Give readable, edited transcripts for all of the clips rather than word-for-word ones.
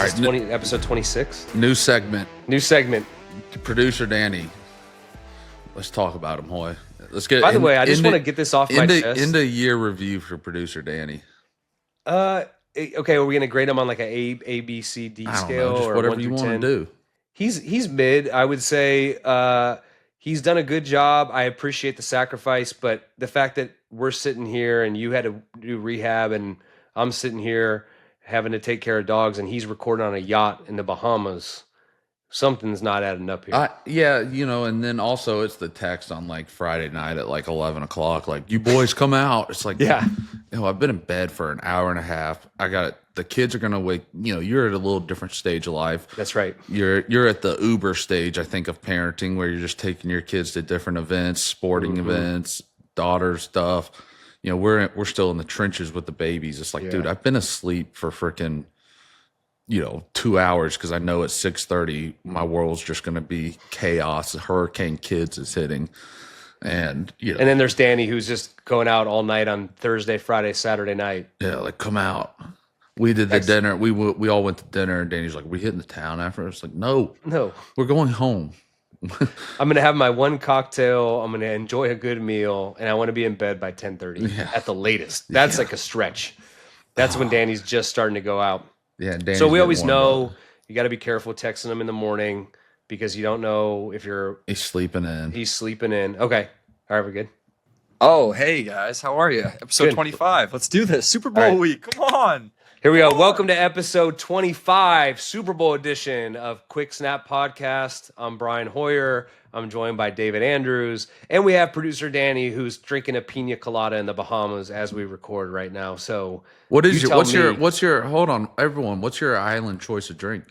Is this episode 26? New segment. New segment. Producer Danny. Let's talk about him, Hoy. Let's get. By the way, I just want to get this off my chest. End of year review for producer Danny. Okay, are we gonna grade him on like a B, C, D scale, just or whatever 1 you through want 10? to do? He's mid. I would say he's done a good job. I appreciate the sacrifice, but the fact that we're sitting here and you had to do rehab, and I'm sitting here having to take care of dogs, and he's recording on a yacht in the Bahamas. Something's not adding up here. Yeah, and then also it's the text on like Friday night at like 11 o'clock, like, you boys come out. It's like, yeah, I've been in bed for an hour and a half. I got it. The kids are gonna wake. You're at a little different stage of life. That's right. You're at the Uber stage, I think, of parenting, where you're just taking your kids to different events, sporting events, daughter stuff. We're still in the trenches with the babies. It's like, dude, I've been asleep for freaking 2 hours because I know at 6:30 my world's just going to be chaos. Hurricane Kids is hitting, and and then there's Danny, who's just going out all night on Thursday, Friday, Saturday night. Yeah, like, come out. We did the dinner. We all went to dinner, and Danny's like, "We hitting the town after?" It's like, no, we're going home. I'm gonna have my one cocktail. I'm gonna enjoy a good meal, and I want to be in bed by 10:30 at the latest. That's like a stretch. That's when Danny's just starting to go out. Yeah, so we always know you got to be careful texting him in the morning because you don't know if he's sleeping in. He's sleeping in. Okay, all right, we're good. Oh, hey guys, how are you? Episode 25. Let's do this. Super Bowl week. Come on. Here we go. Welcome to episode 25, Super Bowl edition of Quick Snap Podcast. I'm Brian Hoyer. I'm joined by David Andrews, and we have producer Danny, who's drinking a pina colada in the Bahamas as we record right now. So, what's your hold on, everyone? What's your island choice of drink?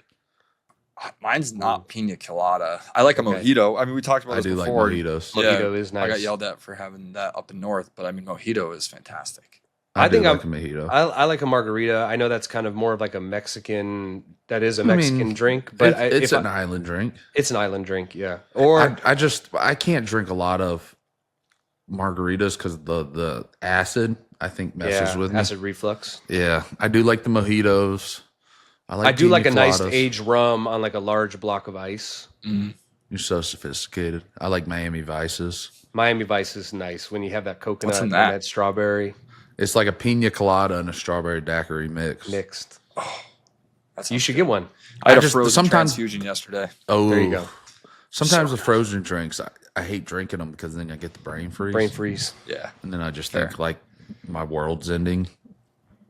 Mine's not pina colada. I like a mojito. I mean, we talked about this before. I do like mojitos. Mojito is nice. I got yelled at for having that up in north, but I mean, mojito is fantastic. I think like a mojito. I like a margarita. I know that's kind of more of like a Mexican. That is a Mexican drink, but it's an island drink. It's an island drink, yeah. Or I can't drink a lot of margaritas because the acid I think messes with me. Acid reflux. Yeah, I do like the mojitos. I do like a nice aged rum on like a large block of ice. Mm-hmm. You're so sophisticated. I like Miami Vices. Miami Vice is nice when you have that coconut and that strawberry. It's like a pina colada and a strawberry daiquiri mixed. Oh, you should get one. I had a frozen transfusion yesterday. Oh, there you go. Sometimes the frozen drinks, I hate drinking them because then I get the brain freeze. Brain freeze. Yeah. And then I just think like my world's ending.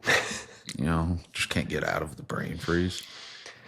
Just can't get out of the brain freeze.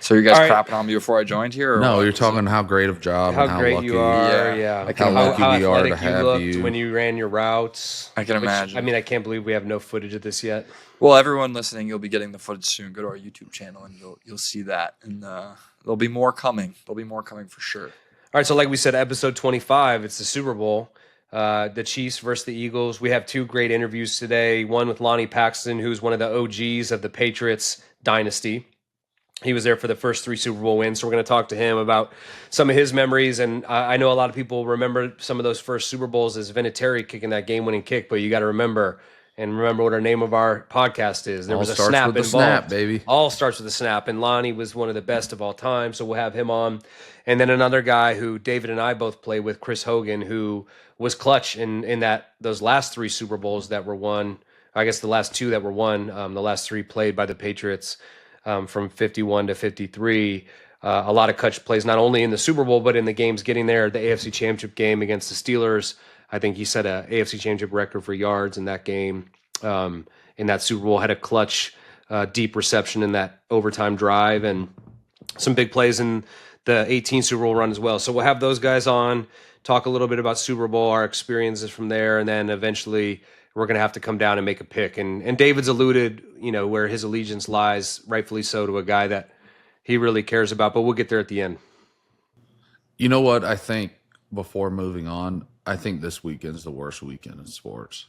So you guys crapping on me before I joined here? Or no, you're talking how great of job and how great lucky you are. Yeah. Like how lucky we are to have you. When you ran your routes. I can imagine. I mean, I can't believe we have no footage of this yet. Well, everyone listening, you'll be getting the footage soon. Go to our YouTube channel and you'll see that. And there'll be more coming. There'll be more coming for sure. All right, so like we said, episode 25, it's the Super Bowl. The Chiefs versus the Eagles. We have two great interviews today. One with Lonie Paxton, who's one of the OGs of the Patriots dynasty. He was there for the first 3 Super Bowl wins, so we're going to talk to him about some of his memories. And I know a lot of people remember some of those first Super Bowls as Vinatieri kicking that game-winning kick, but you got to remember what our name of our podcast is. There was a snap involved. Snap, baby. All starts with a snap, and Lonnie was one of the best of all time, so we'll have him on. And then another guy who David and I both play with, Chris Hogan, who was clutch in those last 3 Super Bowls that were won. I guess the last 2 that were won, the last 3 played by the Patriots. From 51 to 53, a lot of clutch plays, not only in the Super Bowl, but in the games getting there. The AFC Championship game against the Steelers, I think he set a AFC Championship record for yards in that game. In that Super Bowl, had a clutch, deep reception in that overtime drive, and some big plays in the 18 Super Bowl run as well. So we'll have those guys on, talk a little bit about Super Bowl, our experiences from there, and then eventually we're going to have to come down and make a pick. And David's alluded, where his allegiance lies, rightfully so, to a guy that he really cares about, but we'll get there at the end. You know what? I think before moving on, I think this weekend's the worst weekend in sports.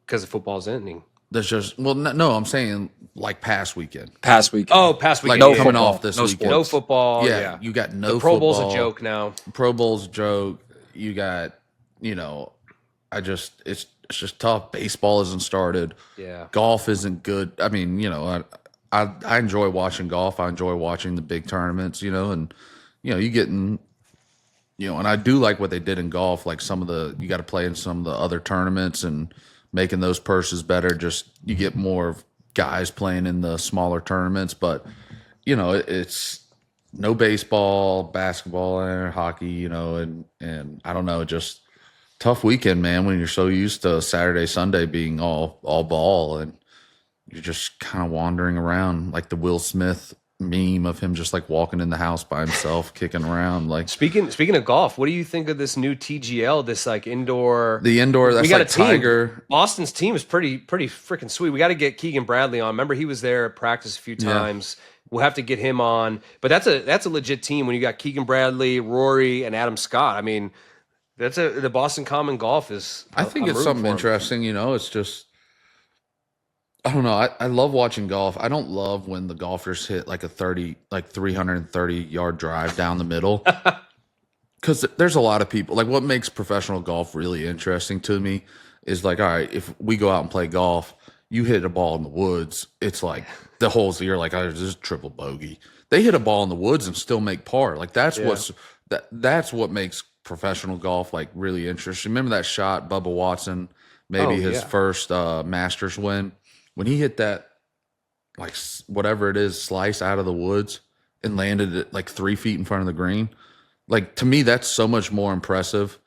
Because the football's ending. There's just, no, I'm saying like past weekend. Past weekend. Oh, past weekend. Like coming off this weekend. No football. Yeah. You got no the Pro football. Bowl's a joke now. Pro Bowl's a joke. You got, it's just tough. Baseball isn't started. Yeah. Golf isn't good. I mean, I enjoy watching golf. I enjoy watching the big tournaments, and you getting, and I do like what they did in golf. Like you got to play in some of the other tournaments and making those purses better. Just you get more guys playing in the smaller tournaments, but it's no baseball, basketball, and hockey, and I don't know, just tough weekend, man, when you're so used to Saturday, Sunday being all ball, and you're just kind of wandering around like the Will Smith meme of him just like walking in the house by himself, kicking around. Like speaking of golf, what do you think of this new TGL? This like indoor. The indoor. That's we got like a team. Tiger. Boston's team is pretty freaking sweet. We got to get Keegan Bradley on. Remember, he was there at practice a few times. Yeah. We'll have to get him on. But that's a legit team when you got Keegan Bradley, Rory, and Adam Scott. I mean, the Boston Common Golf is. I think it's something interesting. It's just. I don't know. I love watching golf. I don't love when the golfers hit like 330 yard drive down the middle. Because there's a lot of people. Like, what makes professional golf really interesting to me is like, all right, if we go out and play golf, you hit a ball in the woods, it's like the holes that you're like, oh, this is triple bogey. They hit a ball in the woods and still make par. Like that's that's what makes professional golf like really interesting. Remember that shot, Bubba Watson, maybe his first Masters win, when he hit that like whatever it is slice out of the woods and landed it like 3 feet in front of the green. Like, to me, that's so much more impressive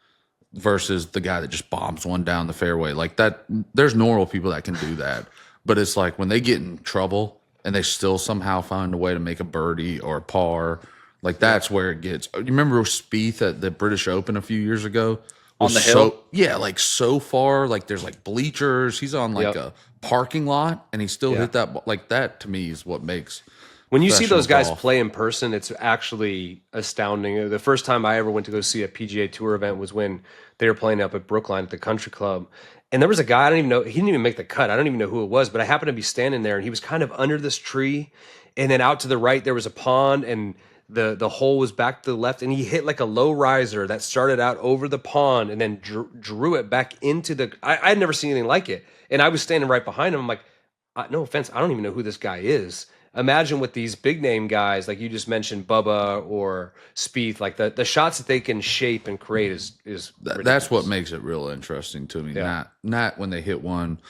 versus the guy that just bombs one down the fairway. Like that, there's normal people that can do that. But it's like when they get in trouble and they still somehow find a way to make a birdie or a par, like that's where it gets. You remember Spieth at the British Open a few years ago? On the hill? Yeah, like so far, like there's like bleachers. He's on like a parking lot and he still hit that. Like that to me is what makes. When you see those guys play in person, it's actually astounding. The first time I ever went to go see a PGA Tour event was when they were playing up at Brookline at the Country Club. And there was a guy, I don't even know, he didn't even make the cut. I don't even know who it was, but I happened to be standing there and he was kind of under this tree. And then out to the right, there was a pond and the hole was back to the left. And he hit like a low riser that started out over the pond and then drew it back into the, I had never seen anything like it. And I was standing right behind him. I'm like, no offense, I don't even know who this guy is. Imagine with these big name guys, like you just mentioned, Bubba or Spieth, like the shots that they can shape and create is that's what makes it real interesting to me. Yeah. Not when they hit one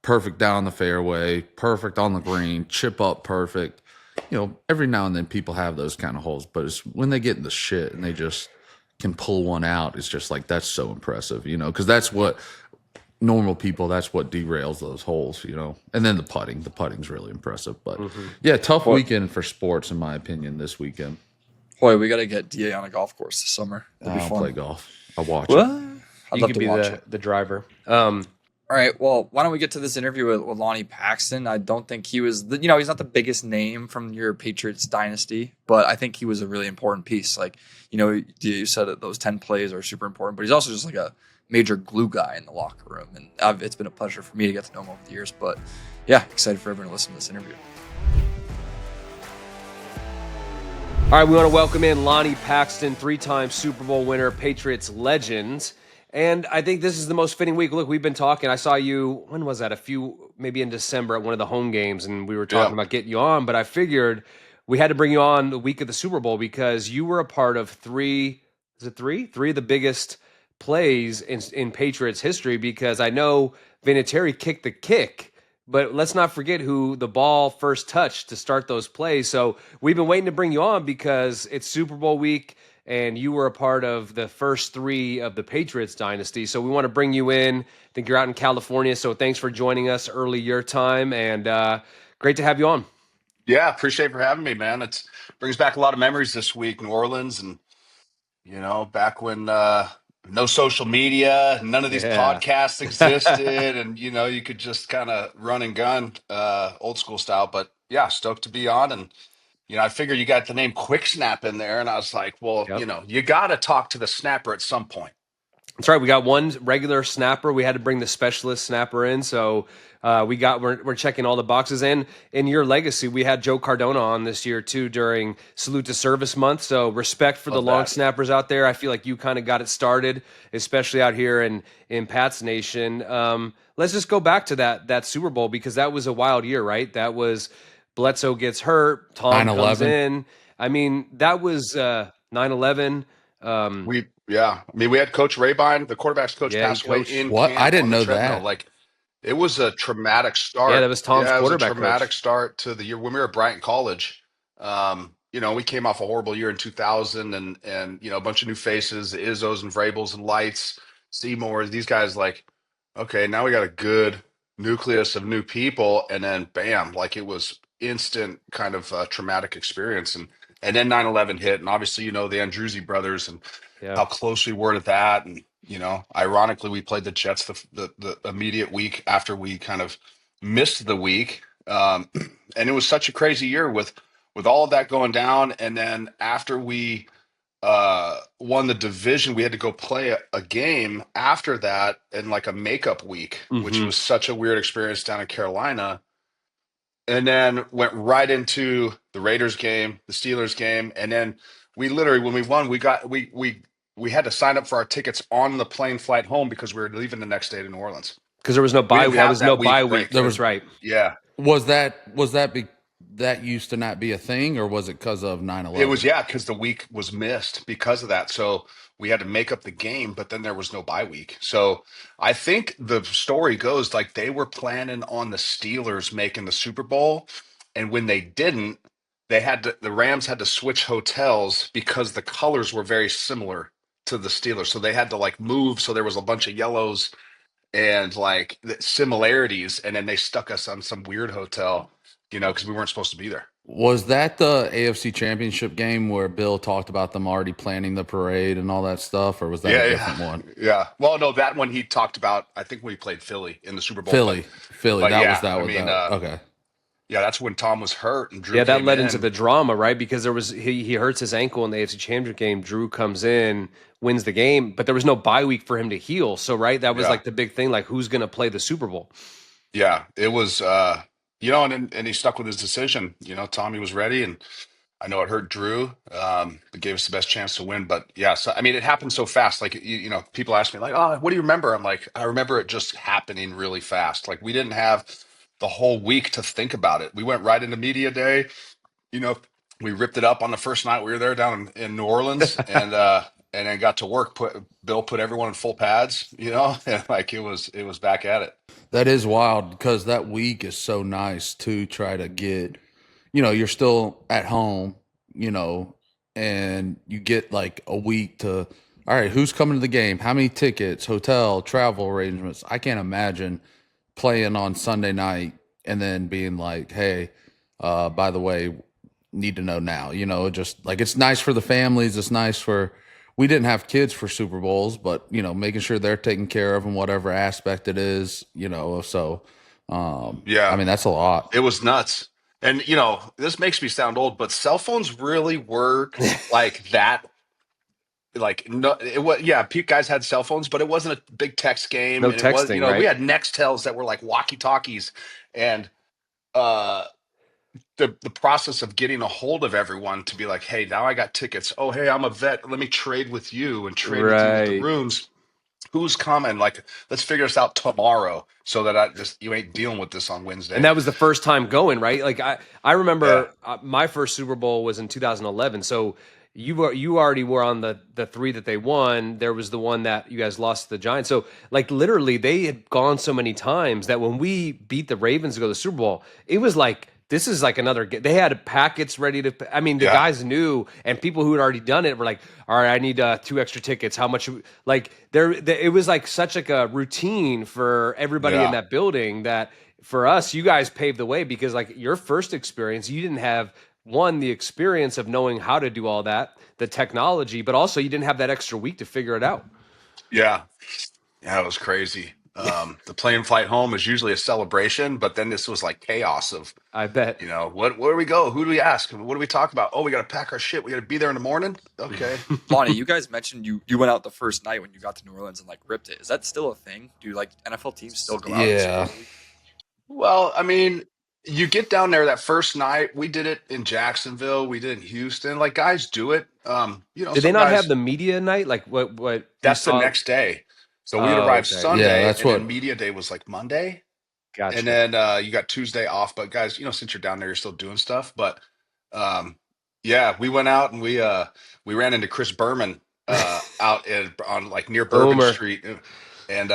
perfect down the fairway, perfect on the green, chip up perfect. Every now and then people have those kind of holes, but it's when they get in the shit and they just can pull one out. It's just like, that's so impressive, because that's what normal people, that's what derails those holes, and then the putting's really impressive. But tough weekend for sports in my opinion this weekend. Boy, we got to get DA on a golf course this summer. I don't play golf. I watch it. I'd love to be the driver. All right, well, why don't we get to this interview with Lonie Paxton? I don't think he was, he's not the biggest name from your Patriots dynasty, but I think he was a really important piece. Like, you said that those 10 plays are super important, but he's also just like a major glue guy in the locker room. And it's been a pleasure for me to get to know him over the years. But yeah, excited for everyone to listen to this interview. All right, we want to welcome in Lonie Paxton, 3-time Super Bowl winner, Patriots legend. And I think this is the most fitting week. Look, we've been talking. I saw you, when was that? Maybe in December at one of the home games, and we were talking about getting you on. But I figured we had to bring you on the week of the Super Bowl because you were a part of three of the biggest plays in Patriots history, because I know Vinatieri kicked the kick, but let's not forget who the ball first touched to start those plays. So we've been waiting to bring you on because it's Super Bowl week and you were a part of the first 3 of the Patriots dynasty. So we want to bring you in. I think you're out in California, so thanks for joining us early your time, and great to have you on. Yeah, appreciate for having me, man. It brings back a lot of memories this week, New Orleans, and back when no social media, none of these podcasts existed, and you could just kind of run and gun, old school style. But yeah, stoked to be on, and I figured you got the name Quick Snap in there, and I was like, well, you got to talk to the snapper at some point. That's right. We got one regular snapper. We had to bring the specialist snapper in, so we're checking all the boxes. And in your legacy, we had Joe Cardona on this year too during Salute to Service Month. So respect for the long snappers out there. I feel like you kind of got it started, especially out here in Pat's Nation. Let's just go back to that Super Bowl, because that was a wild year, right? That was Bledsoe gets hurt. Tom comes 9/11. in. I mean, that was 9/11. I mean, we had Coach Rabine, the quarterback's coach, Yeah, he pass away coached. in What? I camp on didn't the know treadmill. that. Like, it was a traumatic Yeah, start. that was Tom's Yeah, it was a quarterback traumatic coach. start to the year when we were at Bryant College. We came off a horrible year in 2000, and a bunch of new faces, the Izzos and Vrabels and Lights, Seymours. These guys, like, okay, now we got a good nucleus of new people, and then bam, like it was instant kind of traumatic experience, and then 9/11 hit, and obviously the Andruzzi brothers and Yeah. how close we were to that, and ironically, we played the Jets the immediate week after we kind of missed the week, and it was such a crazy year with all of that going down, and then after we won the division, we had to go play a game after that in like a makeup week, which Mhm. was such a weird experience down in Carolina. And then went right into the Raiders game, the Steelers game, and then we literally, when we won, we had to sign up for our tickets on the plane flight home because we were leaving the next day to New Orleans. Because there was no We bye. didn't That have was no that week bye break. week. There That's was- right. Yeah, Was that used to not be a thing, or was it because of 9/11? it was, because the week was missed because of that. So we had to make up the game, but then there was no bye week. So I think the story goes like they were planning on the Steelers making the Super Bowl, and when they didn't, the Rams had to switch hotels because the colors were very similar to the Steelers. So they had to like move. So there was a bunch of yellows and like the similarities, and then they stuck us on some weird hotel, because we weren't supposed to be there. Was that the AFC Championship game where Bill talked about them already planning the parade and all that stuff, or was that a different one? Yeah. Well, no, that one he talked about, I think when he played Philly in the Super Bowl. Philly. but That yeah, was that. I Was mean, that okay? yeah, that's when Tom was hurt and Drew Yeah, that came led into in. the drama, right? Because he hurts his ankle in the AFC Championship game. Drew comes in, wins the game, but there was no bye week for him to heal. So, right, that was Yeah. like the big thing. Like, who's going to play the Super Bowl? Yeah, it was, and he stuck with his decision. Tommy was ready, and I know it hurt Drew. It gave us the best chance to win. But yeah, so I mean, it happened so fast. Like, people ask me, like, oh, what do you remember? I'm like, I remember it just happening really fast. Like, we didn't have the whole week to think about it. We went right into media day. We ripped it up on the first night we were there down in New Orleans, and then got to work. Bill put everyone in full pads, and like it was back at it. That is wild because that week is so nice to try to get, you're still at home, and you get like a week to, all right, who's coming to the game? How many tickets, hotel, travel arrangements? I can't imagine playing on Sunday night and then being like, hey, by the way, need to know now, just like it's nice for the families. It's nice we didn't have kids for Super Bowls, but making sure they're taken care of in whatever aspect it is, so Yeah. I mean, that's a lot. It was nuts. And this makes me sound old, but cell phones really were like that. Like, no, it was, yeah, guys had cell phones, but it wasn't a big text game. No And it was, texting, right? we had Nextels that were like walkie talkies, and uh the process of getting a hold of everyone to be like, hey, now I got tickets. Oh, hey, I'm a vet. Let me trade with you and trade with you with the Right. rooms. Who's coming? Like, let's figure this out tomorrow so that you ain't dealing with this on Wednesday. And that was the first time going, right? Like I remember my first Super Bowl was in 2011. So you already were on the three that they won. There was the one that you guys lost to the Giants. So like literally they had gone so many times that when we beat the Ravens to go to the Super Bowl, it was like this is like another. They had packets ready to. I mean, the guys knew, and people who had already done it were like, "All right, I need 2 extra tickets. How much?" Like it was like such like a routine for everybody in that building that for us, you guys paved the way because like your first experience, you didn't have the experience of knowing how to do all that, the technology, but also you didn't have that extra week to figure it out. Yeah, it was crazy. The plane flight home is usually a celebration, but then this was like chaos of, I bet. where do we go? Who do we ask? What do we talk about? Oh, we got to pack our shit. We got to be there in the morning. Okay. Lonnie, you guys mentioned you went out the first night when you got to New Orleans and like ripped it. Is that still a thing? Do like NFL teams still go out? Yeah. Well, I mean, you get down there that first night. We did it in Jacksonville. We did it in Houston. Like, guys do it. Did they not have the media night? Like what? That's the next day. So we Oh, arrived okay. Sunday, Yeah, that's and then what- media day was like Monday. and Gotcha. then you got Tuesday off. But guys, since you're down there, you're still doing stuff. But um, yeah, we went out and we ran into Chris Berman out on like near Bourbon Boomer. Street, and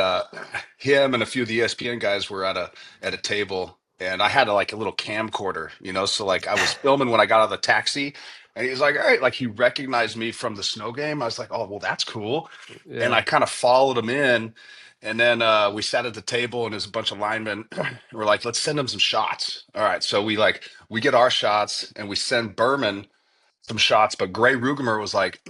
him and a few of the ESPN guys were at a table, and I had like a little camcorder, so like I was filming when I got out of the taxi, and he was like, "All right," like he recognized me from the snow game. I was like, "Oh, well, that's cool," and Yeah. I kind of followed him in. And then we sat at the table, and there's a bunch of linemen. We're like, let's send them some shots. All right, so we get our shots, and we send Berman some shots. But Gray Rugemer was like,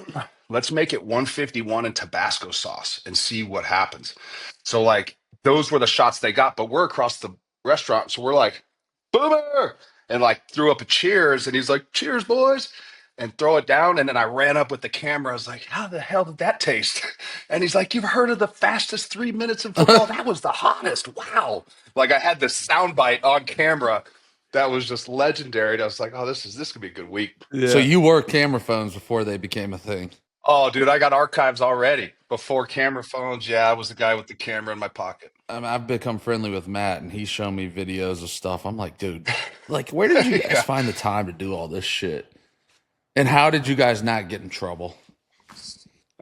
let's make it 151 in Tabasco sauce and see what happens. So like those were the shots they got, but we're across the restaurant, so we're like, Boomer, and like threw up a cheers, and he's like, cheers, boys. And throw it down. And then I ran up with the camera. I was like, how the hell did that taste? And he's like, you've heard of the fastest 3 minutes in football? That was the hottest. Wow. Like I had this soundbite on camera that was just legendary. And I was like, oh, this could be a good week. So Yeah. you were camera phones before they became a thing. Oh, dude, I got archives already. Before camera phones, yeah, I was the guy with the camera in my pocket. I mean, I've become friendly with Matt, and he's shown me videos of stuff. I'm like, dude, like, where did you guys Yeah. find the time to do all this shit? And how did you guys not get in trouble?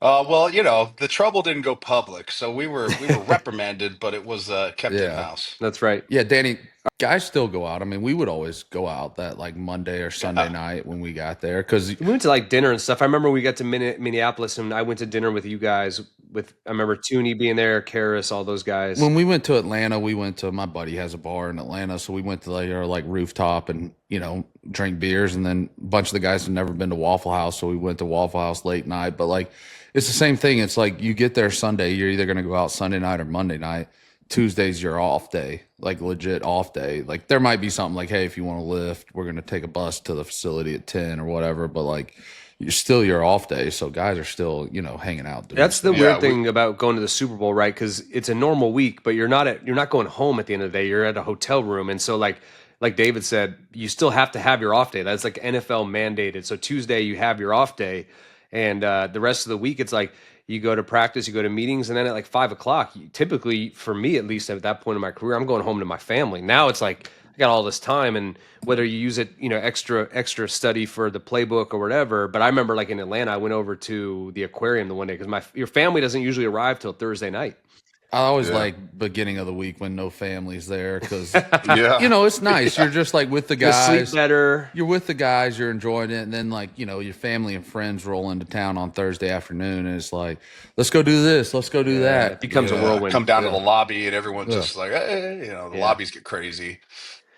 Well, the trouble didn't go public, so we were reprimanded, but it was kept in Yeah. house. That's right. Yeah, Danny, guys still go out. I mean, we would always go out that like Monday or Sunday Yeah. night when we got there because We went to like dinner and stuff. I remember we got to Minneapolis and I went to dinner with you guys. I remember Tooney being there, Karras, all those guys. when we went to Atlanta, we went to my buddy has a bar in Atlanta, so we went to like rooftop and drink beers. And then a bunch of the guys had never been to Waffle House, so we went to Waffle House late night. But like, it's the same thing. It's like you get there Sunday, you're either going to go out Sunday night or Monday night. Tuesday's your off day, like legit off day. Like there might be something like, hey, if you want to lift, we're going to take a bus to the facility at 10 or whatever. But like, you're still your off day, so guys are still hanging out. Doing That's the stuff. Yeah, weird thing about going to the Super Bowl, right? Because it's a normal week, but you're not going home at the end of the day. You're at a hotel room, and so like David said, you still have to have your off day. That's like NFL mandated. So Tuesday you have your off day, and the rest of the week it's like you go to practice, you go to meetings, and then at like 5 o'clock, typically for me at least at that point in my career, I'm going home to my family. Now it's like I got all this time, and whether you use it, extra study for the playbook or whatever. But I remember like in Atlanta, I went over to the aquarium the one day because your family doesn't usually arrive till Thursday night. I always yeah, like beginning of the week when no family's there because yeah, it's nice. You're just like with the You sleep guys. better. You're with the guys. You're enjoying it, and then like your family and friends roll into town on Thursday afternoon, and it's like, let's go do this, let's go do It that. becomes a yeah. whirlwind. Come down to Yeah. the lobby, and everyone's Yeah. just like, hey, the Yeah, lobbies get crazy.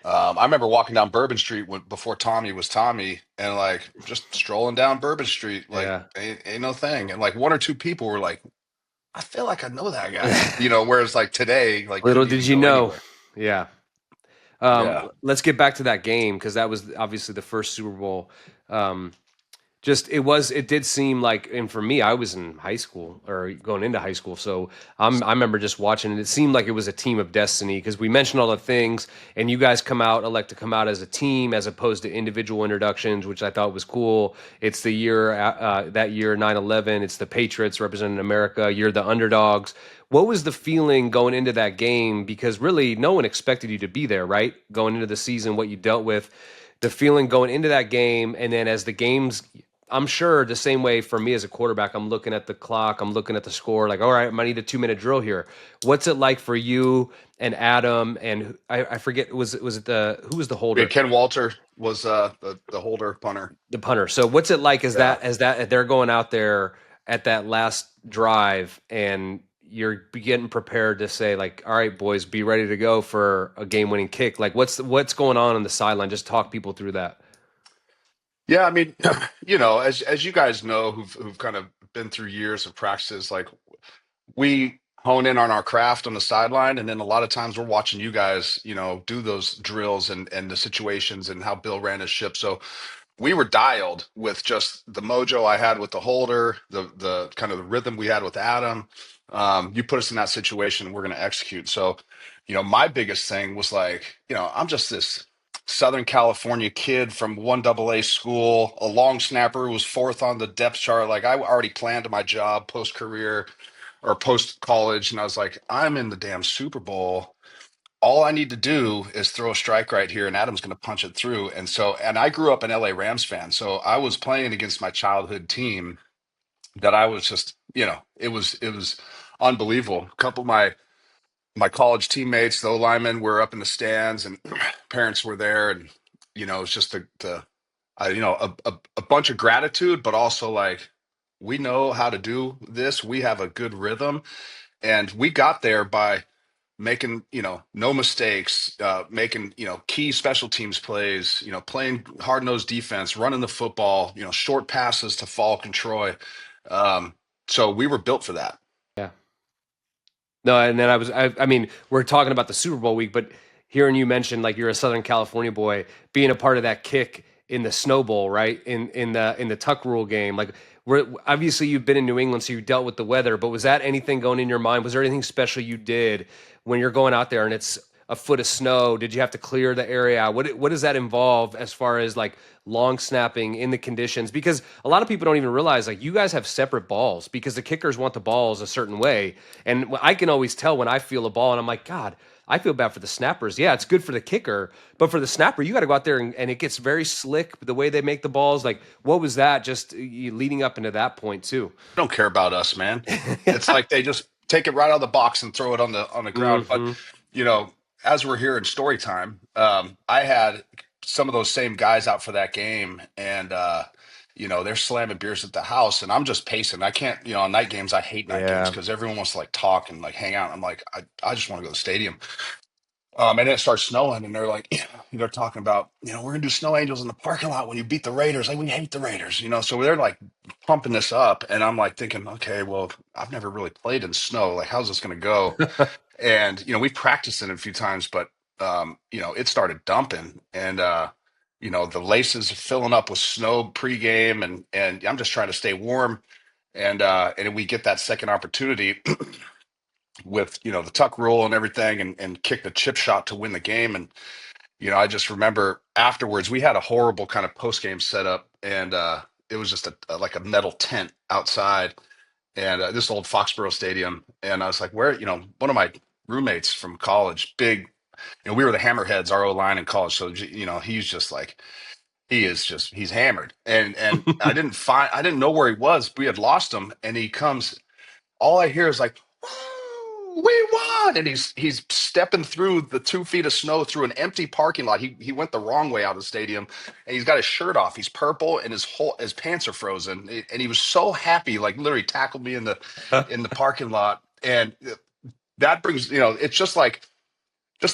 I remember walking down Bourbon Street before Tommy was Tommy, and like just strolling down Bourbon Street, like yeah. ain't no thing. And like one or two people were like, I feel like I know that guy, whereas like today, like Little couldn't did even you go know. anywhere. Yeah. Yeah. Let's get back to that game because that was obviously the first Super Bowl. Um, it did seem like, and for me, I was in high school or going into high school, so I remember just watching it. It seemed like it was a team of destiny because we mentioned all the things, and you guys elect to come out as a team as opposed to individual introductions, which I thought was cool. It's the year that year 9/11. It's the Patriots representing America. You're the underdogs. What was the feeling going into that game? Because really, no one expected you to be there, right? Going into the season, what you dealt with, the feeling going into that game, and then as the games, I'm sure the same way for me as a quarterback, I'm looking at the clock, I'm looking at the score, like, all right, I might need a 2 minute drill here. What's it like for you and Adam? And I forget, was it who was the We had holder? Ken Walter was the holder punter. The punter. So what's it like Yeah. as that they're going out there at that last drive and you're getting prepared to say like, all right, boys, be ready to go for a game winning kick. Like what's going on the sideline? Just talk people through that. Yeah, I mean, as you guys know, who've kind of been through years of practices, like we hone in on our craft on the sideline, and then a lot of times we're watching you guys, do those drills and the situations and how Bill ran his ship. So we were dialed with just the mojo I had with the holder, the kind of the rhythm we had with Adam. You put us in that situation, we're going to execute. So, my biggest thing was like, I'm just this Southern California kid from one AA school, a long snapper who was fourth on the depth chart. Like I already planned my job post career or post college, and I was like, I'm in the damn Super Bowl. all I need to do is throw a strike right here, and Adam's going to punch it through. And I grew up an LA Rams fan, so I was playing against my childhood team that I was just, it was unbelievable. A couple of my college teammates, the linemen, were up in the stands, and parents were there, and it's just a bunch of gratitude, but also like, we know how to do this. We have a good rhythm, and we got there by making no mistakes, making key special teams plays, playing hard-nosed defense, running the football, short passes to Falk and Troy. So we were built for that. Yeah. No, and then I mean, we're talking about the Super Bowl week, but hearing you mention like you're a Southern California boy, being a part of that kick in the Snow Bowl, right? In the Tuck Rule game, like obviously you've been in New England, so you dealt with the weather, but was that anything going in your mind? Was there anything special you did when you're going out there and it's a foot of snow? Did you have to clear the area out? What does that involve as far as like long snapping in the conditions? Because a lot of people don't even realize like you guys have separate balls because the kickers want the balls a certain way. And I can always tell when I feel a ball and I'm like, God, I feel bad for the snappers. Yeah, it's good for the kicker, but for the snapper, you got to go out there and it gets very slick the way they make the balls. Like, what was that just leading up into that point too? They don't care about us, man. It's like they just take it right out of the box and throw it on the ground. But Mm-hmm. you know, as we're here in story time, I had some of those same guys out for that game, and they're slamming beers at the house, and I'm just pacing. I can't, on night games, I hate night games Yeah. because everyone wants to like talk and like hang out. I'm like, I just want to go to the stadium. And then it starts snowing, and they're like, they're talking about, we're gonna do snow angels in the parking lot when you beat the Raiders. Like, we hate the Raiders, So they're like pumping this up, and I'm like thinking, okay, well, I've never really played in snow. Like, how's this gonna go? And we practiced it a few times, but it started dumping, and the laces are filling up with snow pregame, and I'm just trying to stay warm, and we get that second opportunity with the tuck rule and everything, and kick the chip shot to win the game. And I just remember afterwards we had a horrible kind of post game setup, and it was just like a metal tent outside, and this old Foxborough Stadium. And I was like, where, one of my roommates from college, big, we were the Hammerheads, our O line in college. So, he's just like, he's hammered. And I didn't know where he was. We had lost him, and he comes, all I hear is like, "Woo, we won." And he's stepping through the 2 feet of snow through an empty parking lot. He went the wrong way out of the stadium, and he's got his shirt off. He's purple, and his pants are frozen. And he was so happy, like literally tackled me in the parking lot. And that brings, it's just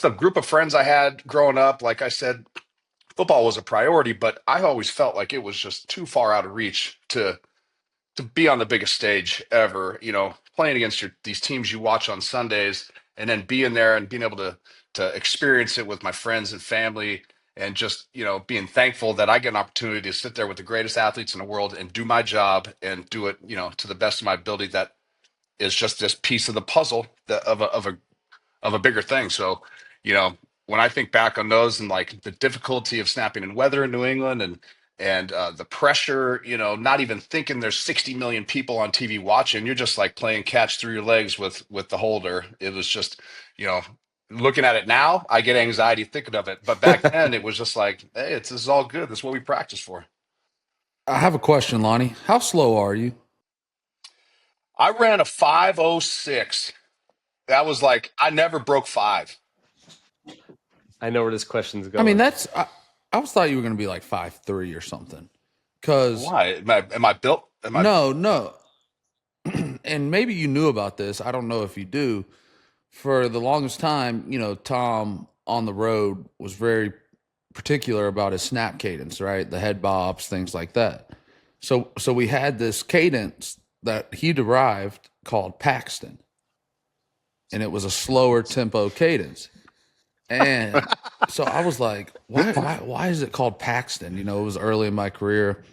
a group of friends I had growing up. Like I said, football was a priority, but I always felt like it was just too far out of reach to be on the biggest stage ever, playing against these teams you watch on Sundays, and then being there and being able to experience it with my friends and family, and just, being thankful that I get an opportunity to sit there with the greatest athletes in the world and do my job and do it, to the best of my ability. That is just this piece of the puzzle of a bigger thing. So, when I think back on those and like the difficulty of snapping in weather in New England, and the pressure, not even thinking there's 60 million people on TV watching, you're just like playing catch through your legs with the holder. It was just, looking at it now, I get anxiety thinking of it. But back then it was just like, hey, this is all good. This is what we practice for. I have a question, Lonnie. How slow are you? I ran a 5:06. That was like, I never broke 5. I know where this question's going. I mean, I was thought you were going to be like 5'3" or something. Because Why? Am I built? no. And maybe you knew about this. I don't know if you do. For the longest time, Tom on the road was very particular about his snap cadence, right? The head bobs, things like that. So we had this cadence that he derived called Paxton, and it was a slower tempo cadence. And so I was like, why is it called Paxton? It was early in my career.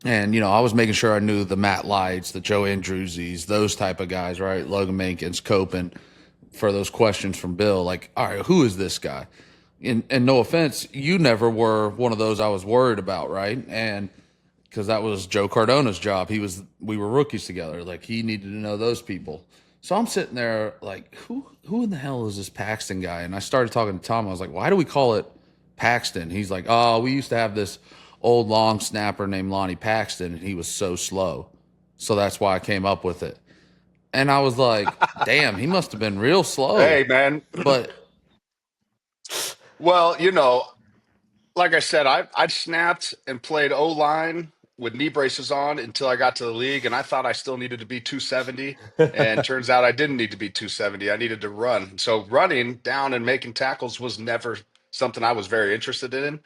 And, I was making sure I knew the Matt Lights, the Joe Andrewsies, those type of guys, right? Logan Mankins, Copen, for those questions from Bill. Like, all right, who is this guy? And no offense, you never were one of those I was worried about, right? And because that was Joe Cardona's job. We were rookies together. Like, he needed to know those people. So I'm sitting there like, who in the hell is this Paxton guy? And I started talking to Tom. I was like, why do we call it Paxton? He's like, oh, we used to have this old long snapper named Lonie Paxton, and he was so slow. So that's why I came up with it. And I was like, damn, he must have been real slow. Hey, man. But Well, you know, like I said, I'd snapped and played O-line with knee braces on until I got to the league, and I thought I still needed to be 270. And turns out I didn't need to be 270. I needed to run. So running down and making tackles was never something I was very interested in.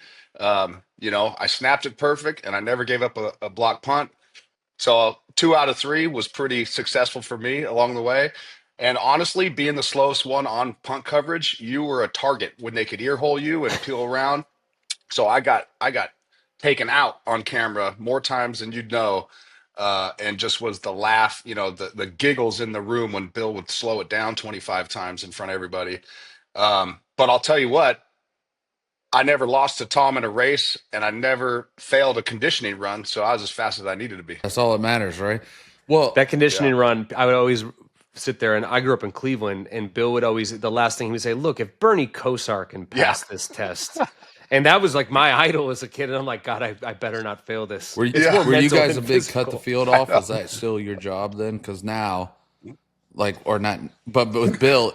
You know, I snapped it perfect, and I never gave up a block punt. So 2 out of 3 was pretty successful for me along the way. And honestly, being the slowest one on punt coverage, you were a target when they could ear hole you and peel around. So I got taken out on camera more times than you'd know. And just was the laugh, you know, the giggles in the room when Bill would slow it down 25 times in front of everybody. But I'll tell you what, I never lost to Tom in a race, and I never failed a conditioning run, so I was as fast as I needed to be. that's all that matters, right? Well, That conditioning run, I would always sit there, and I grew up in Cleveland, and Bill would always, the last thing he would say, look, if Bernie Kosar can pass this test. And that was like my idol as a kid. And I'm like, God, I better not fail this. were you, It's more were you mental guys a than big physical. cut the field off? Was that still your job then? Because now, like, or not, but with Bill,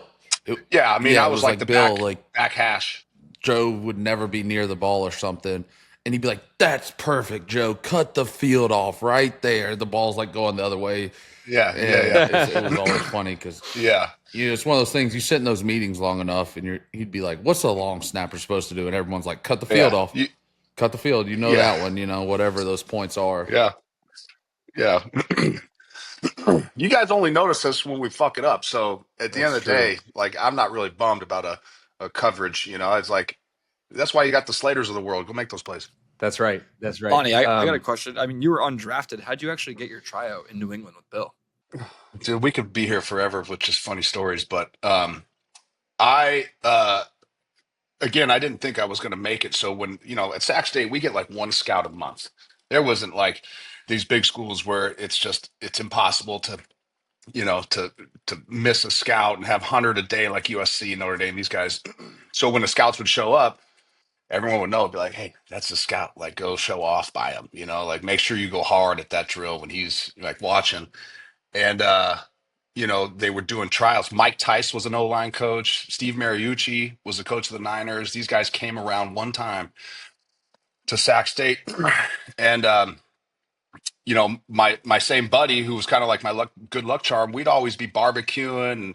Yeah, I mean, yeah, I it was was like like the Bill, back, like back hash. Joe would never be near the ball or something. And he'd be like, that's perfect, Joe. Cut the field off right there. The ball's like going the other way. Yeah, It was always funny because yeah. it's one of those things. You sit in those meetings long enough, and he'd be like, "What's a long snapper supposed to do?" And everyone's like, "Cut the field off, cut the field." You know that one, whatever those points are. Yeah, yeah. You guys only notice us when we fuck it up. So at the end That's of the true. day, like I'm not really bummed about a coverage. You know, it's like that's why you got the Slaters of the world. Go make those plays. That's right. That's right. Lonnie, I got a question. I mean, you were undrafted. How'd you actually get your tryout in New England with Bill? Dude, we could be here forever with just funny stories, but I again, I didn't think I was going to make it. So when, you know, at Sac State, we get like one scout a month. There wasn't like these big schools where it's impossible to, you know, to miss a scout and have 100 a day like USC, Notre Dame, these guys. So when the scouts would show up, everyone would know, be like, hey, that's the scout. Like, go show off by him, you know, like make sure you go hard at that drill when he's like watching. And you know, they were doing trials. Mike Tice was an O-line coach. Steve Mariucci was the coach of the Niners. These guys came around one time to Sac State, and you know, my same buddy who was kind of like my good luck charm. We'd always be barbecuing and,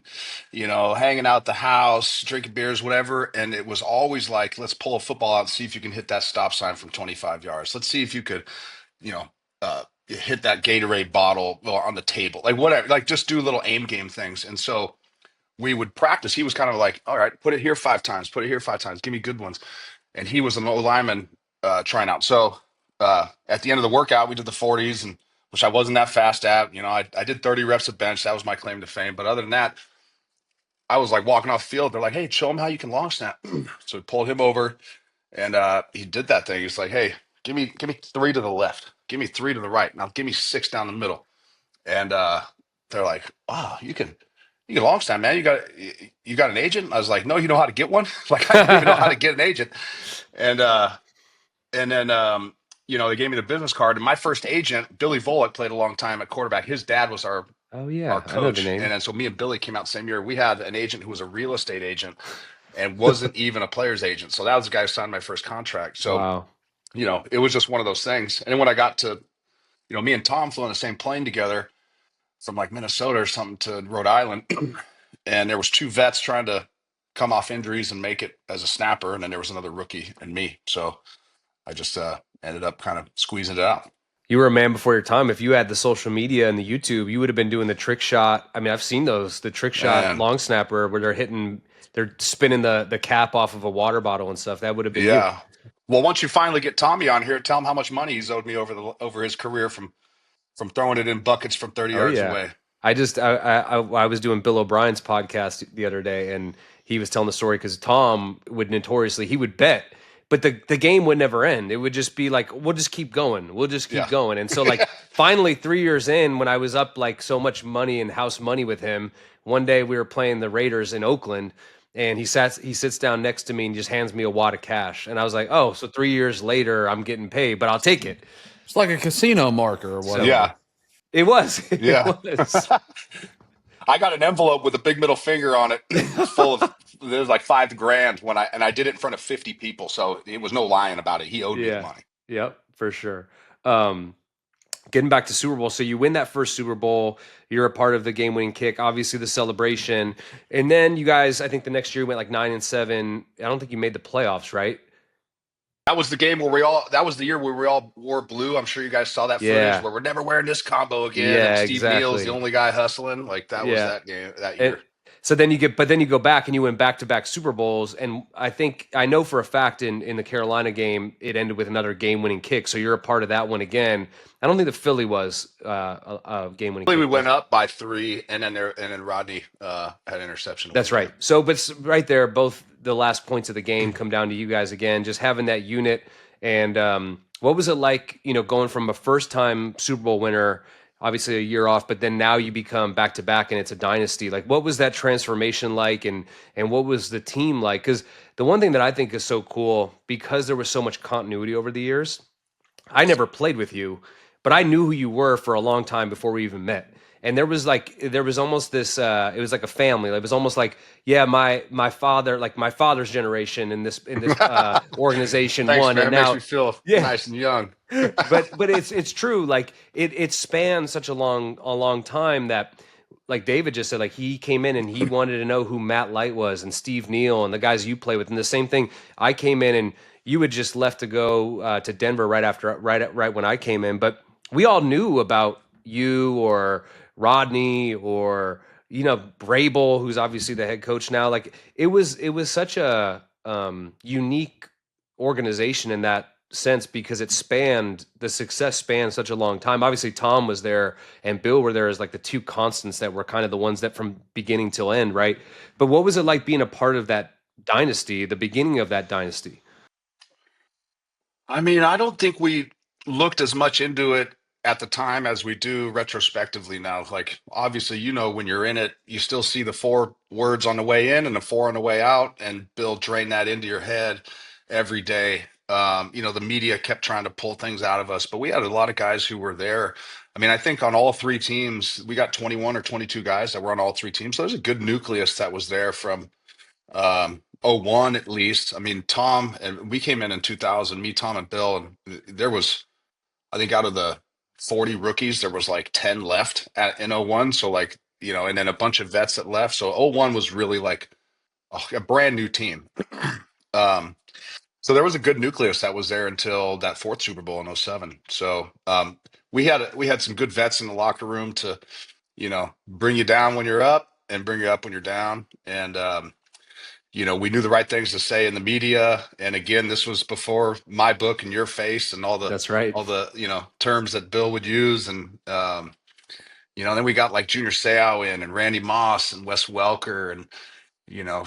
you know, hanging out at the house, drinking beers, whatever. And it was always like, let's pull a football out and see if you can hit that stop sign from 25 yards. Let's see if you could, you know, hit that Gatorade bottle on the table, like whatever, like just do little aim game things. And so we would practice. He was kind of like, all right, put it here 5 times, put it here 5 times, give me good ones. And he was an old lineman trying out. So at the end of the workout, we did the 40s, and which I wasn't that fast at. You know, I did 30 reps of bench. That was my claim to fame. But other than that, I was like walking off the field. They're like, hey, show him how you can long snap. So we pulled him over, and he did that thing. He's like, hey, give me 3 to the left, give me 3 to the right, now give me 6 down the middle. And they're like, wow, you can long snap, man. You got an agent? I was like, no, you know how to get one? Like, I don't even know how to get an agent. And then you know, they gave me the business card. And my first agent, Billy Volek, played a long time at quarterback. His dad was our Oh yeah, coach. I know the name. And then so me and Billy came out the same year. We had an agent who was a real estate agent and wasn't even a player's agent. So that was the guy who signed my first contract. So Wow. you know, it was just one of those things. And then when I got to, you know, me and Tom flew on the same plane together from like Minnesota or something to Rhode Island. And there was 2 vets trying to come off injuries and make it as a snapper. And then there was another rookie and me. So I just ended up kind of squeezing it out. You were a man before your time. If you had the social media and the YouTube, you would have been doing the trick shot. I mean, I've seen those, the trick shot Man. long snapper where they're spinning the cap off of a water bottle and stuff. That would have been Yeah. Well, once you finally get Tommy on here, tell him how much money he's owed me over his career from throwing it in buckets from 30 you. yards Yeah. away. I was doing Bill O'Brien's podcast the other day, and he was telling the story because Tom would he would bet, but the game would never end. It would just be like, we'll just keep going. We'll just keep Yeah. going. And so like finally 3 years in, when I was up like so much money and house money with him, one day we were playing the Raiders in Oakland, and he sits down next to me and just hands me a wad of cash, and I was like, oh, so 3 years later I'm getting paid, but I'll take it. It's like a casino marker or whatever. Yeah. It was. It Yeah. was. I got an envelope with a big middle finger on it, full of there was like $5,000 when I did it in front of 50 people, so it was no lying about it. He owed me the Yeah. money. Yep, for sure. Getting back to Super Bowl, so you win that first Super Bowl. You're a part of the game-winning kick, obviously the celebration, and then you guys, I think the next year went like 9-7. I don't think you made the playoffs, right? That was the game where that was the year where we all wore blue. I'm sure you guys saw that footage Yeah. where we're never wearing this combo again. Yeah, And Steve Neal's the exactly. only guy hustling. Like that was Yeah. that game, that And year. so then you go back and you win back-to-back Super Bowls, and I know for a fact in the Carolina game it ended with another game-winning kick. So you're a part of that one again. I don't think the Philly was a game-winning kick. We went up by 3, and then Rodney had interception. That's right. So, but right there, both the last points of the game come down to you guys again, just having that unit. And what was it like, going from a first-time Super Bowl winner, obviously a year off, but then now you become back-to-back and it's a dynasty? Like, what was that transformation like, and what was the team like? Because the one thing that I think is so cool, because there was so much continuity over the years, I never played with you, but I knew who you were for a long time before we even met. And there was almost this it was like a family. It was almost like, yeah, my father's generation in this organization Thanks, won, man. and It now makes me feel Yeah. nice and young. but it's true. Like it spanned such a long time that, like David just said, like he came in and he wanted to know who Matt Light was and Steve Neal and the guys you play with. And the same thing, I came in and you had just left to go to Denver right when I came in, but we all knew about you or Rodney or Brable, who's obviously the head coach now. Like it was such a unique organization in that sense, because the success spanned such a long time. Obviously Tom was there and Bill were there as like the two constants that were kind of the ones that from beginning till end, right? But what was it like being a part of that dynasty, the beginning of that dynasty? I mean, I don't think we looked as much into it at the time as we do retrospectively now. Like, obviously, when you're in it, you still see the 4 words on the way in and the 4 on the way out, and Bill drained that into your head every day. The media kept trying to pull things out of us, but we had a lot of guys who were there. I mean, I think on all 3 teams, we got 21 or 22 guys that were on all 3 teams. So there's a good nucleus that was there from '01 at least. I mean, Tom and we came in 2000, me, Tom, and Bill, and there was, I think, out of the 40 rookies, there was like 10 left in '01. So like, and then a bunch of vets that left. So '01 was really like a brand new team. So there was a good nucleus that was there until that 4th Super Bowl in '07. So we had some good vets in the locker room to, bring you down when you're up and bring you up when you're down. And we knew the right things to say in the media. And again, this was before my book and your face and That's right. all the, terms that Bill would use. And, then we got like Junior Seau in and Randy Moss and Wes Welker and,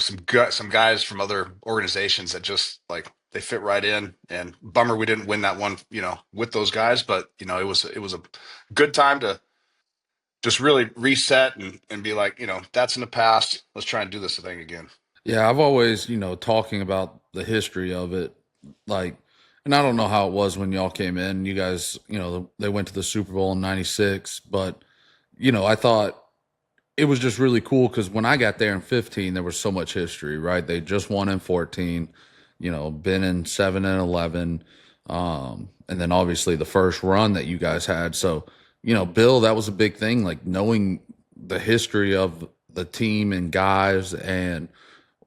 some guys from other organizations that just like, they fit right in. And bummer we didn't win that one, with those guys. But, it was a good time to just really reset and be like, that's in the past. Let's try and do this thing again. Yeah, I've always, talking about the history of it, like, and I don't know how it was when y'all came in. You guys, they went to the Super Bowl in '96, but, I thought it was just really cool because when I got there in 15, there was so much history, right? They just won in 14, been in 7 and 11. And then obviously the first run that you guys had. So, Bill, that was a big thing, like knowing the history of the team and guys and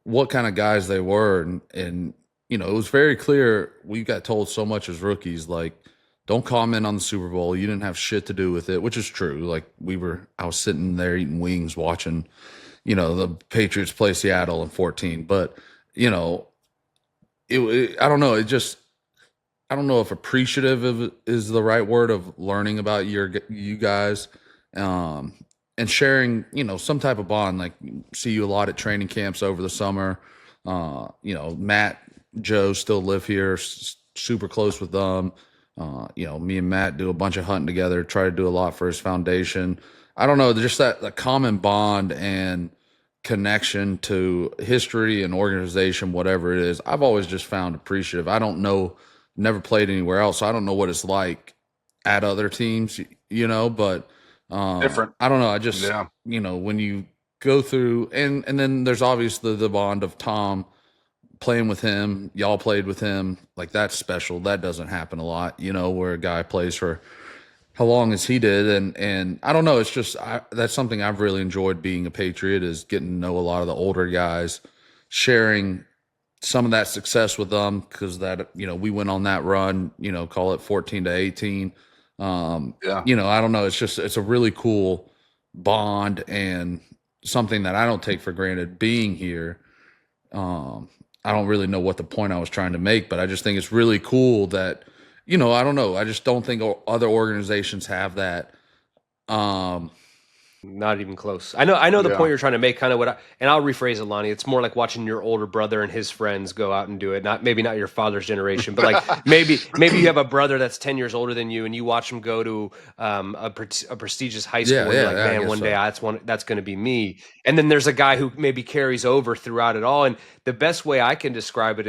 what kind of guys they were. And it was very clear. We got told so much as rookies, like, don't comment on the Super Bowl. You didn't have shit to do with it, which is true. Like I was sitting there eating wings watching, the Patriots play Seattle in 14. But, I don't know. I don't know if appreciative is the right word of learning about you guys. And sharing, some type of bond. Like, see you a lot at training camps over the summer. Matt, Joe still live here, super close with them. Me and Matt do a bunch of hunting together, try to do a lot for his foundation. I don't know, just that common bond and connection to history and organization, whatever it is, I've always just found appreciative. I don't know, never played anywhere else, so I don't know what it's like at other teams, but Different. I don't know. I just, when you go through, and then there's obviously the bond of Tom playing with him, y'all played with him, like that's special. That doesn't happen a lot, where a guy plays for how long as he did. And I don't know, it's just, that's something I've really enjoyed being a Patriot, is getting to know a lot of the older guys, sharing some of that success with them, because that, we went on that run, call it 14 to 18. I don't know. It's a really cool bond and something that I don't take for granted being here. I don't really know what the point I was trying to make, but I just think it's really cool that, I don't know. I just don't think other organizations have that. Not even close. I know the point you're trying to make, kind of and I'll rephrase it, Lonnie. It's more like watching your older brother and his friends go out and do it. Maybe not your father's generation, but like maybe you have a brother that's 10 years older than you, and you watch him go to a prestigious high school. And you're like, man, one day that's going to be me. And then there's a guy who maybe carries over throughout it all. And the best way I can describe it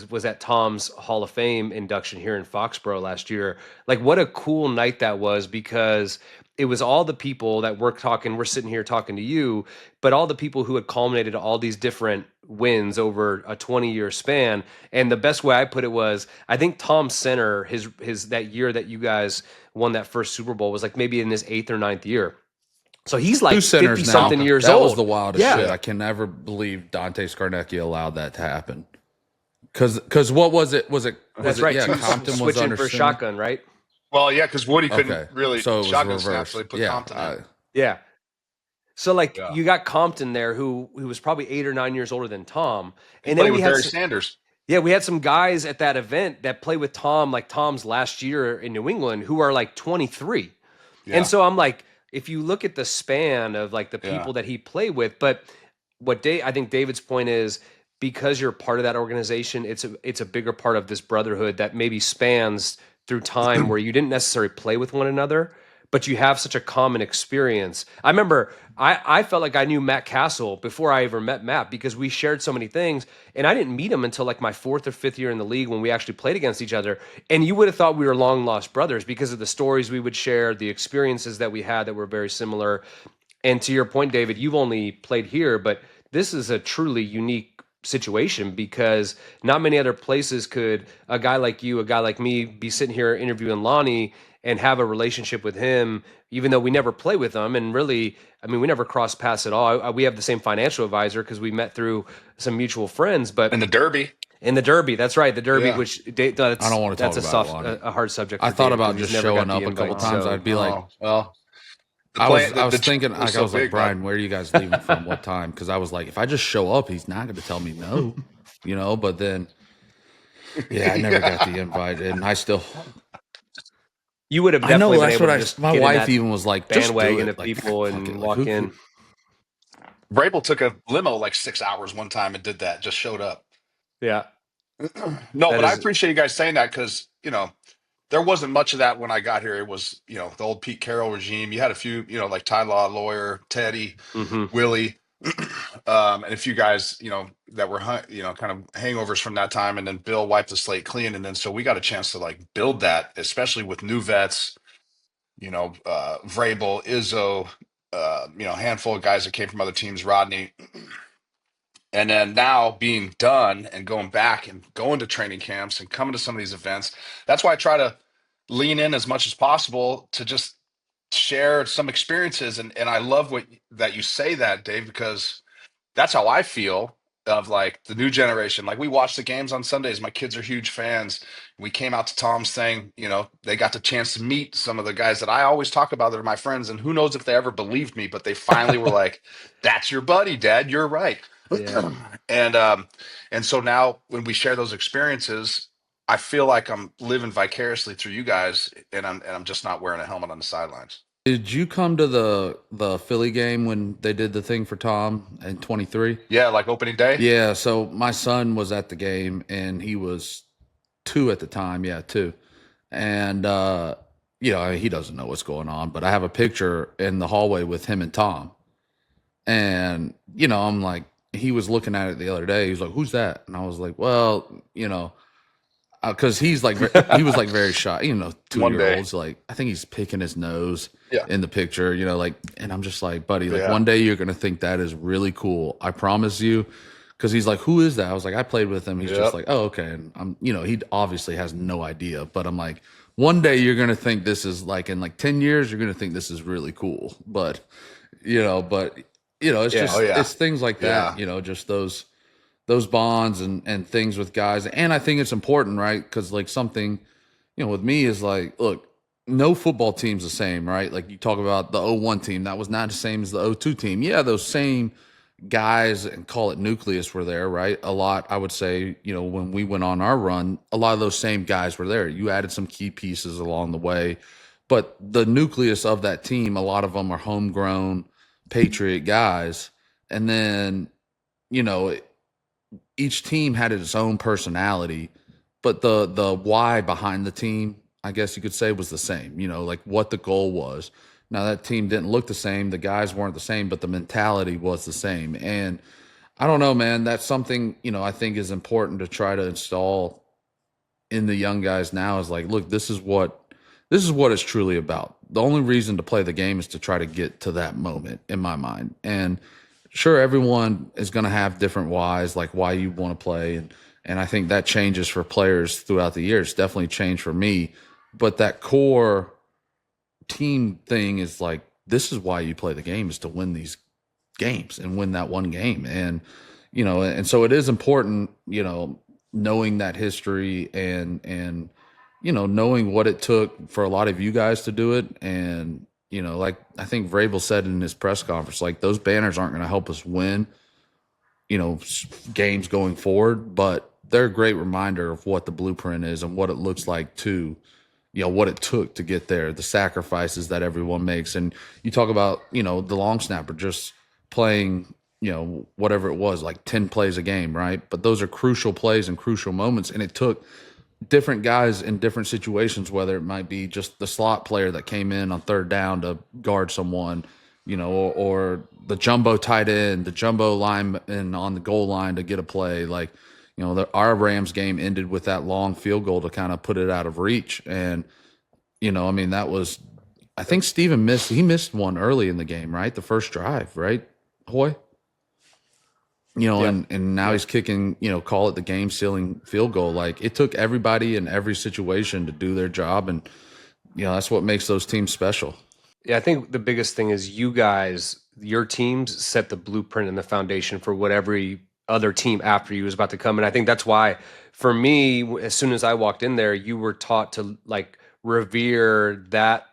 was at Tom's Hall of Fame induction here in Foxborough last year. Like, what a cool night that was, because it was all the people that we're sitting here talking to you, but all the people who had culminated all these different wins over a 20-year span. And the best way I put it was, I think Tom Center, his that year that you guys won that first Super Bowl, was like maybe in his 8th or 9th year. So he's like 50-something years old. That was the wildest shit. I can never believe Dante Scarnecchia allowed that to happen. Because what was it? That's right. Yeah, Compton was switching for shotgun, right? Well, yeah, because Woody couldn't really shotgun snap, so they put Compton in. Yeah. So you got Compton there, who was probably 8 or 9 years older than Tom, and then we had Barry Sanders. Yeah, we had some guys at that event that played with Tom, like Tom's last year in New England, who are like 23. Yeah. And so I'm like, if you look at the span of like the people that he played with, but I think David's point is, because you're part of that organization, it's a bigger part of this brotherhood that maybe spans through time, where you didn't necessarily play with one another, but you have such a common experience. I remember I felt like I knew Matt Castle before I ever met Matt, because we shared so many things, and I didn't meet him until like my 4th or 5th year in the league, when we actually played against each other. And you would have thought we were long lost brothers because of the stories we would share, the experiences that we had that were very similar. And to your point, David, you've only played here, but this is a truly unique situation, because not many other places could a guy like you, a guy like me, be sitting here interviewing Lonnie and have a relationship with him, even though we never play with him. And really, I mean, we never crossed paths at all. We have the same financial advisor because we met through some mutual friends. But in the Derby, that's right, the Derby, which I don't want to talk about a hard subject. I thought about just showing up a couple times. I'd be like, well. I was thinking, I was like, Brian, where are you guys leaving from? What time? Because I was like, if I just show up, he's not going to tell me no, But then, I never got the invite, and I still. You would have definitely been able to just my wife even was like, bandwagon of people and walk in. Vrabel took a limo like 6 hours one time and did that. Just showed up. Yeah. I appreciate you guys saying that, because there wasn't much of that when I got here. It was, the old Pete Carroll regime. You had a few, like Ty Law, Lawyer, Teddy, Willie, and a few guys, that were, kind of hangovers from that time. And then Bill wiped the slate clean. And then so we got a chance to like build that, especially with new vets, Vrabel, Izzo, handful of guys that came from other teams, Rodney. And then now being done and going back and going to training camps and coming to some of these events, that's why I try to lean in as much as possible to just share some experiences. And I love that you say that, Dave, because that's how I feel of like the new generation. Like, we watch the games on Sundays. My kids are huge fans. We came out to Tom's thing, they got the chance to meet some of the guys that I always talk about that are my friends. And who knows if they ever believed me, but they finally were like, that's your buddy, Dad. You're right. Yeah. And so now when we share those experiences, I feel like I'm living vicariously through you guys, and I'm just not wearing a helmet on the sidelines. Did you come to the Philly game when they did the thing for Tom in 23? Yeah, like opening day? Yeah, so my son was at the game, and he was 2 at the time. Yeah, 2. And I mean, he doesn't know what's going on, but I have a picture in the hallway with him and Tom. And I'm like, he was looking at it the other day. He was like, "Who's that?" And I was like, "Well, because he's like he was like very shy, 1 day. olds. Like I think he's picking his nose Yeah. in the picture, like, and I'm just like, buddy, like Yeah. one day you're gonna think that is really cool. I promise you. Because he's like, "Who is that?" I was like, "I played with him." He's just like, "Oh, okay." And I'm, he obviously has no idea, but I'm like, one day you're gonna think this is like in like 10 years, you're gonna think this is really cool. But it's Yeah. just Oh, yeah. it's things like that, just those bonds and things with guys. And I think it's important, right? Because like something, with me is like, look, no football team's the same, right? Like you talk about the '01 team, that was not the same as the '02 team. Yeah, those same guys and call it nucleus were there, right? A lot, I would say, when we went on our run, a lot of those same guys were there. You added some key pieces along the way, but the nucleus of that team, a lot of them are homegrown Patriot guys. And then, you know, each team had its own personality, but the why behind the team, I guess you could say, was the same. Like what the goal was. Now that team didn't look the same, the guys weren't the same, but the mentality was the same. And I don't know, man. That's something I think is important to try to install in the young guys now. Is like, look, this is what it's truly about. The only reason to play the game is to try to get to that moment, in my mind. And sure, everyone is going to have different whys, like why you want to play, and I think that changes for players throughout the years. Definitely changed for me, but that core team thing is like, this is why you play the game, is to win these games and win that one game. And so it is important, knowing that history and knowing what it took for a lot of you guys to do it. And like I think Vrabel said in his press conference, like those banners aren't going to help us win games going forward, but they're a great reminder of what the blueprint is and what it looks like to what it took to get there, the sacrifices that everyone makes. And you talk about, the long snapper just playing, whatever it was, like 10 plays a game, right? But those are crucial plays and crucial moments. And it took different guys in different situations, whether it might be just the slot player that came in on third down to guard someone, or the jumbo tight end, the jumbo lineman on the goal line to get a play. Like, our Rams game ended with that long field goal to kind of put it out of reach. And, I mean, that was, I think Steven missed one early in the game, right? The first drive, right? Hoy? And now he's kicking, call it the game sealing field goal. Like it took everybody in every situation to do their job. And, that's what makes those teams special. Yeah, I think the biggest thing is you guys, your teams set the blueprint and the foundation for what every other team after you is about to come. And I think that's why, for me, as soon as I walked in there, you were taught to like revere that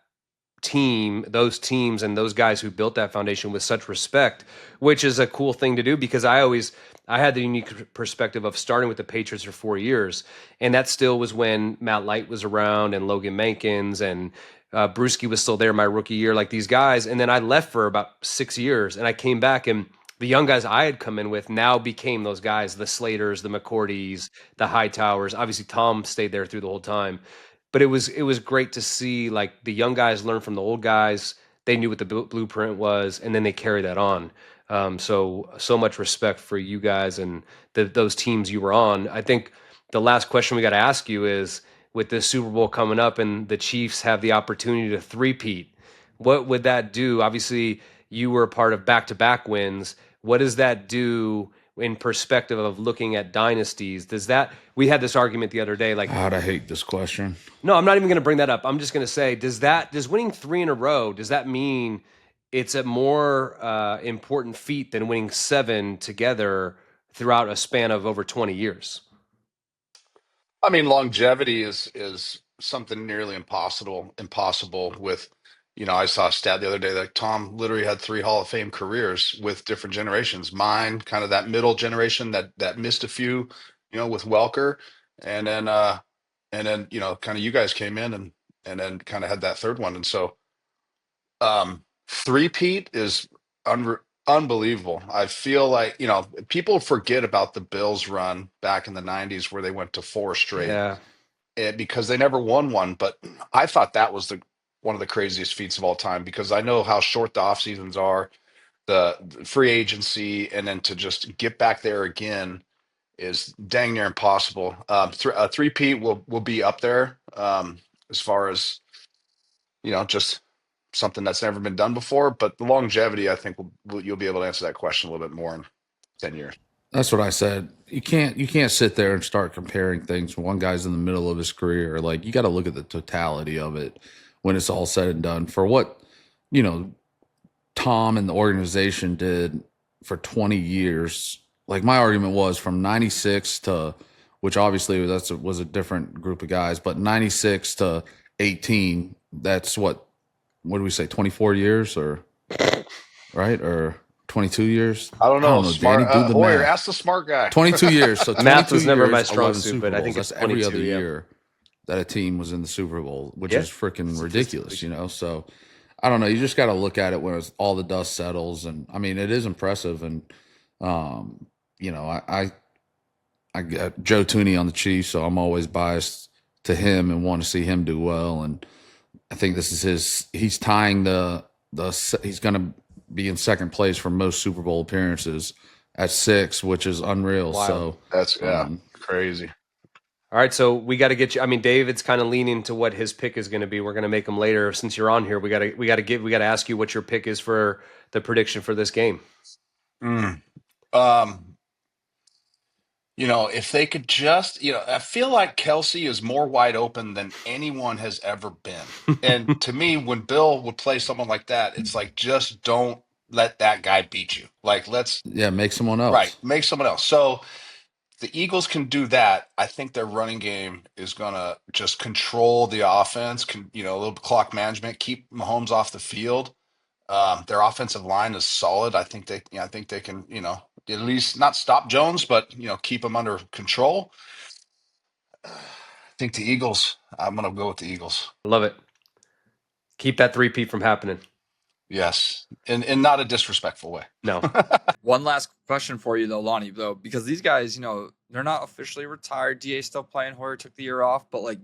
team, those teams, and those guys who built that foundation with such respect, which is a cool thing to do because I had the unique perspective of starting with the Patriots for 4 years, and that still was when Matt Light was around and Logan Mankins and Brewski was still there my rookie year, like these guys. And then I left for about 6 years, and I came back, and the young guys I had come in with now became those guys, the Slaters, the McCourties, the Hightowers. Obviously, Tom stayed there through the whole time, but it was great to see like the young guys learn from the old guys. They knew what the blueprint was, and then they carry that on. So much respect for you guys and those teams you were on. I think the last question we got to ask you is, with this Super Bowl coming up and the Chiefs have the opportunity to three-peat, what would that do? Obviously, you were a part of back-to-back wins. What does that do in perspective of looking at dynasties? We had this argument the other day, like, God, I hate this question. no, I'm not even going to bring that up. I'm just going to say, does winning three in a row, does that mean it's a more important feat than winning seven together throughout a span of over 20 years? I mean, longevity is something nearly impossible with, I saw a stat the other day that Tom literally had 3 Hall of Fame careers with different generations. Mine, kind of that middle generation that missed a few, with Welker, and then kind of you guys came in and then kind of had that third one. And so three-peat is unbelievable. I feel like, people forget about the Bills run back in the 90s where they went to 4 straight. Yeah. because they never won one. But I thought that was one of the craziest feats of all time, because I know how short the off seasons are, the free agency, and then to just get back there again is dang near impossible. A three-peat will be up there, as far as, just something that's never been done before. But the longevity, I think, you'll be able to answer that question a little bit more in 10 years. That's what I said. You can't sit there and start comparing things when one guy's in the middle of his career. Like, you got to look at the totality of it when it's all said and done. For what, you know, Tom and the organization did for 20 years. Like, my argument was from 96 to, which obviously was a different group of guys, but 96 to 18, that's what do we say, 24 years, or right, or 22 years? I don't know. Danny, Smart do the Hoyer, math. ask the smart guy. 22 years. So 22 Math was never years, my strong 11 suit, Super but I Bowls. think That's it's every 22, other yeah. year that a team was in the Super Bowl, which Yeah. is freaking ridiculous, So I don't know. You just got to look at it when all the dust settles, and I mean, it is impressive. And I got Joe Tooney on the Chiefs, so I'm always biased to him and want to see him do well. And I think this is he's tying he's going to be in second place for most Super Bowl appearances at 6, which is unreal. Wild. So That's crazy. All right, so we got to get you. I mean, David's kind of leaning to what his pick is going to be. We're going to make him later. Since you're on here, we got to ask you what your pick is for the prediction for this game. If they could just, I feel like Kelsey is more wide open than anyone has ever been. And to me, when Bill would play someone like that, it's like, just don't let that guy beat you. Like, make someone else. Right, make someone else. So the Eagles can do that. I think their running game is going to just control the offense, a little clock management, keep Mahomes off the field. Their offensive line is solid. I think they can, at least not stop Jones, but keep him under control. I think the Eagles. I'm gonna go with the Eagles. Love it. Keep that three-peat from happening. Yes, in not a disrespectful way. No. One last question for you though, Lonnie, because these guys, they're not officially retired. DA's still playing. Hoyer took the year off, but like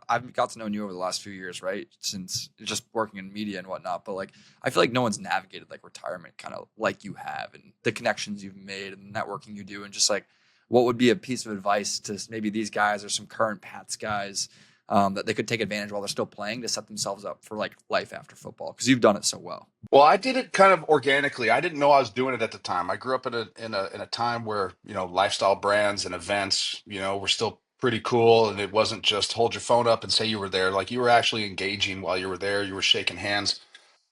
I've got to know you over the last few years, right? Since just working in media and whatnot. But like, I feel like no one's navigated like retirement kind of like you have, and the connections you've made and the networking you do, and just like, what would be a piece of advice to maybe these guys or some current Pats guys that they could take advantage while they're still playing to set themselves up for like life after football? Because you've done it so well. Well, I did it kind of organically. I didn't know I was doing it at the time. I grew up in a time where lifestyle brands and events were still pretty cool, and it wasn't just hold your phone up and say you were there. Like, you were actually engaging while you were there. You were shaking hands,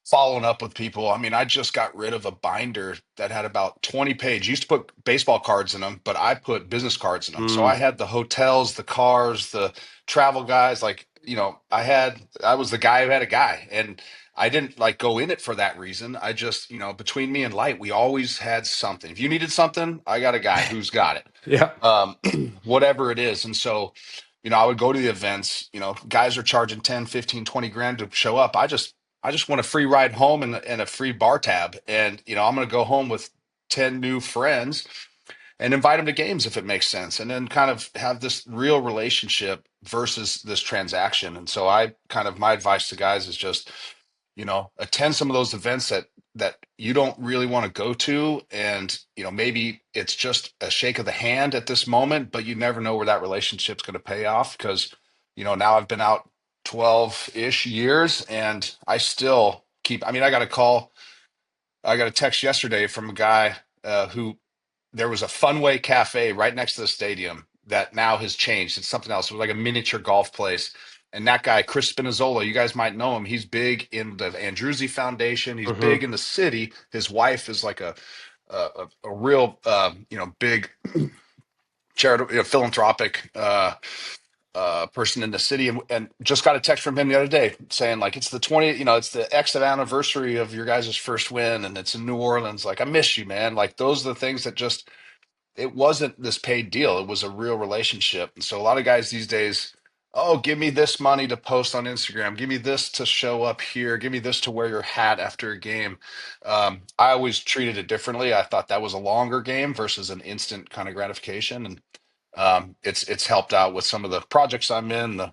following up with people. I mean, I just got rid of a binder that had about 20 pages. Used to put baseball cards in them, but I put business cards in them. So I had the hotels, the cars, the travel guys. Like, I was the guy who had a guy, and I didn't like go in it for that reason. I just, between me and Light, we always had something. If you needed something, I got a guy who's got it. Yeah. Whatever it is. And so, I would go to the events, guys are charging 10, 15, 20 grand to show up. I just want a free ride home and a free bar tab. And, I'm going to go home with 10 new friends and invite them to games if it makes sense. And then kind of have this real relationship versus this transaction. And so my advice to guys is just, attend some of those events that you don't really want to go to. And, maybe it's just a shake of the hand at this moment, but you never know where that relationship's going to pay off. Because, now I've been out 12-ish years, and I still I got a text yesterday from a guy who, there was a Funway Cafe right next to the stadium that now has changed. It's something else. It was like a miniature golf place. And that guy, Chris Spinazzola, you guys might know him. He's big in the Andruzzi Foundation. He's big in the city. His wife is like a real, big charitable, philanthropic person in the city, and just got a text from him the other day saying, like, it's it's the X anniversary of your guys' first win, and it's in New Orleans. Like, I miss you, man. Like, those are the things that just, it wasn't this paid deal. It was a real relationship. And so a lot of guys these days, oh, give me this money to post on Instagram. Give me this to show up here. Give me this to wear your hat after a game. I always treated it differently. I thought that was a longer game versus an instant kind of gratification. And it's helped out with some of the projects I'm in, the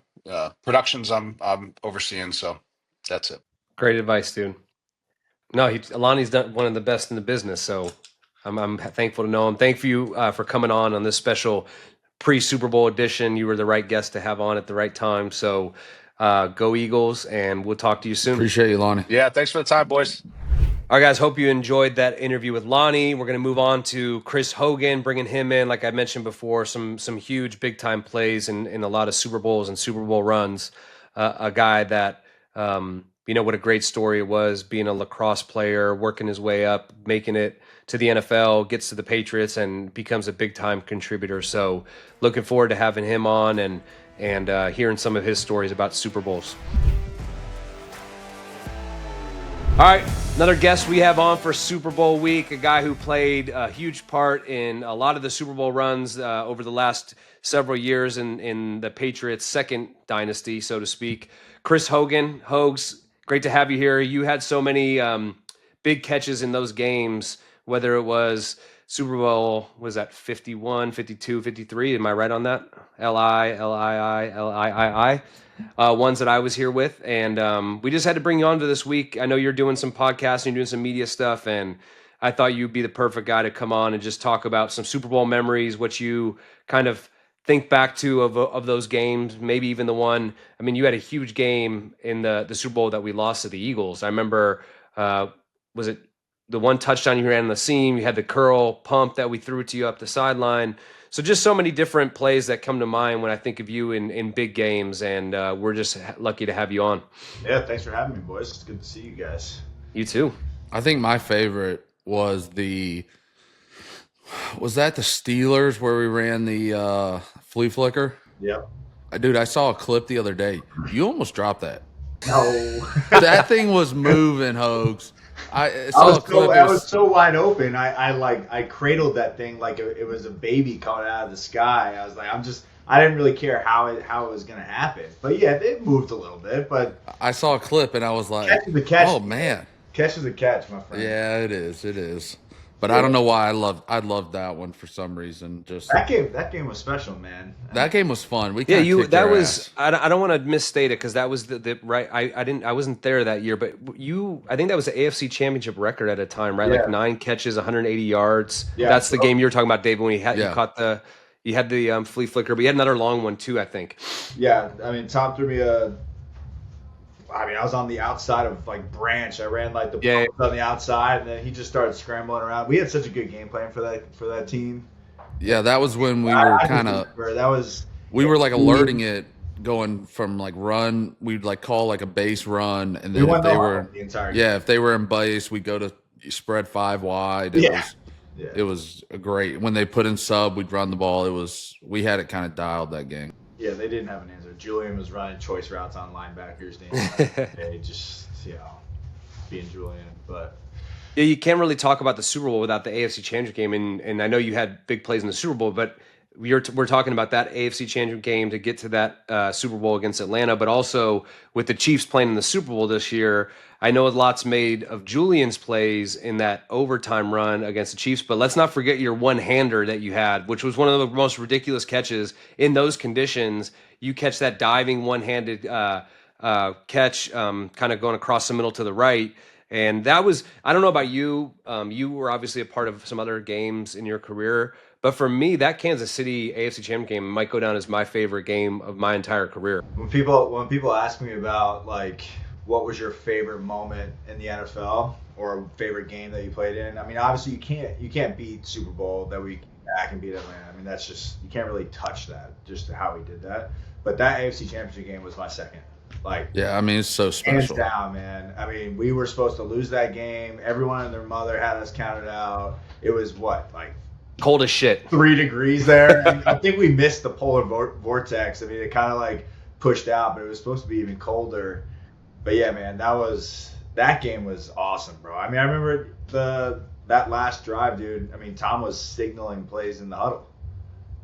productions I'm overseeing. So that's it. Great advice, dude. No, Lonnie's done one of the best in the business, so I'm thankful to know him. Thank you for coming on this special pre-Super Bowl edition. You were the right guest to have on at the right time. So go Eagles, and we'll talk to you soon. Appreciate you, Lonnie. Yeah, thanks for the time, boys. All right, guys, hope you enjoyed that interview with Lonnie. We're going to move on to Chris Hogan, bringing him in, like I mentioned before, some huge big-time plays in a lot of Super Bowls and Super Bowl runs. A guy that, what a great story it was, being a lacrosse player, working his way up, making it to the NFL, gets to the Patriots, and becomes a big-time contributor. So looking forward to having him on and hearing some of his stories about Super Bowls. All right, another guest we have on for Super Bowl week, a guy who played a huge part in a lot of the Super Bowl runs over the last several years in the Patriots' second dynasty, so to speak. Chris Hogan. Hogs, great to have you here. You had so many big catches in those games, whether it was Super Bowl, was that 51, 52, 53? Am I right on that? Lii. Ones that I was here with. And we just had to bring you on to this week. I know you're doing some podcasting, you're doing some media stuff, and I thought you'd be the perfect guy to come on and just talk about some Super Bowl memories, what you kind of think back to of those games, maybe even the one. I mean, you had a huge game in the Super Bowl that we lost to the Eagles. I remember, was it the one touchdown you ran on the seam? You had the curl pump that we threw to you up the sideline. So just so many different plays that come to mind when I think of you in big games, and we're just lucky to have you on. Yeah, thanks for having me, boys. It's good to see you guys. You too. I think my favorite was that the Steelers where we ran the flea flicker? Yep. Dude, I saw a clip the other day. You almost dropped that. No. That thing was moving, Hogs. I was so wide open. I cradled that thing like it was a baby coming out of the sky. I was like, I didn't really care how it was gonna happen. But yeah, it moved a little bit. But I saw a clip and I was like, catch is a catch. Oh man, catch is a catch, my friend. Yeah, it is. But I don't know why I loved that one for some reason. Just that game was special, man. That game was fun. We ass. I don't want to misstate it because that was the right. I wasn't there that year, but I think that was the AFC Championship record at a time, right? Yeah. Like 9 catches, 180 yards. Yeah, That's the game you were talking about, David, when you caught you had the flea flicker, but you had another long one too, I think. Yeah, I mean, Tom threw me I was on the outside of branch. I ran the bumps on the outside, and then he just started scrambling around. We had such a good game plan for that team. Yeah, that was when we were we were alerting it, going from run. We'd call a base run, and then if they were the entire game. If they were in base, we'd go to spread 5 wide. It was great. When they put in sub, we'd run the ball. We had it kind of dialed that game. Yeah, they didn't have an answer. Julian was running choice routes on linebackers. Being Julian. But yeah, you can't really talk about the Super Bowl without the AFC Championship game. And I know you had big plays in the Super Bowl, but we're talking about that AFC Championship game to get to that Super Bowl against Atlanta, but also with the Chiefs playing in the Super Bowl this year. I know a lot's made of Julian's plays in that overtime run against the Chiefs, but let's not forget your one-hander that you had, which was one of the most ridiculous catches in those conditions. You catch that diving one-handed catch, kind of going across the middle to the right. And that was, I don't know about you. You were obviously a part of some other games in your career. But for me, that Kansas City AFC Championship game might go down as my favorite game of my entire career. When people ask me about what was your favorite moment in the NFL or favorite game that you played in, I mean, obviously you can't beat Super Bowl that we came back and beat Atlanta. I mean, that's just, you can't really touch that, just how we did that. But that AFC Championship game was my second. Yeah, I mean, it's so special. Hands down, man. I mean, we were supposed to lose that game. Everyone and their mother had us counted out. It was cold as shit. 3 degrees there. I think we missed the polar vortex. I mean, it kind of pushed out, but it was supposed to be even colder. But yeah, man, that game was awesome, bro. I mean, I remember that last drive, dude. I mean, Tom was signaling plays in the huddle.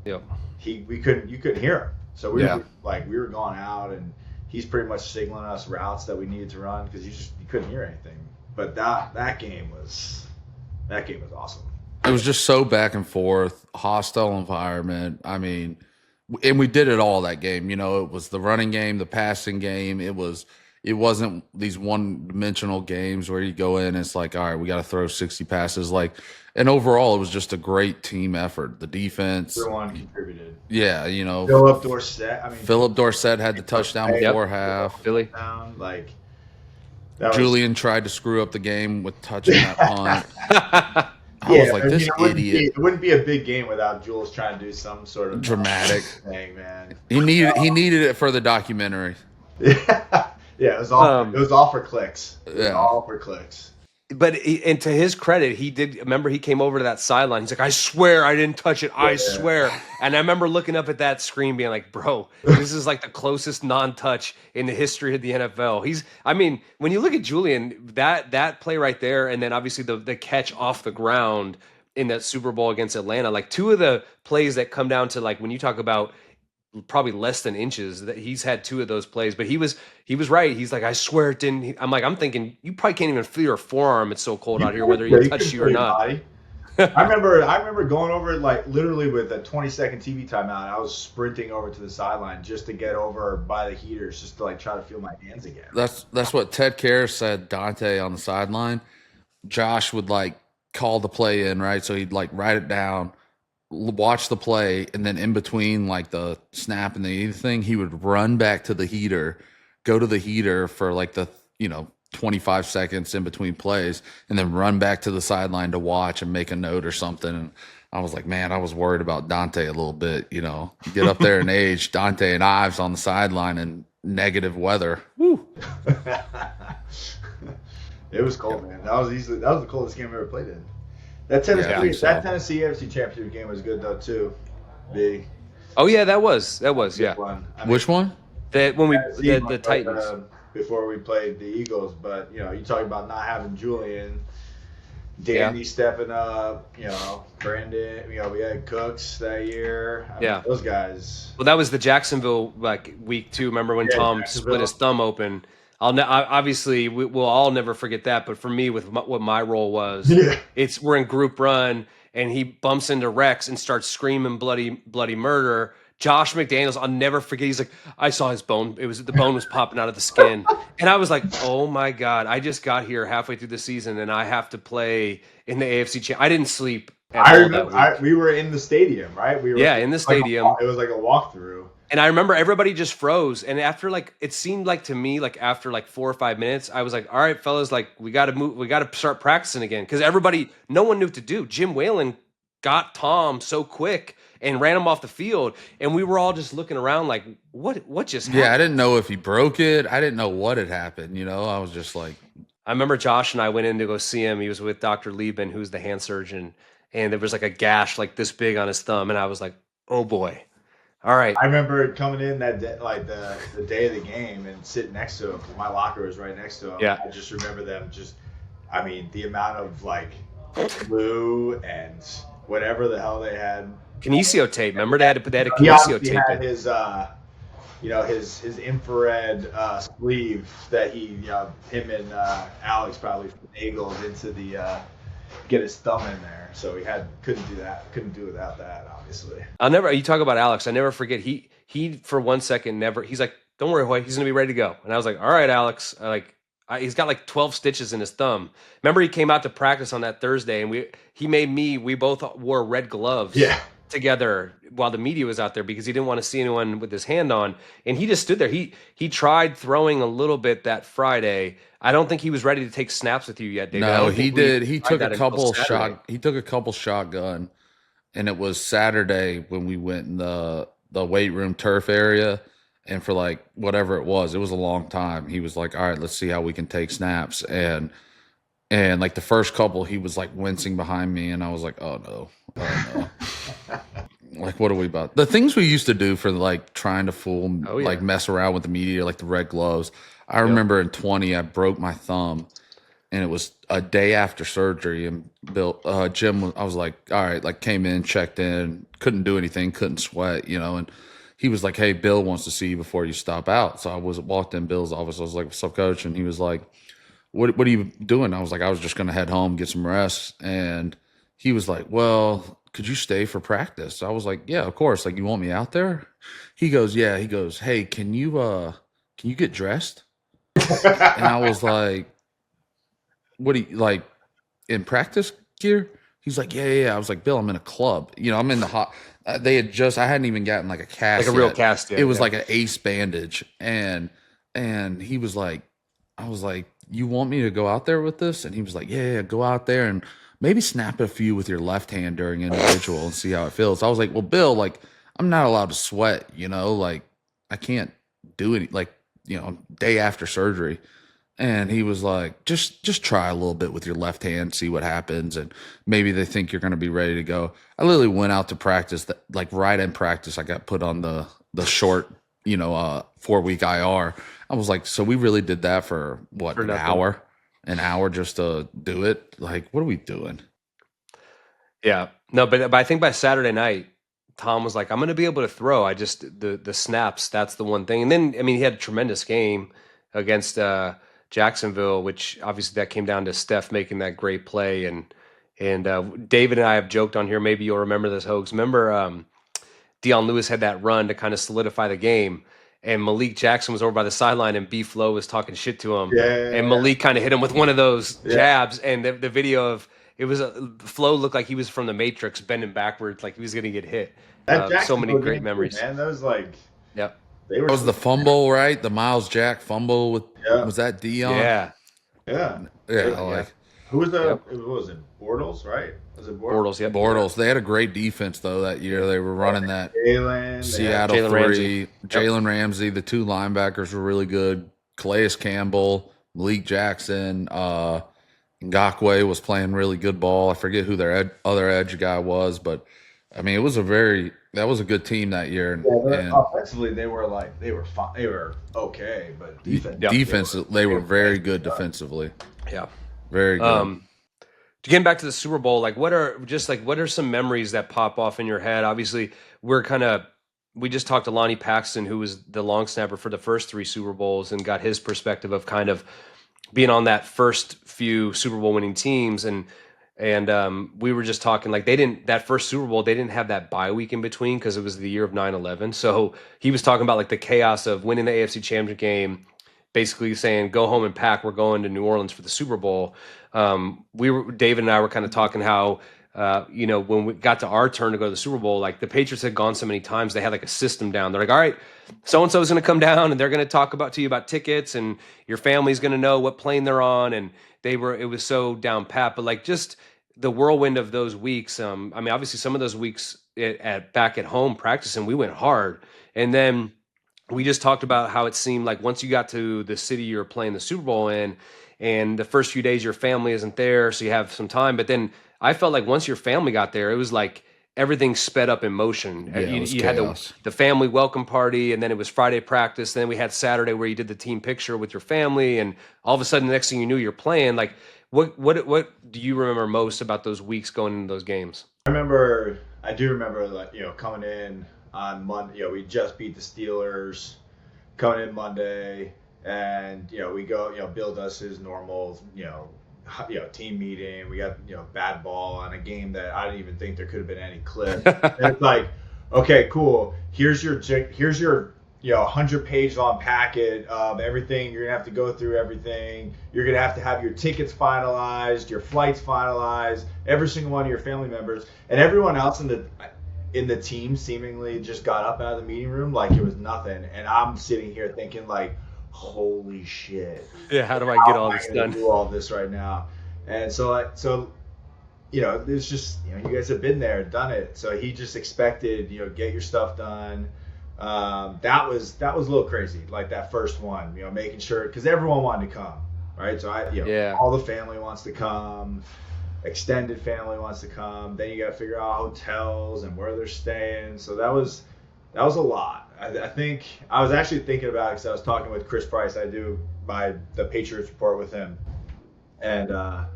Yep. You couldn't hear him. So we were going out, and he's pretty much signaling us routes that we needed to run because you couldn't hear anything. But that game was awesome. It was just so back and forth, hostile environment. I mean, and we did it all that game. You know, it was the running game, the passing game. It wasn't these one-dimensional games where you go in and it's like, all right, we got to throw 60 passes. Like, and overall, it was just a great team effort. The defense, Everyone contributed. yeah, you know, Philip Dorsett. I mean, Philip Dorsett had the touchdown before half. Philly. Like Julian tried to screw up the game with touching that punt. I was like, this idiot. It wouldn't be a big game without Jules trying to do some sort of dramatic thing, man. He needed it for the documentary. Yeah, it was all for clicks. All for clicks. But and to his credit, he did. Remember, he came over to that sideline. He's like, "I swear, I didn't touch it. I swear." And I remember looking up at that screen, being like, "Bro, this is like the closest non-touch in the history of the NFL." I mean, when you look at Julian, that play right there, and then obviously the catch off the ground in that Super Bowl against Atlanta, like two of the plays that come down to like when you talk about probably less than inches, that he's had two of those plays, but he was right. He's like, I swear it didn't. I'm thinking you probably can't even feel your forearm. It's so cold out here, whether he touched you or not. I remember going over like literally with a 20-second TV timeout. I was sprinting over to the sideline just to get over by the heaters, just to like try to feel my hands again. That's what Ted Karras said. Dante on the sideline, Josh would like call the play in, right? So he'd like write it down, watch the play, and then in between like the snap and the thing, he would run back to the heater, go to the heater for like the 25 seconds in between plays, and then run back to the sideline to watch and make a note or something. And I was like, man, I was worried about Dante a little bit. Get up there in age, Dante and Ives on the sideline in negative weather. Woo. It was cold, man. That was the coldest game I've ever played in. That Tennessee AFC Championship game was good though too. Big. Oh yeah, that was yeah. Which one? That when the Titans before we played the Eagles, but you talk about not having Julian, Danny stepping up, Brandon, we had Cooks that year. I mean, those guys. Well, that was the Jacksonville week 2. Remember when Tom split his thumb open? Obviously we'll all never forget that. But for me, with what my role was, we're in group run, and he bumps into Rex and starts screaming bloody murder. Josh McDaniels, I'll never forget. He's like, I saw his bone. The bone was popping out of the skin, and I was like, oh my god! I just got here halfway through the season, and I have to play in the AFC Championship. I didn't sleep. I remember we were in the stadium, right? We were in the stadium. It was like a walkthrough. And I remember everybody just froze. And after it seemed like to me, like after 4 or 5 minutes, I was like, all right, fellas, we got to move. We got to start practicing again. Because no one knew what to do. Jim Whalen got Tom so quick and ran him off the field. And we were all just looking around like, what just happened? Yeah, I didn't know if he broke it. I didn't know what had happened. I was just like. I remember Josh and I went in to go see him. He was with Dr. Lieben, who's the hand surgeon. And there was a gash this big on his thumb. And I was like, oh boy. All right. I remember coming in that day, the day of the game, and sitting next to him. My locker was right next to him. Yeah. I just remember them the amount of glue and whatever the hell they had. Kinesio tape. Remember they had a kinesio tape. He had his infrared sleeve that him and Alex probably finagled into the get his thumb in there. So he couldn't do without that, obviously. You talk about Alex, I never forget. He for 1 second he's like, don't worry, Hoy, he's gonna be ready to go. And I was like, all right, Alex. He's got 12 stitches in his thumb. Remember, he came out to practice on that Thursday, and we both wore red gloves together while the media was out there because he didn't want to see anyone with his hand on. And he just stood there. He tried throwing a little bit that Friday. I don't think he was ready to take snaps with you yet, David. No, he did. He took a couple shotgun, and it was Saturday when we went in the weight room turf area. And for whatever it was a long time. He was like, all right, let's see how we can take snaps. And the first couple, he was wincing behind me. And I was like, oh no. What are we about? The things we used to do for trying to fool, mess around with the media, the red gloves. I remember in 20, I broke my thumb, and it was a day after surgery. And Jim, I was like, all right, came in, checked in, couldn't do anything, couldn't sweat, and he was like, hey, Bill wants to see you before you stop out. So I walked in Bill's office. I was like, what's up, coach? And he was like, what are you doing? I was like, I was just going to head home, get some rest. And he was like, "Well, could you stay for practice?" I was like, "Yeah, of course. Like, you want me out there?" He goes, "Yeah." He goes, "Hey, can you get dressed?" And I was like, "What do you like in practice gear?" He's like, "Yeah." I was like, "Bill, I'm in a club. I'm in the hot." I hadn't even gotten like a Like cast a real yet. cast yet. It was Yeah. like an ace bandage, and he was like, I was like, "You want me to go out there with this?" And he was like, "Yeah, go out there and maybe snap a few with your left hand during individual and see how it feels." I was like, "Well, Bill, like I'm not allowed to sweat, like I can't do any like, day after surgery." And he was like, just try a little bit with your left hand, see what happens, and maybe they think you're going to be ready to go. I literally went out to practice that, like right in practice, I got put on the short, 4-week IR. I was like, so we really did that for what, For an nothing. hour? An hour just to do it? Like, what are we doing? Yeah. No, but I think by Saturday night, Tom was like, "I'm going to be able to throw. I just the snaps. That's the one thing." And then I mean, he had a tremendous game against Jacksonville, which obviously that came down to Steph making that great play. And David and I have joked on here. Maybe you'll remember this, Hoax. Remember Deion Lewis had that run to kind of solidify the game. And Malik Jackson was over by the sideline, and B Flow was talking shit to him. And Yeah. Malik kind of hit him with one of those Yeah. jabs. And the video of it was Flow looked like he was from the Matrix, bending backwards, like he was going to get hit. That So many Jacksonville great game, too, memories. man. That was like Yep. they were. That was the fumble, right? The Miles Jack fumble Yeah. was that Dion? Yeah. Yeah. Yeah, Yeah. Who was Yep. what was it? Bortles, right? Was it Bortles? Bortles. Yep. Bortles. They had a great defense though that year. They were running that Jalen. Seattle Jalen 3, Ramsey. Jalen Ramsey. The two linebackers were really good. Calais Campbell, Malik Jackson, Ngakwe was playing really good ball. I forget who their other edge guy was, but I mean, that was a good team that year. And Offensively, they were fine. They were okay, but defense, they were very good defensively. Yeah. Very good. Getting back to the Super Bowl, what are some memories that pop off in your head? Obviously, we just talked to Lonie Paxton, who was the long snapper for the first 3 Super Bowls, and got his perspective of kind of being on that first few Super Bowl winning teams. And we were just talking that first Super Bowl, they didn't have that bye week in between because it was the year of 9/11. So he was talking about the chaos of winning the AFC Championship game, basically saying, "Go home and pack. We're going to New Orleans for the Super Bowl." David and I were kind of talking how, when we got to our turn to go to the Super Bowl, the Patriots had gone so many times, they had a system down. They're like, "All right, so-and-so is going to come down and they're going to talk to you about tickets, and your family's going to know what plane they're on." And it was so down pat, but just the whirlwind of those weeks. I mean, obviously some of those weeks back at home practicing, we went hard. And then we just talked about how it seemed like once you got to the city you were playing the Super Bowl in, and the first few days your family isn't there, so you have some time. But then I felt like once your family got there, it was like everything sped up in motion. Yeah, it was you had chaos. the family welcome party, and then it was Friday practice. Then we had Saturday where you did the team picture with your family, and all of a sudden, the next thing you knew, you're playing. What do you remember most about those weeks going into those games? I do remember coming in on Monday. We just beat the Steelers. Coming in Monday, and we go. Bill does his normal team meeting. We got bad ball on a game that I didn't even think there could have been any clip. And it's like, okay, cool. Here's your 100-page long packet of everything. You're gonna have to go through everything. You're gonna have your tickets finalized, your flights finalized, every single one of your family members, and everyone else in the team seemingly just got up out of the meeting room like it was nothing. And I'm sitting here thinking holy shit. Yeah, how do I get all this done? Do all this right now. And so there's just, you guys have been there, done it. So he just expected, get your stuff done. That was a little crazy, that first one, making sure, because everyone wanted to come, right? So all the family wants to come, extended family wants to come. Then you got to figure out hotels and where they're staying. So that was a lot. I think I was actually thinking about it because I was talking with Chris Price. I do the Patriots report with him, and I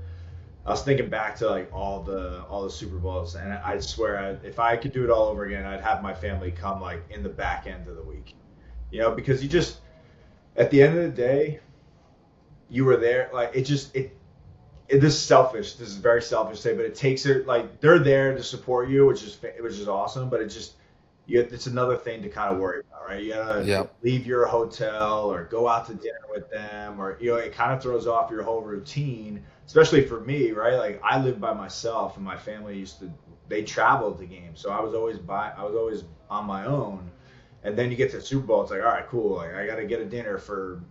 was thinking back to all the Super Bowls, and I swear if I could do it all over again, I'd have my family come in the back end of the week, because you just, at the end of the day, you were there. this is selfish. This is very selfish to say, but it takes it like they're there to support you, which is awesome. But it's another thing to kind of worry about, right? You gotta leave your hotel or go out to dinner with them, or it kind of throws off your whole routine. Especially for me, right? Like I live by myself, and my family they traveled to games, so I was always on my own. And then you get to the Super Bowl, it's like, all right, cool. Like I gotta get a dinner for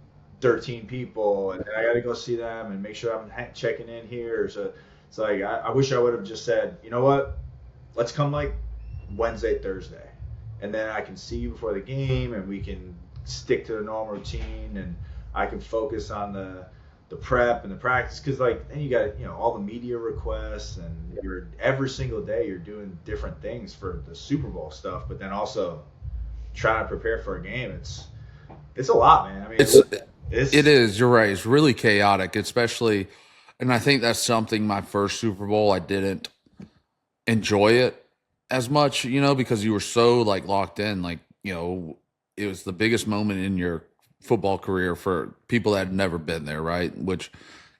13 people, and then I got to go see them and make sure I'm checking in here. So it's like I wish I would have just said, you know what, let's come like Wednesday, Thursday, and then I can see you before the game, and we can stick to the normal routine, and I can focus on the prep and the practice, because like then you got all the media requests, and every single day you're doing different things for the Super Bowl stuff, but then also trying to prepare for a game. It's a lot, man. I mean, it is. You're right. It's really chaotic, especially, and I think that's something. My first Super Bowl, I didn't enjoy it as much, because you were so like locked in. Like, it was the biggest moment in your football career for people that had never been there, right? Which,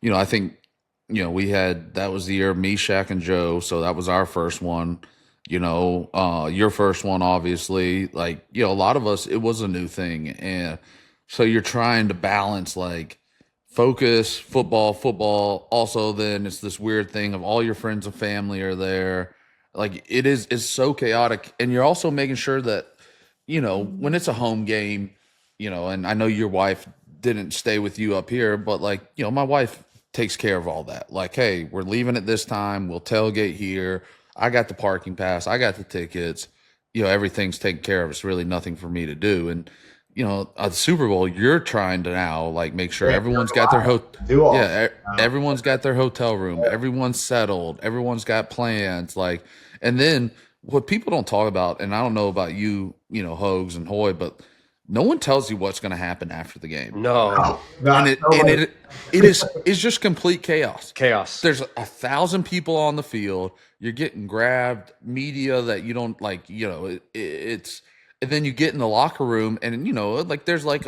I think, that was the year of me, Shaq, and Joe. So that was our first one. Your first one, obviously. Like, a lot of us, it was a new thing, and so you're trying to balance like focus, football. Also, then it's this weird thing of all your friends and family are there. Like it's so chaotic. And you're also making sure that, when it's a home game, and I know your wife didn't stay with you up here, but like, my wife takes care of all that. Like, hey, we're leaving at this time. We'll tailgate here. I got the parking pass. I got the tickets. Everything's taken care of. It's really nothing for me to do. And, at the Super Bowl, you're trying to now like make sure everyone's got their everyone's got their hotel room, everyone's settled, everyone's got plans. Like, and then what people don't talk about, and I don't know about you, Hogs and Hoy, but no one tells you what's going to happen after the game. No. And it's just complete chaos. Chaos. There's 1,000 people on the field. You're getting grabbed, media that you don't like, it's. And then you get in the locker room, and like there's like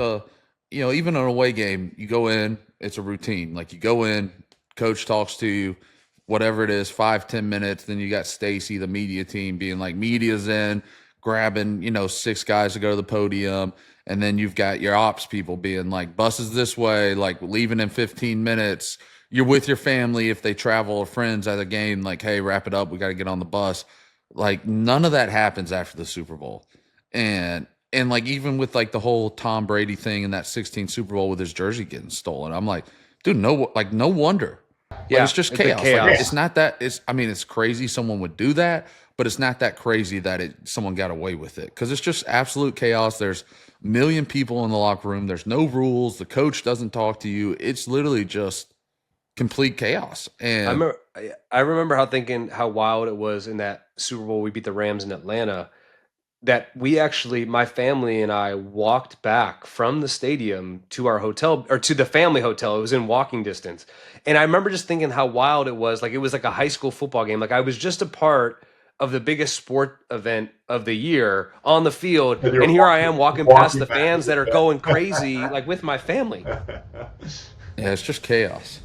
even an away game, you go in, it's a routine. Like you go in, coach talks to you, whatever it is, 5-10 minutes. Then you got Stacy, the media team, being like, media's in, grabbing 6 guys to go to the podium, and then you've got your ops people being like, buses this way, like leaving in 15 minutes. You're with your family if they travel or friends at a game, like, hey, wrap it up, we got to get on the bus. Like none of that happens after the Super Bowl. And like even with like the whole Tom Brady thing in that 16 Super Bowl with his jersey getting stolen, I'm like, dude, no wonder. Yeah, it's just chaos. Like, it's not that. It's crazy someone would do that, but it's not that crazy that someone got away with it, because it's just absolute chaos. There's a million people in the locker room. There's no rules. The coach doesn't talk to you. It's literally just complete chaos. And I remember how wild it was in that Super Bowl. We beat the Rams in Atlanta. That my family and I walked back from the stadium to our hotel, or to the family hotel. It was in walking distance. And I remember just thinking how wild it was. Like it was like a high school football game. Like I was just a part of the biggest sport event of the year on the field. And here I am walking past the fans that are going crazy, like with my family. Yeah, it's just chaos.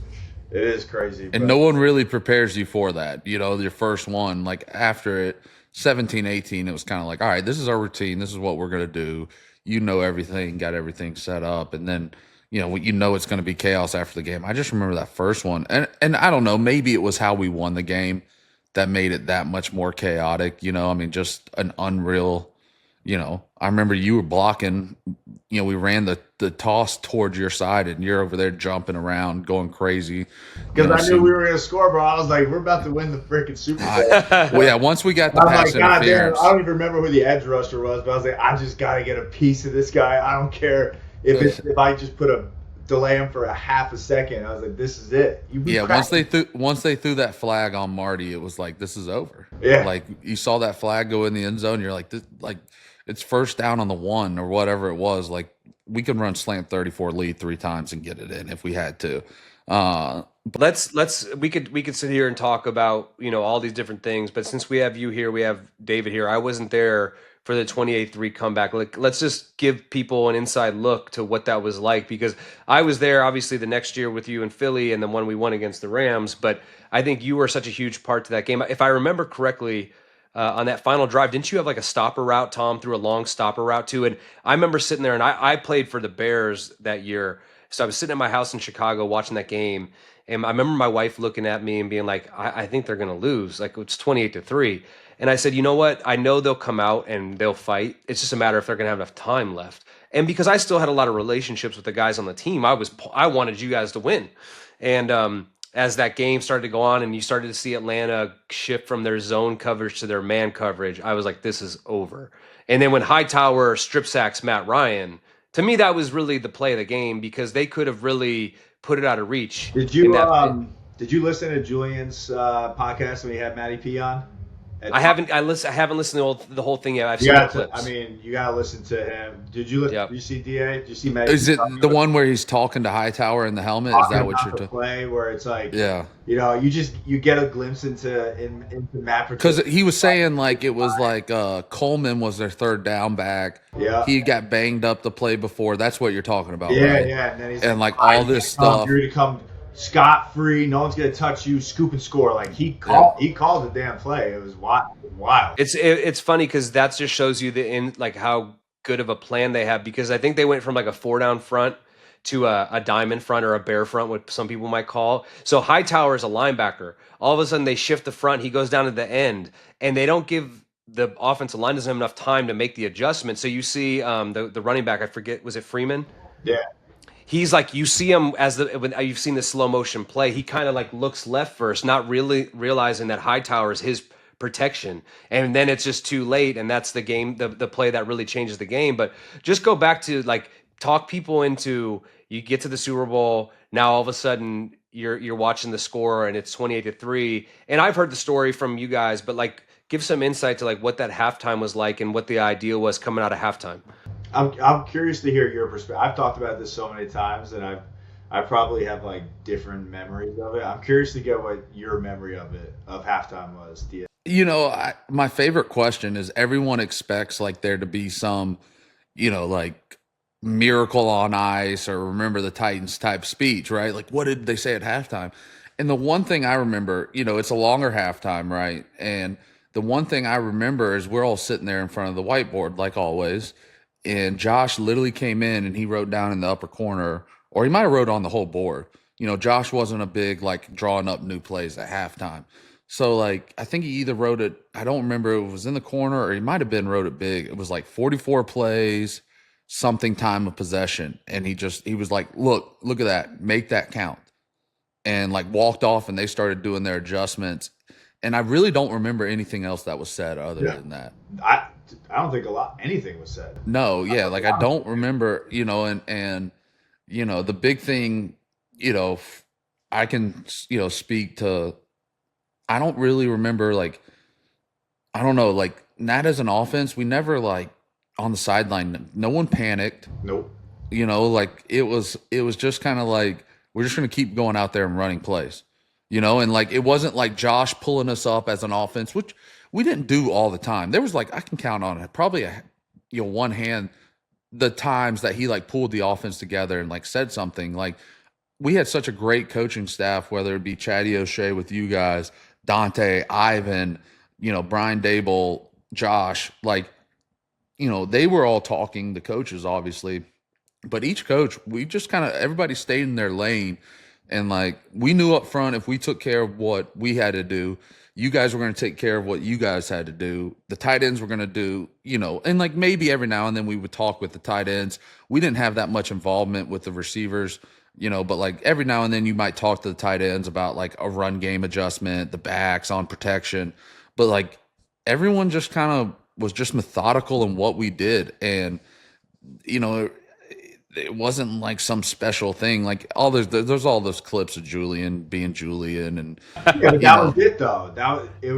It is crazy. And no one really prepares you for that. Your first one, like after it, 17, 18, it was kind of like, all right, this is our routine. This is what we're going to do. Everything, got everything set up. And then, it's going to be chaos after the game. I just remember that first one. And I don't know, maybe it was how we won the game that made it that much more chaotic. Just an unreal, I remember you were blocking, we ran the toss towards your side, and you're over there jumping around, going crazy. Because I knew we were going to score, bro. I was like, we're about to win the freaking Super Bowl. Well, yeah, once we got the pass interference. I don't even remember who the edge rusher was, but I was like, I just got to get a piece of this guy. I don't care if I just delay him for a half a second. I was like, this is it. Once they threw that flag on Marty, it was like, this is over. Yeah. Like you saw that flag go in the end zone, you're like, this, like it's first down on the 1 or whatever it was. Like we could run slant 34 lead 3 times and get it in if we had to. We could sit here and talk about all these different things, but since we have you here, we have David here. I wasn't there for the 28-3 comeback. Like, let's just give people an inside look to what that was like, because I was there obviously the next year with you in Philly and then when we won against the Rams, but I think you were such a huge part to that game. If I remember correctly, on that final drive, didn't you have like a stopper route? Tom threw a long stopper route too. And I remember sitting there, and I played for the Bears that year. So I was sitting at my house in Chicago watching that game. And I remember my wife looking at me and being like, I think they're going to lose. Like, it's 28-3. And I said, you know what? I know they'll come out and they'll fight. It's just a matter if they're going to have enough time left. And because I still had a lot of relationships with the guys on the team, I wanted you guys to win. And as that game started to go on and you started to see Atlanta shift from their zone coverage to their man coverage, I was like, this is over. And then when Hightower strip sacks Matt Ryan, to me, that was really the play of the game, because they could have really put it out of reach. Did you listen to Julian's podcast when he had Matty P on? I haven't listened to the whole thing yet. I've seen the clips. You gotta listen to him. Did you listen? Yep. Did you see DA? Did you see Matty? Is it the one where he's talking to Hightower in the helmet? Is that what you're talking? Play where it's like, yeah, you get a glimpse into Matt, because he was saying like it was like Coleman was their third down back. Yeah, he got banged up the play before. That's what you're talking about, yeah, right? Yeah, and then he's like all this stuff. You're to come scot-free. No one's gonna touch you. Scoop and score. Like he called the damn play. It was wild. It's funny because that just shows you how good of a plan they have, because I think they went from like a 4-down front to a diamond front, or a bear front, what some people might call. So Hightower is a linebacker. All of a sudden they shift the front. He goes down to the end, and they don't give the offensive line doesn't have enough time to make the adjustment. So you see the running back, I forget, was it Freeman? Yeah. He's like, you see him when you've seen the slow motion play, he kind of like looks left first, not really realizing that Hightower is his protection. And then it's just too late. And that's the game, the play that really changes the game. But just go back to like talk people into, you get to the Super Bowl. Now, all of a sudden you're watching the score and it's 28-3. And I've heard the story from you guys, but like give some insight to like what that halftime was like and what the idea was coming out of halftime. I'm curious to hear your perspective. I've talked about this so many times, and I probably have like different memories of it. I'm curious to get what your memory of halftime was. My favorite question is everyone expects like there to be some, like miracle on ice or remember the Titans type speech, right? Like what did they say at halftime? And the one thing I remember, it's a longer halftime, right? And the one thing I remember is we're all sitting there in front of the whiteboard like always. And Josh literally came in and he wrote down in the upper corner, or he might have wrote on the whole board. Josh wasn't a big like drawing up new plays at halftime. So like I think he either wrote it, I don't remember if it was in the corner or he might have been wrote it big. It was like 44 plays, something time of possession. And he was like, look at that, make that count. And like walked off and they started doing their adjustments. And I really don't remember anything else that was said other than that. I don't think anything was said. No, yeah, like I don't remember, and the big thing, I can, speak to, I don't really remember, like, I don't know, like, not as an offense, we never, like, on the sideline, no one panicked. Nope. Like, it was just kind of like, we're just going to keep going out there and running plays, and, like, it wasn't like Josh pulling us up as an offense, which we didn't do all the time. There was like, I can count on it, probably one hand, the times that he like pulled the offense together and like said something. Like we had such a great coaching staff, whether it be Chatty O'Shea with you guys, Dante, Ivan, Brian Dable, Josh, like, they were all talking, the coaches obviously, but each coach, we just kind of, everybody stayed in their lane. And like, we knew up front, if we took care of what we had to do, you guys were going to take care of what you guys had to do. The tight ends were going to do, and like maybe every now and then we would talk with the tight ends. We didn't have that much involvement with the receivers, but like every now and then you might talk to the tight ends about like a run game adjustment, the backs on protection. But like everyone just kind of was just methodical in what we did. And, it wasn't like some special thing. Like there's all those clips of Julian being Julian, and but that was it though. It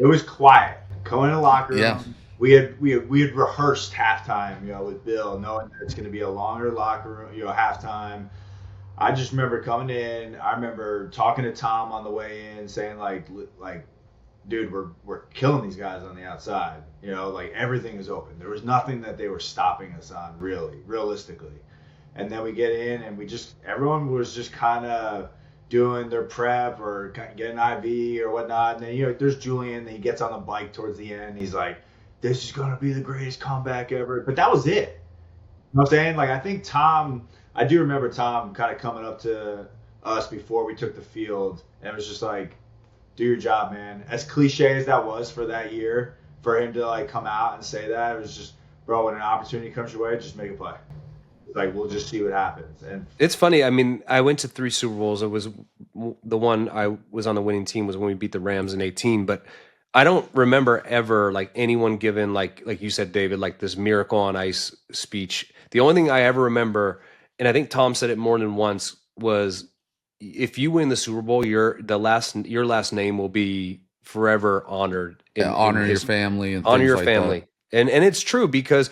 was quiet. Go in the locker room. Yeah. We had rehearsed halftime, with Bill, knowing that it's going to be a longer locker room, halftime. I just remember coming in. I remember talking to Tom on the way in, saying like dude, we're killing these guys on the outside. You know, like everything is open. There was nothing that they were stopping us on, realistically. And then we get in, and everyone was just kind of doing their prep or getting IV or whatnot. And then, you know, there's Julian, and he gets on the bike towards the end. He's like, this is going to be the greatest comeback ever. But that was it. You know what I'm saying? Like, I think I do remember Tom kind of coming up to us before we took the field, and it was just like, do your job, man. As cliche as that was for that year, for him to like come out and say that, it was just, bro, when an opportunity comes your way, just make a play. Like, we'll just see what happens. And it's funny. I mean, I went to 3 Super Bowls. It was the one I was on the winning team was when we beat the Rams in 18. But I don't remember ever like anyone given like you said, David, like this miracle on ice speech. The only thing I ever remember, and I think Tom said it more than once, was if you win the Super Bowl, your last name will be forever honored. Honor your family and honor things your like family. that. And it's true because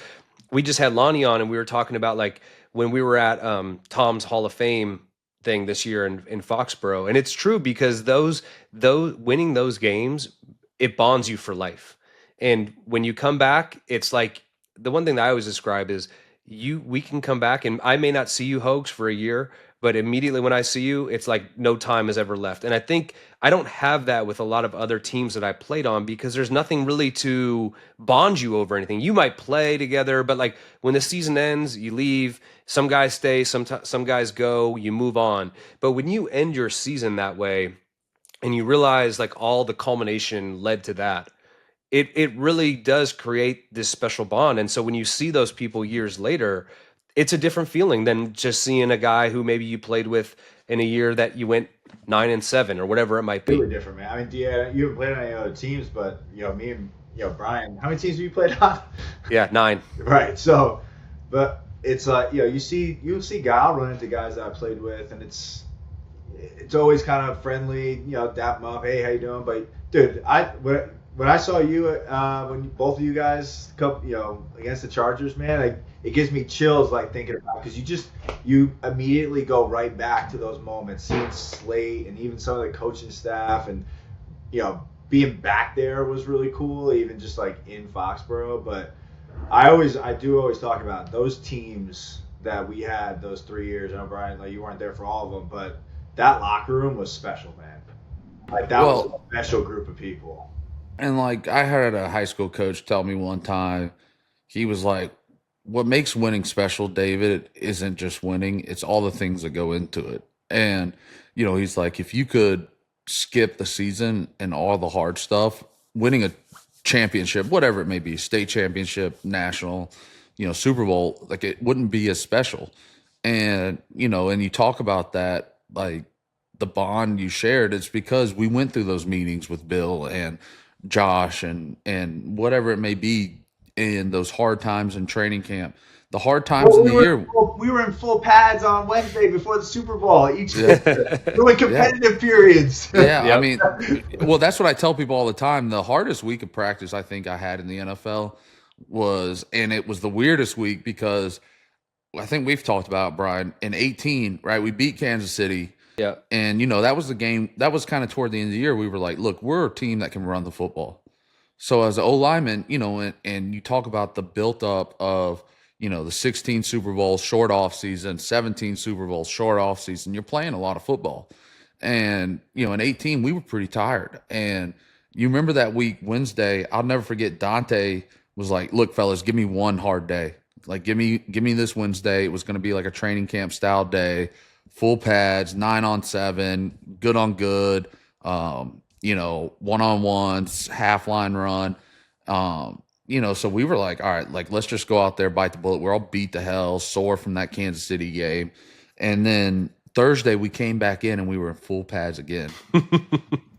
we just had Lonnie on and we were talking about like when we were at Tom's Hall of Fame thing this year in Foxborough. And it's true because those winning those games, it bonds you for life. And when you come back, it's like the one thing that I always describe is we can come back and I may not see you, Hoax, for a year, but immediately when I see you, it's like no time has ever left. And I think I don't have that with a lot of other teams that I played on because there's nothing really to bond you over anything. You might play together, but like when the season ends, you leave. Some guys stay, some guys go, you move on. But when you end your season that way and you realize like all the culmination led to that, it really does create this special bond. And so when you see those people years later, it's a different feeling than just seeing a guy who maybe you played with in a year that you went 9-7 or whatever it might be. Really different, man. I mean, you haven't played on any other teams, but you know, me and Brian, how many teams have you played on? Yeah, 9. Right. So, but it's like you'll see I'll run into guys that I played with, and it's always kind of friendly, dap them up, hey, how you doing? But dude, when I saw you when both of you guys come, against the Chargers, man, it gives me chills like thinking about, because you immediately go right back to those moments, seeing Slate and even some of the coaching staff, and being back there was really cool, even just like in Foxborough. But I do always talk about those teams that we had those 3 years. I know, Brian, like you weren't there for all of them, but that locker room was special, man. Like that was a special group of people. And like I heard a high school coach tell me one time, he was like, what makes winning special, David, isn't just winning, it's all the things that go into it. And, he's like, if you could skip the season and all the hard stuff, winning a championship, whatever it may be, state championship, national, Super Bowl, like it wouldn't be as special. And, and you talk about that, like the bond you shared, it's because we went through those meetings with Bill and Josh and whatever it may be in those hard times in training camp, the hard times in the year. We were in full pads on Wednesday before the Super Bowl each really competitive periods. Yeah, yep. I mean, well, that's what I tell people all the time. The hardest week of practice I think I had in the NFL and it was the weirdest week because I think we've talked about, Brian, in 18, right? We beat Kansas City. Yeah. And, that was the game. That was kind of toward the end of the year. We were like, look, we're a team that can run the football. So as an O-lineman, and you talk about the built up of, the 16 Super Bowls, short off season, 17 Super Bowls, short off season, you're playing a lot of football. And, in 18, we were pretty tired. And you remember that week, Wednesday, I'll never forget, Dante was like, look, fellas, give me one hard day. Like, give me this Wednesday. It was going to be like a training camp style day. Full pads, 9-on-7, good on good, one-on-ones, half line run. So we were like, all right, like, let's just go out there, bite the bullet. We're all beat to hell, sore from that Kansas City game. And then Thursday we came back in and we were in full pads again.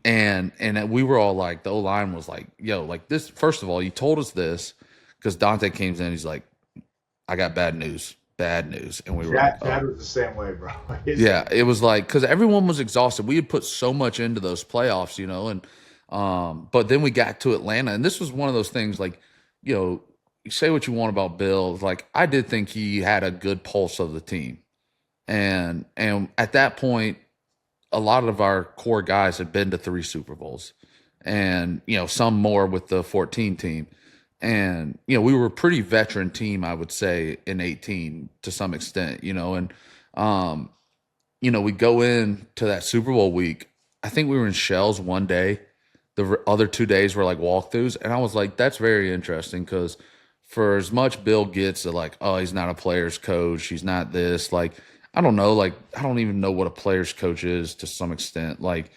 and we were all like, the O-line was like, yo, like this, first of all, you told us this because Dante came in, he's like, I got bad news. And we were like, that was the same way, bro. Yeah, it was like, because everyone was exhausted. We had put so much into those playoffs, and but then we got to Atlanta, and this was one of those things like, you say what you want about Bill, like I did think he had a good pulse of the team, and at that point, a lot of our core guys had been to 3 Super Bowls, and, some more with the 14 team. And, we were a pretty veteran team, I would say, in 18 to some extent, and, we go into that Super Bowl week. I think we were in shells one day. The other 2 days were like walkthroughs. And I was like, that's very interesting because for as much Bill gets at like, oh, he's not a player's coach, he's not this, like, I don't know, like, I don't even know what a player's coach is to some extent, like,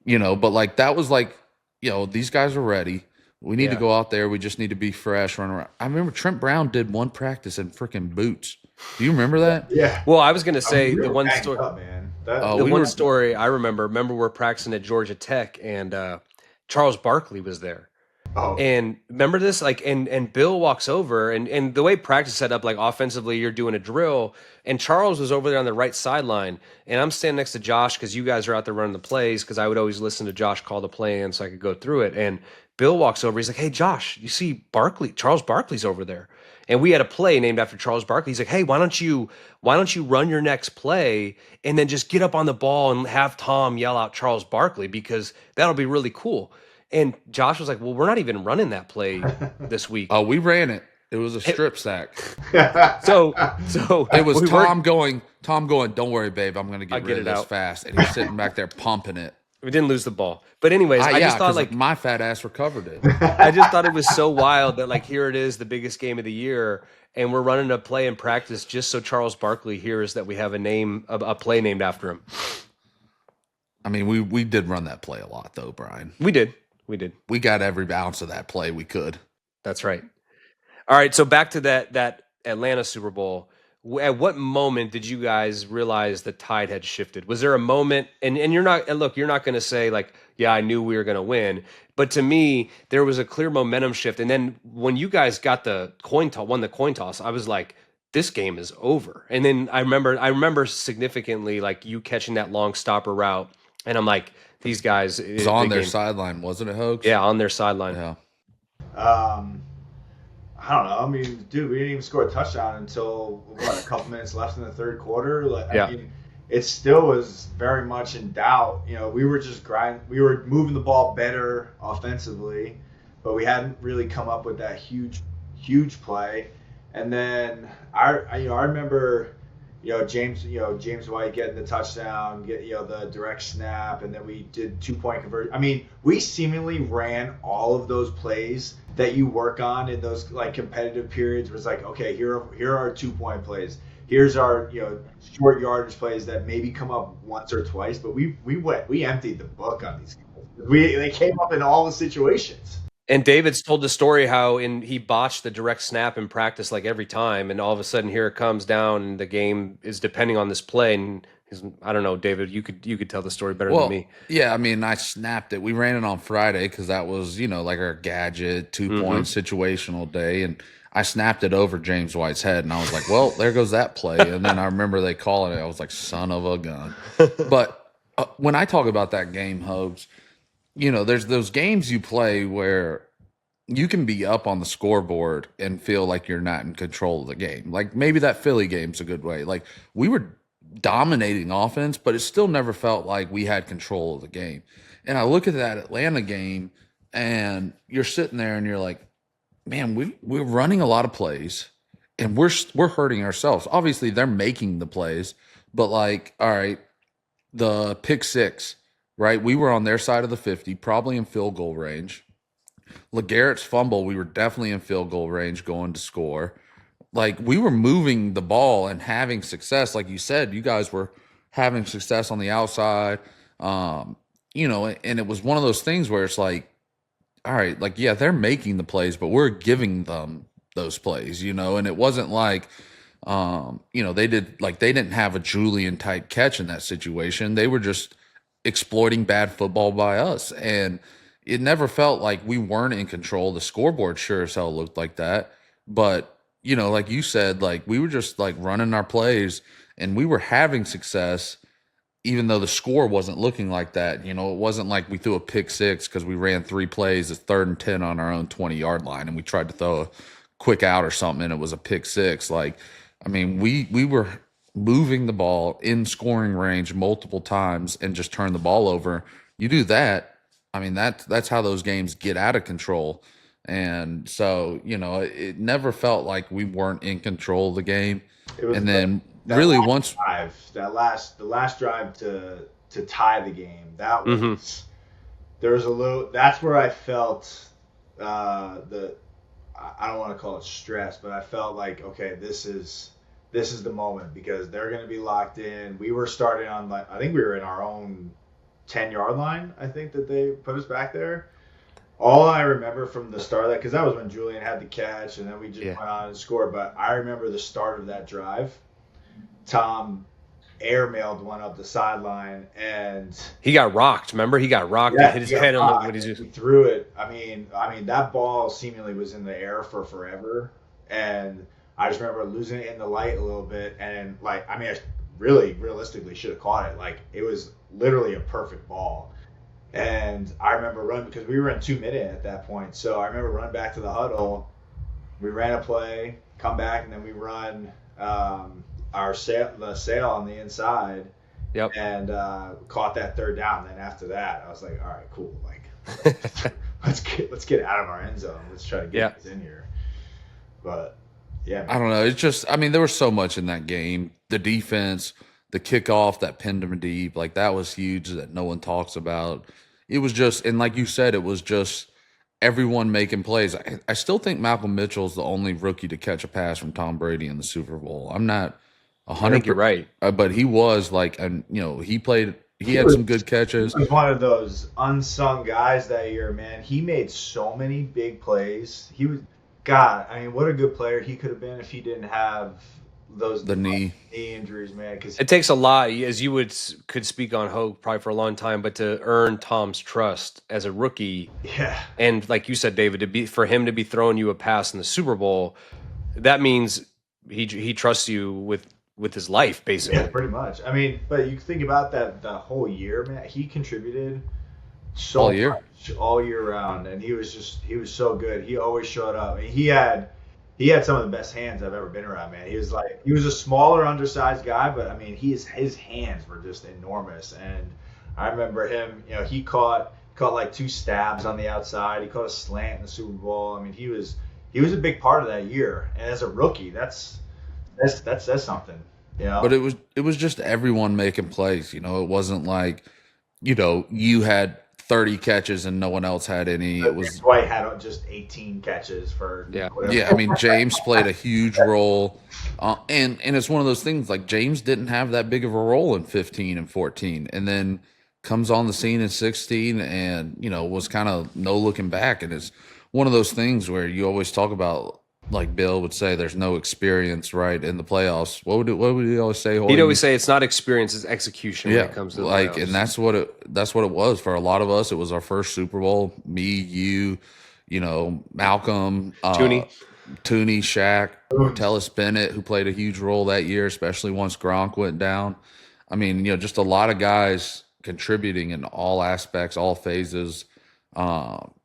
but like that was like, these guys are ready. We need to go out there. We just need to be fresh, run around. I remember Trent Brown did one practice in freaking boots. Do you remember that? Yeah. Well, I was going to say We the were one banged story. up, man. Story I remember we're practicing at Georgia Tech, and Charles Barkley was there. Oh. And remember this, like, and Bill walks over, and the way practice set up, like offensively, you're doing a drill, and Charles was over there on the right sideline, and I'm standing next to Josh because you guys are out there running the plays, because I would always listen to Josh call the play in so I could go through it. And Bill walks over, he's like, "Hey Josh, you see Charles Barkley's over there." And we had a play named after Charles Barkley. He's like, "Hey, why don't you run your next play and then just get up on the ball and have Tom yell out Charles Barkley, because that'll be really cool." And Josh was like, "Well, we're not even running that play this week." Oh, we ran it. It was a strip sack. So it was Tom going, "Don't worry, babe, I'm going to get rid of this out fast." And he's sitting back there pumping it. We didn't lose the ball. But anyways, I just thought, like, my fat ass recovered it. I just thought it was so wild that, like, here it is, the biggest game of the year, and we're running a play in practice just so Charles Barkley hears that we have a play named after him. I mean, we did run that play a lot, though, Brian. We did. We got every ounce of that play we could. That's right. All right, so back to that Atlanta Super Bowl. At what moment did you guys realize the tide had shifted? Was there a moment, and you're not going to say like, "Yeah, I knew we were going to win," but to me, there was a clear momentum shift. And then when you guys got won the coin toss, I was like, this game is over. And then I remember significantly, like, you catching that long stopper route, and I'm like, these guys, it was on their sideline, wasn't it, Hoax? Yeah, on their sideline. Yeah. I don't know. I mean, dude, we didn't even score a touchdown until a couple minutes left in the third quarter. Like, yeah. I mean, it still was very much in doubt. We were just grinding. We were moving the ball better offensively, but we hadn't really come up with that huge play. And then I remember, James White getting the touchdown, the direct snap, and then we did 2-point conversion. I mean, we seemingly ran all of those plays that you work on in those like competitive periods. It was like, okay, here are our 2-point plays. Here's our short yardage plays that maybe come up once or twice, but we emptied the book on these guys. They came up in all the situations. And David's told the story how he botched the direct snap in practice like every time, and all of a sudden here it comes down, and the game is depending on this play. And I don't know, David, you could tell the story better than me. Yeah, I mean, I snapped it. We ran it on Friday because that was like our gadget 2-point situational day, and I snapped it over James White's head, and I was like, well, there goes that play. And then I remember they calling it. I was like, son of a gun. But when I talk about that game, Hogs, there's those games you play where you can be up on the scoreboard and feel like you're not in control of the game. Like maybe that Philly game's a good way. Like we were dominating offense, but it still never felt like we had control of the game. And I look at that Atlanta game, and you're sitting there and you're like, man, we're running a lot of plays, and we're hurting ourselves. Obviously, they're making the plays, but like, all right, the pick six, right? We were on their side of the 50, probably in field goal range. LeGarrett's fumble, we were definitely in field goal range going to score. Like, we were moving the ball and having success. Like you said, you guys were having success on the outside. And it was one of those things where it's like, all right, like, yeah, they're making the plays, but we're giving them those plays, and it wasn't like, they didn't have a Julian type catch in that situation. They were just exploiting bad football by us. And it never felt like we weren't in control. The scoreboard sure as hell looked like that. But, like you said, like we were just like running our plays and we were having success, even though the score wasn't looking like that. It wasn't like we threw a pick six because we ran 3 plays at 3rd and 10 on our own 20-yard line and we tried to throw a quick out or something and it was a pick six. Like, I mean, we were moving the ball in scoring range multiple times and just turned the ball over. You do that, I mean, that's how those games get out of control. And so, it never felt like we weren't in control of the game. It was And then that really last drive, the last drive to tie the game. That was there was a little. That's where I felt the. I don't want to call it stress, but I felt like, okay, this is the moment because they're going to be locked in. We were starting on I think we were in our own 10-yard line. I think that they put us back there. All I remember from the start of that, because that was when Julian had the catch, and then we just went on and scored. But I remember the start of that drive. Tom airmailed one up the sideline, and he got rocked. Remember, he got rocked and hit his head on what he's just. He threw it. I mean, that ball seemingly was in the air for forever, and I just remember losing it in the light a little bit, and I really realistically should have caught it. Like, it was literally a perfect ball. And I remember running because we were in 2-minute at that point. So I remember running back to the huddle. We ran a play, come back, and then we run the sail on the inside. Yep. And caught that third down. Then after that, I was like, all right, cool. Like, let's get out of our end zone. Let's try to get in here. But yeah, man. I don't know. It's just, I mean, there was so much in that game. The defense, the kickoff that pinned him deep, like that was huge that no one talks about. It was just, and like you said, it was just everyone making plays. I still think Malcolm Mitchell's the only rookie to catch a pass from Tom Brady in the Super Bowl. I'm not 100%. I think you're right. But he was like, and he played. He had some good catches. He was one of those unsung guys that year, man. He made so many big plays. He was, God, I mean, what a good player he could have been if he didn't have the knee injuries, man. Because it takes a lot, as you could speak on Hogue probably for a long time, but to earn Tom's trust as a rookie, and like you said, David, for him to be throwing you a pass in the Super Bowl, that means he trusts you with his life, basically. Yeah, pretty much. I mean, but you think about that the whole year, man. He contributed so much all year round, and he was so good. He always showed up. I mean, he had some of the best hands I've ever been around, man. He was a smaller, undersized guy, but I mean, his hands were just enormous. And I remember him, he caught like 2 stabs on the outside. He caught a slant in the Super Bowl. I mean, he was a big part of that year. And as a rookie, that's something, But it was just everyone making plays. It wasn't like, you had 30 catches and no one else had any. It was Dwight had just 18 catches for whatever. Yeah, I mean, James played a huge role, and it's one of those things like James didn't have that big of a role in 15 and 14, and then comes on the scene in 16 and was kind of no looking back. And it's one of those things where you always talk about, like Bill would say, there's no experience, right, in the playoffs. What would he always say? He'd always say it's not experience, it's execution when it comes to the playoffs. And that's what it was for a lot of us. It was our first Super Bowl. Me, you, Malcolm, Tooney, Shaq, Tellus Bennett, who played a huge role that year, especially once Gronk went down. I mean, just a lot of guys contributing in all aspects, all phases.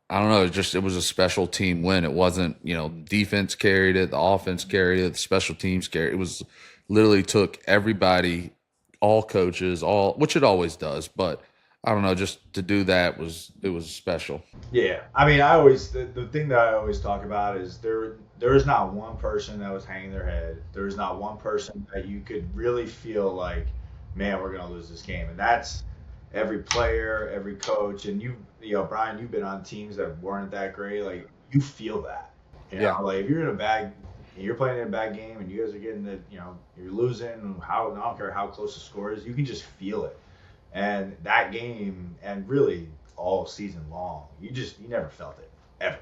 I don't know. It was a special team win. It wasn't, defense carried it, the offense carried it, the special teams carried it. It was literally took everybody, all coaches, which it always does. But I don't know, just to do that was special. Yeah, I mean, the thing that I always talk about is there is not one person that was hanging their head. There is not one person that you could really feel like, man, we're gonna lose this game, and that's every player, every coach, and Brian, you've been on teams that weren't that great. Like, you feel that, like if you're you're playing in a bad game and you guys are getting you're losing. I don't care how close the score is, you can just feel it. And that game, and really all season long, you never felt it ever.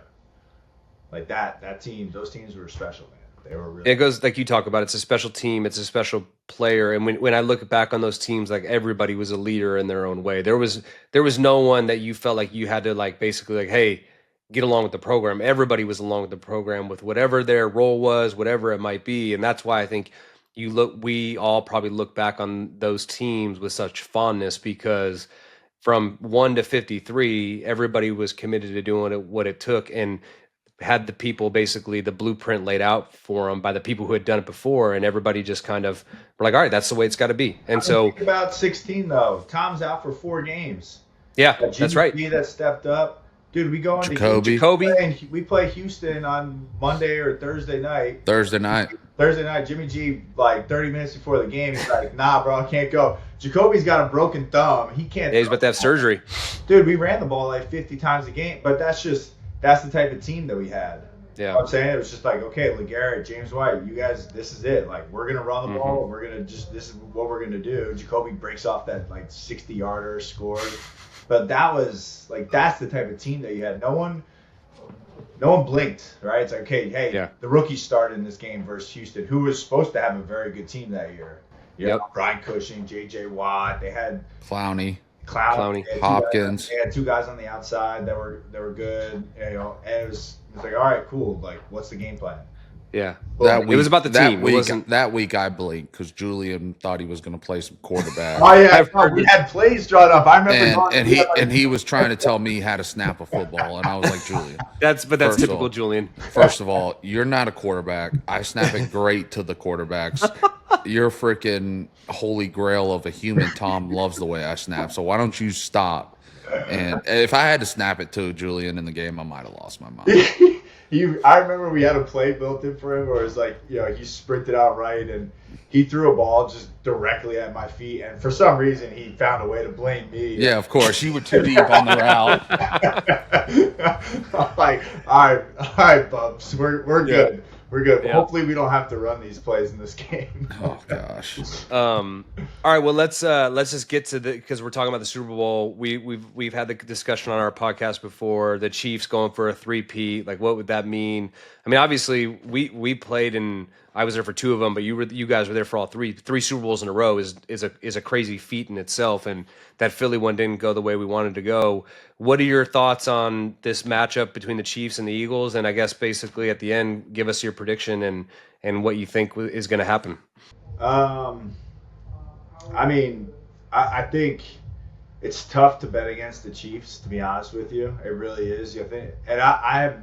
Like that team, those teams were special, man. They were really. It goes like you talk about. It's a special team. It's a special player. And when I look back on those teams, like everybody was a leader in their own way. There was no one that you felt like you had to like basically like, hey, get along with the program. Everybody was along with the program with whatever their role was, whatever it might be. And that's why I think we all probably look back on those teams with such fondness, because from 1 to 53, everybody was committed to doing what it took and had the people, basically the blueprint laid out for them by the people who had done it before, and everybody just kind of were like, all right, that's the way it's got to be. And so think about 16 though, Tom's out for 4 games. Yeah, that's right. Jimmy G that stepped up. Dude, we go into Jacoby. we play Houston on Monday or Thursday night. Thursday night. Jimmy G, like 30 minutes before the game, he's like, nah, bro, I can't go. Jacoby's got a broken thumb. He can't. Yeah, he's about to have surgery. Dude, we ran the ball like 50 times a game, but that's the type of team that we had. Yeah. You know what I'm saying? It was just like, okay, LeGarrette, James White, you guys, this is it. Like, we're going to run the ball. We're going to this is what we're going to do. Jacoby breaks off that, like, 60-yarder, scores. But that's the type of team that you had. No one blinked, right? It's like, okay, hey, the rookies started in this game versus Houston, who was supposed to have a very good team that year. You know, Brian Cushing, J.J. Watt. They had Clowney. Hopkins. They had two guys on the outside that were good, you know, and it was like, all right, cool. Like, what's the game plan? Yeah, it was about the team. That week I blinked because Julian thought he was going to play some quarterback. Oh yeah, we had plays drawn up. I remember, and he was trying to tell me how to snap a football, and I was like, Julian, that's typical Julian. First of all, you're not a quarterback. I snap it great to the quarterbacks. You're freaking holy grail of a human. Tom loves the way I snap, so why don't you stop? And if I had to snap it to Julian in the game, I might have lost my mind. I remember we had a play built in for him where it was like, you know, he sprinted out right and he threw a ball just directly at my feet. And for some reason, he found a way to blame me. Yeah, of course. You were too deep on the route. I'm like, all right, Bubs, we're good. Yeah. We're good. Yeah. Hopefully, we don't have to run these plays in this game. Oh gosh. All right. Well, let's just get to because we're talking about the Super Bowl. We've had the discussion on our podcast before. The Chiefs going for a 3-peat. Like, what would that mean? I mean, obviously, we played and I was there for 2 of them, but you guys were there for all 3. 3 Super Bowls in a row is a crazy feat in itself. And that Philly one didn't go the way we wanted to go. What are your thoughts on this matchup between the Chiefs and the Eagles? And I guess basically at the end, give us your prediction and what you think is going to happen. I mean, I think it's tough to bet against the Chiefs, to be honest with you. It really is. You think, and I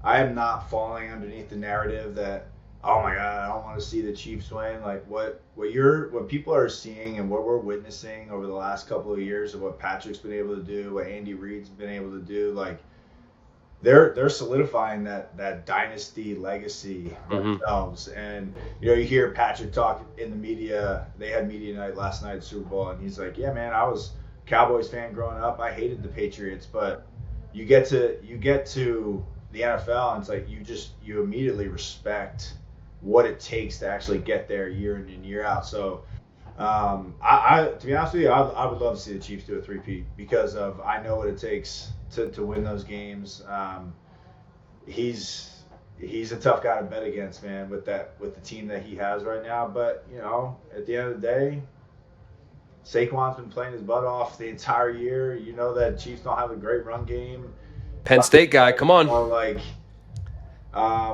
am not falling underneath the narrative that, oh my God, I don't want to see the Chiefs win. Like what people are seeing and what we're witnessing over the last couple of years of what Patrick's been able to do, what Andy Reid's been able to do, like they're solidifying that dynasty legacy themselves. And you know, you hear Patrick talk in the media. They had media night last night at Super Bowl, and he's like, "Yeah, man, I was a Cowboys fan growing up. I hated the Patriots, but you get to the NFL, and it's like you immediately respect what it takes to actually get there year in and year out." So, I to be honest with you, I would love to see the Chiefs do a 3-peat because I know what it takes to win those games. He's a tough guy to bet against, man, with the team that he has right now. But you know, at the end of the day, Saquon's been playing his butt off the entire year. You know that Chiefs don't have a great run game. Penn State guy, come on.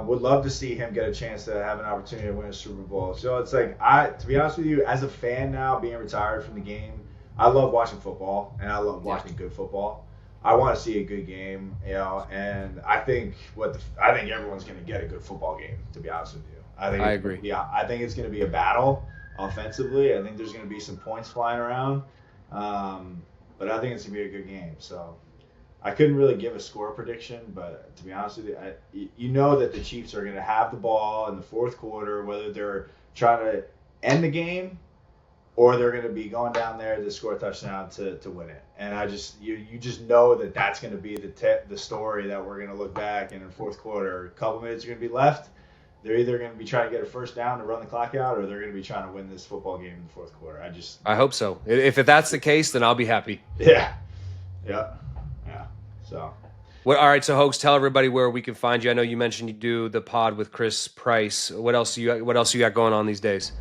Would love to see him get a chance to have an opportunity to win a Super Bowl. So it's like, to be honest with you, as a fan now, being retired from the game, I love watching football and I love watching good football. I want to see a good game, you know, and I think everyone's going to get a good football game. To be honest with you, I agree. Yeah, I think it's going to be a battle offensively. I think there's going to be some points flying around, but I think it's going to be a good game. So I couldn't really give a score prediction, but to be honest with you, you know that the Chiefs are going to have the ball in the fourth quarter, whether they're trying to end the game or they're going to be going down there to score a touchdown to win it. And you just know that that's going to be the story that we're going to look back in the fourth quarter. A couple minutes are going to be left. They're either going to be trying to get a first down to run the clock out, or they're going to be trying to win this football game in the fourth quarter. I hope so. If that's the case, then I'll be happy. Yeah. So. Well, all right, so Hoax, tell everybody where we can find you. I know you mentioned you do the pod with Chris Price. What else you got going on these days?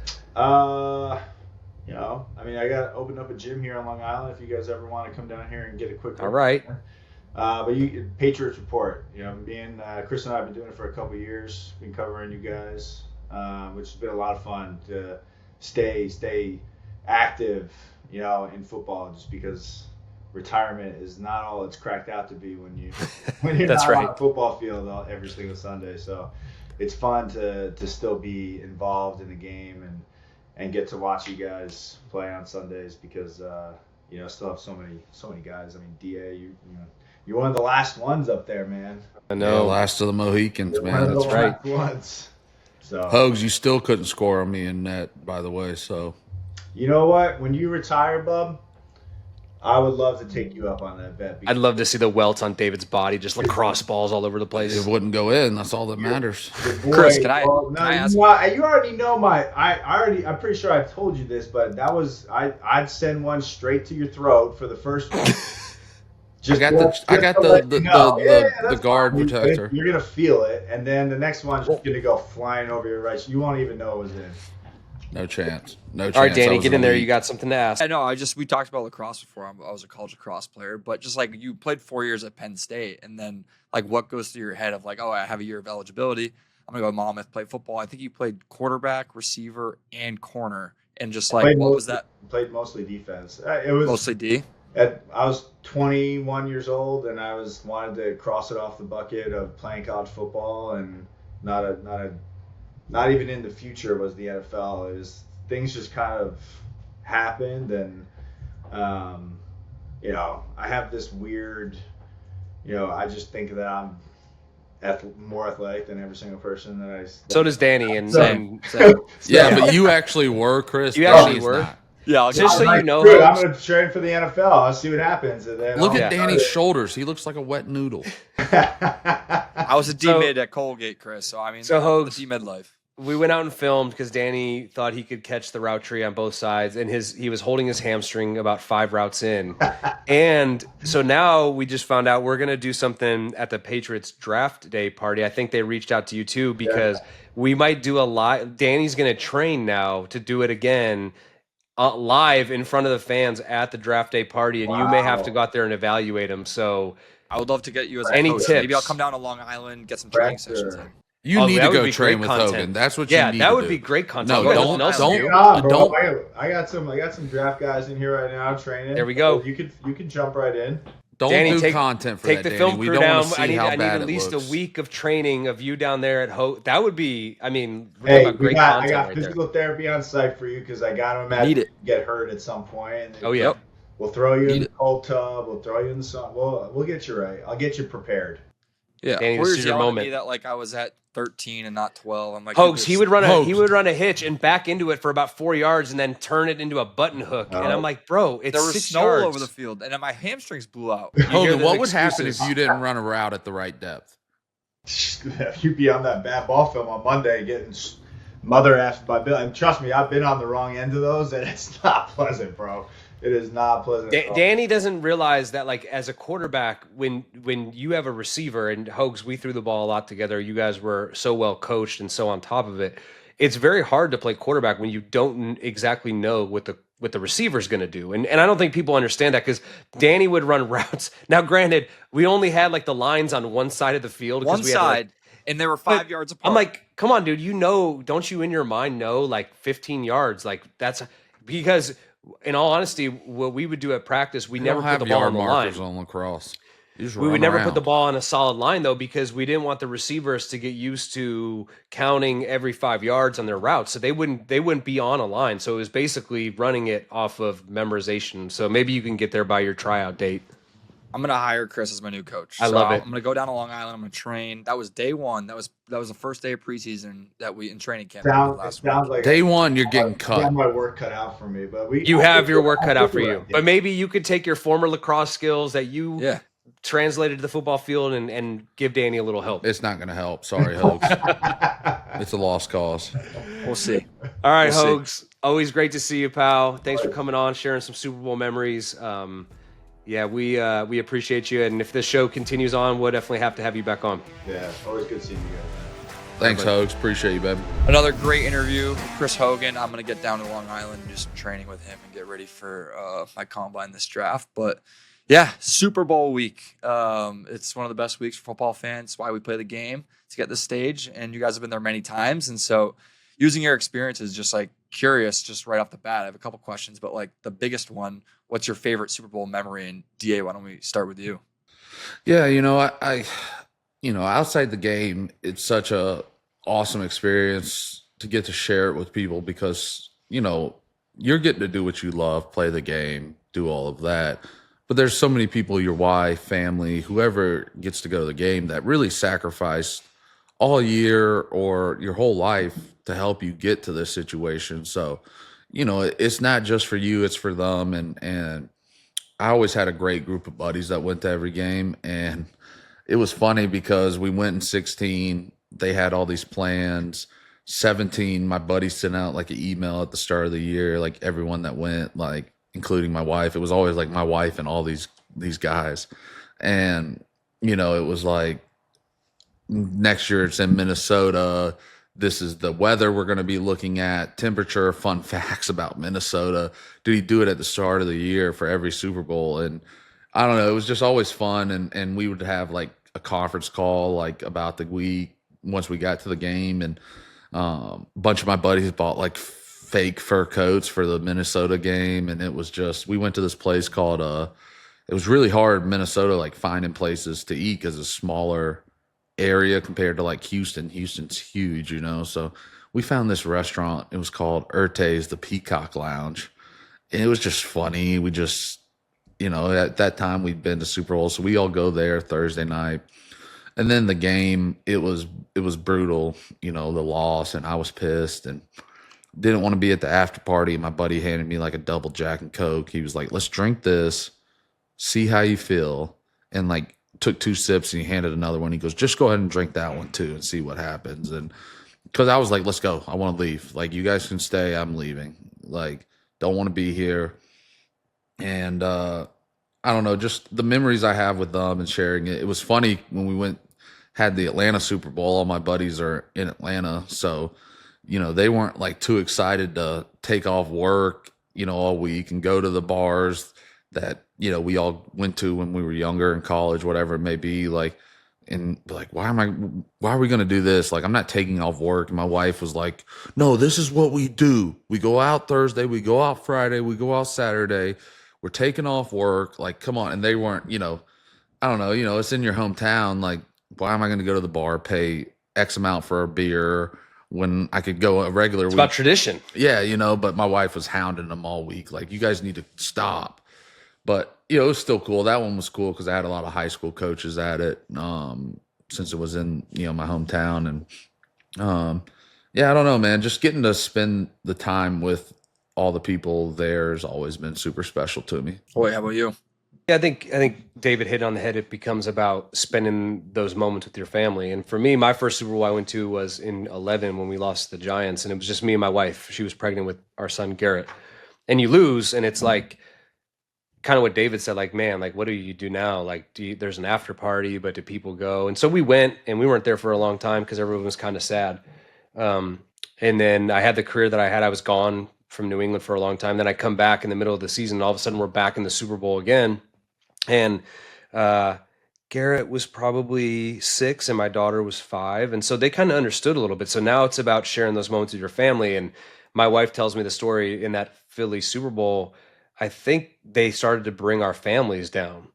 You know, I mean, I got opened up a gym here on Long Island. If you guys ever want to come down here and get a quick. All right. But Patriots Report. You know, Chris and I have been doing it for a couple of years. Been covering you guys, which has been a lot of fun to stay active. You know, in football, just because retirement is not all it's cracked out to be when you're That's not right. on a football field every single Sunday. So it's fun to still be involved in the game and get to watch you guys play on Sundays because still have so many guys. I mean, DA, you're one of the last ones up there, man. I know. Last of the Mohicans, You're man. one of the That's last ones. So Hogs, you still couldn't score on me in net, by the way. So you know what? When you retire, bub, I would love to take you up on that bet. I'd love to see the welts on David's body, just lacrosse balls all over the place. it wouldn't go in. That's all that matters. Boy, Chris, can I ask? you already know I'm pretty sure I told you this, but that was I'd send one straight to your throat for the first one. I got the guard protector. You're gonna feel it, and then the next one's just gonna go flying over your right. You won't even know it was in. No chance. All right, Danny, get in there. You got something to ask. I know. We talked about lacrosse before. I was a college lacrosse player, but just like you played 4 years at Penn State, and then like what goes through your head of like, oh, I have a year of eligibility. I'm gonna go to Monmouth, play football. I think you played quarterback, receiver, and corner, and just like what was that? Played mostly defense. It was Mostly D. I was 21 years old, and I wanted to cross it off the bucket of playing college football, and not even in the future was the NFL. It was things just kind of happened, and I have this weird, I just think that I'm more athletic than every single person that I. So does Danny, and Same. Yeah, but you actually were, Chris. You actually Danny's were. not. Yeah, just so you know, good, I'm going to train for the NFL. I'll see what happens. And then Look at Danny's shoulders. He looks like a wet noodle. I was a D-mid at Colgate, Chris. So I mean, Hogs, the D-mid life. We went out and filmed because Danny thought he could catch the route tree on both sides, and he was holding his hamstring about 5 routes in. And so now we just found out we're going to do something at the Patriots draft day party. I think they reached out to you too, because we might do a lot. Danny's going to train now to do it again live in front of the fans at the draft day party, and you may have to go out there and evaluate him. So I would love to get you as a any coach. tips? Maybe I'll come down to Long Island, get some training sessions in. You need to that would go be train great with content. Hogan. That's what you need to do. Yeah, that would be great content. No, don't. I got some draft guys in here right now training. There we go. You could jump right in. Don't Danny, do take, content for take that, the Danny. film We crew don't down. want to see how I need bad at least it looks. a week of training of you down there at Hope. That would be, I mean, we're Hey, talking about great I content got right physical therapy on site for you because I got to Need imagine it. you get hurt at some point. And Oh yeah. We'll throw you in Need the cold tub. We'll throw you in the sun. We'll get you right. I'll get you prepared. Yeah, Danny, this Warriors is your yelling at moment. me that like I was at 13 and not 12. I'm like, Hogs, he would run a hitch and back into it for about 4 yards and then turn it into a button hook. And I'm like, bro, it's there was 6 snow yards. all over the field, and then my hamstrings blew out. Hogan, the what would happen excuses. if you didn't run a route at the right depth? You'd be on that bad ball film on Monday getting mother effed by Bill. And trust me, I've been on the wrong end of those, and it's not pleasant, bro. It is not pleasant. at all. Danny doesn't realize that, like, as a quarterback, when you have a receiver, and Hogs, we threw the ball a lot together. You guys were so well coached and so on top of it. It's very hard to play quarterback when you don't exactly know what the receiver's going to do. And I don't think people understand that, because Danny would run routes. Now, granted, we only had like the lines on one side of the field. One we had, side, and they were 5 yards apart. I'm like, come on, dude. Don't you in your mind know like 15 yards? Like that's because, in all honesty, what we would do at practice, we never put the ball on the line. Markers on lacrosse. We would never put the ball on a solid line, though, because we didn't want the receivers to get used to counting every 5 yards on their routes. So they wouldn't be on a line. So it was basically running it off of memorization. So maybe you can get there by your tryout date. I'm gonna hire Chris as my new coach. I love it. I'm gonna go down to Long Island. I'm gonna train. That was day one. That was the first day of preseason that we in training camp last week. Sounds like Day one, you're getting I cut. got my work cut out for me, but You have your work cut out for you. But maybe you could take your former lacrosse skills that you translated to the football field and give Danny a little help. It's not going to help. Sorry, Hogs. It's a lost cause. We'll see. All right, We'll see. Hogs. Always great to see you, pal. Thanks for coming on, sharing some Super Bowl memories. Yeah, we appreciate you. And if this show continues on, we'll definitely have to have you back on. Yeah, always good seeing you guys. Thanks, Hogs. Appreciate you, baby. Another great interview, Chris Hogan. I'm gonna get down to Long Island and do some training with him and get ready for my combine this draft. But yeah, Super Bowl week. It's one of the best weeks for football fans. It's why we play the game, to get this stage. And you guys have been there many times. And so using your experiences, just like curious, just right off the bat, I have a couple questions, but like the biggest one, what's your favorite Super Bowl memory? And DA, why don't we start with you? Yeah, I outside the game, it's such a awesome experience to get to share it with people because, you're getting to do what you love, play the game, do all of that. But there's so many people, your wife, family, whoever gets to go to the game that really sacrifice all year or your whole life to help you get to this situation. So, it's not just for you, it's for them. And I always had a great group of buddies that went to every game. And it was funny because we went in 16, they had all these plans. 17, my buddy sent out like an email at the start of the year, like everyone that went, like including my wife. It was always like my wife and all these guys. And, it was like, next year it's in Minnesota. This is the weather we're going to be looking at, temperature, fun facts about Minnesota. Did he do it at the start of the year for every Super Bowl? And I don't know, it was just always fun. And we would have like a conference call like about the week once we got to the game. And a bunch of my buddies bought like fake fur coats for the Minnesota game. And it was just, we went to this place called, it was really hard in Minnesota, like finding places to eat because it's a smaller area compared to like Houston. Houston's huge, so we found this restaurant. It was called Urte's, the Peacock Lounge, and it was just funny. We just, at that time we'd been to Super Bowl, so we all go there Thursday night. And then the game, it was brutal, the loss, and I was pissed and didn't want to be at the after party. My buddy handed me like a double Jack and Coke. He was like, let's drink this, see how you feel. And like took 2 sips and he handed another one. He goes, just go ahead and drink that one too and see what happens. And because I was like, let's go. I want to leave. Like, you guys can stay. I'm leaving. Like, don't want to be here. And I don't know, just the memories I have with them and sharing it. It was funny when we had the Atlanta Super Bowl. All my buddies are in Atlanta. So, they weren't like too excited to take off work, all week and go to the bars that, we all went to when we were younger in college, whatever it may be, like, and like, why are we going to do this? Like, I'm not taking off work. And my wife was like, no, this is what we do. We go out Thursday, we go out Friday, we go out Saturday. We're taking off work. Like, come on. And they weren't, I don't know, it's in your hometown. Like, why am I going to go to the bar, pay X amount for a beer when I could go a regular week? It's about tradition. Yeah, but my wife was hounding them all week. Like, you guys need to stop. But, it was still cool. That one was cool because I had a lot of high school coaches at it since it was in, my hometown. And, yeah, I don't know, man. Just getting to spend the time with all the people there has always been super special to me. Boy, how about you? Yeah, I think David hit on the head. It becomes about spending those moments with your family. And for me, my first Super Bowl I went to was in 11 when we lost to the Giants. And it was just me and my wife. She was pregnant with our son, Garrett. And you lose, and it's like, kind of what David said, like, man, like, what do you do now? Like, there's an after party, but do people go? And so we went, and we weren't there for a long time because everyone was kind of sad. And then I had the career that I had. I was gone from New England for a long time. Then I come back in the middle of the season, and all of a sudden we're back in the Super Bowl again. And Garrett was probably 6 and my daughter was 5. And so they kind of understood a little bit. So now it's about sharing those moments with your family. And my wife tells me the story in that Philly Super Bowl. I think they started to bring our families down.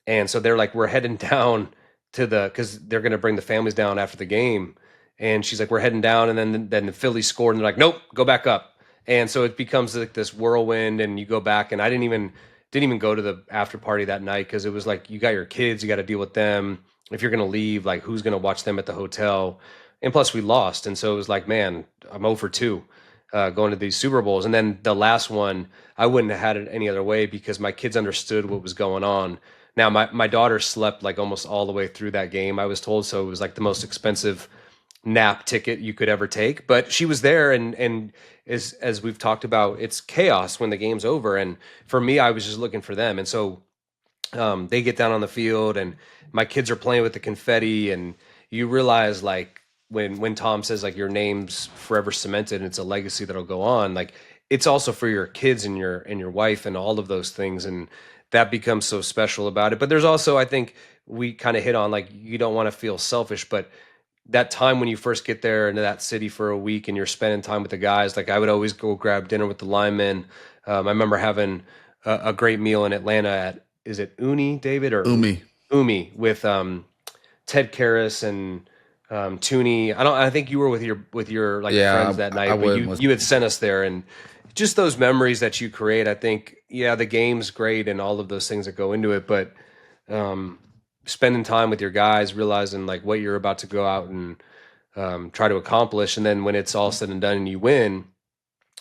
And so they're like, we're heading down because they're going to bring the families down after the game. And she's like, we're heading down. And then the Phillies scored and they're like, nope, go back up. And so it becomes like this whirlwind and you go back. And I didn't even go to the after party that night because it was like, you got your kids, you got to deal with them. If you're going to leave, like, who's going to watch them at the hotel? And plus we lost. And so it was like, man, I'm 0 for 2. Going to these Super Bowls. And then the last one, I wouldn't have had it any other way because my kids understood what was going on. Now, my daughter slept like almost all the way through that game, I was told. So it was like the most expensive nap ticket you could ever take. But she was there. And as we've talked about, it's chaos when the game's over. And for me, I was just looking for them. And so they get down on the field and my kids are playing with the confetti. And you realize, like, when Tom says, like, your name's forever cemented and it's a legacy that'll go on, like, it's also for your kids and your wife and all of those things. And that becomes so special about it. But there's also, I think we kind of hit on, like, you don't want to feel selfish, but that time when you first get there into that city for a week and you're spending time with the guys, like, I would always go grab dinner with the linemen. I remember having a great meal in Atlanta at, is it Uni, David, or Umi with Ted Karras and Tooney. I think you were with your like Yeah, friends that night, I but went with. you had sent us there, and just those memories that you create. I think, yeah, the game's great and all of those things that go into it, but spending time with your guys, realizing like what you're about to go out and try to accomplish, and then when it's all said and done and you win,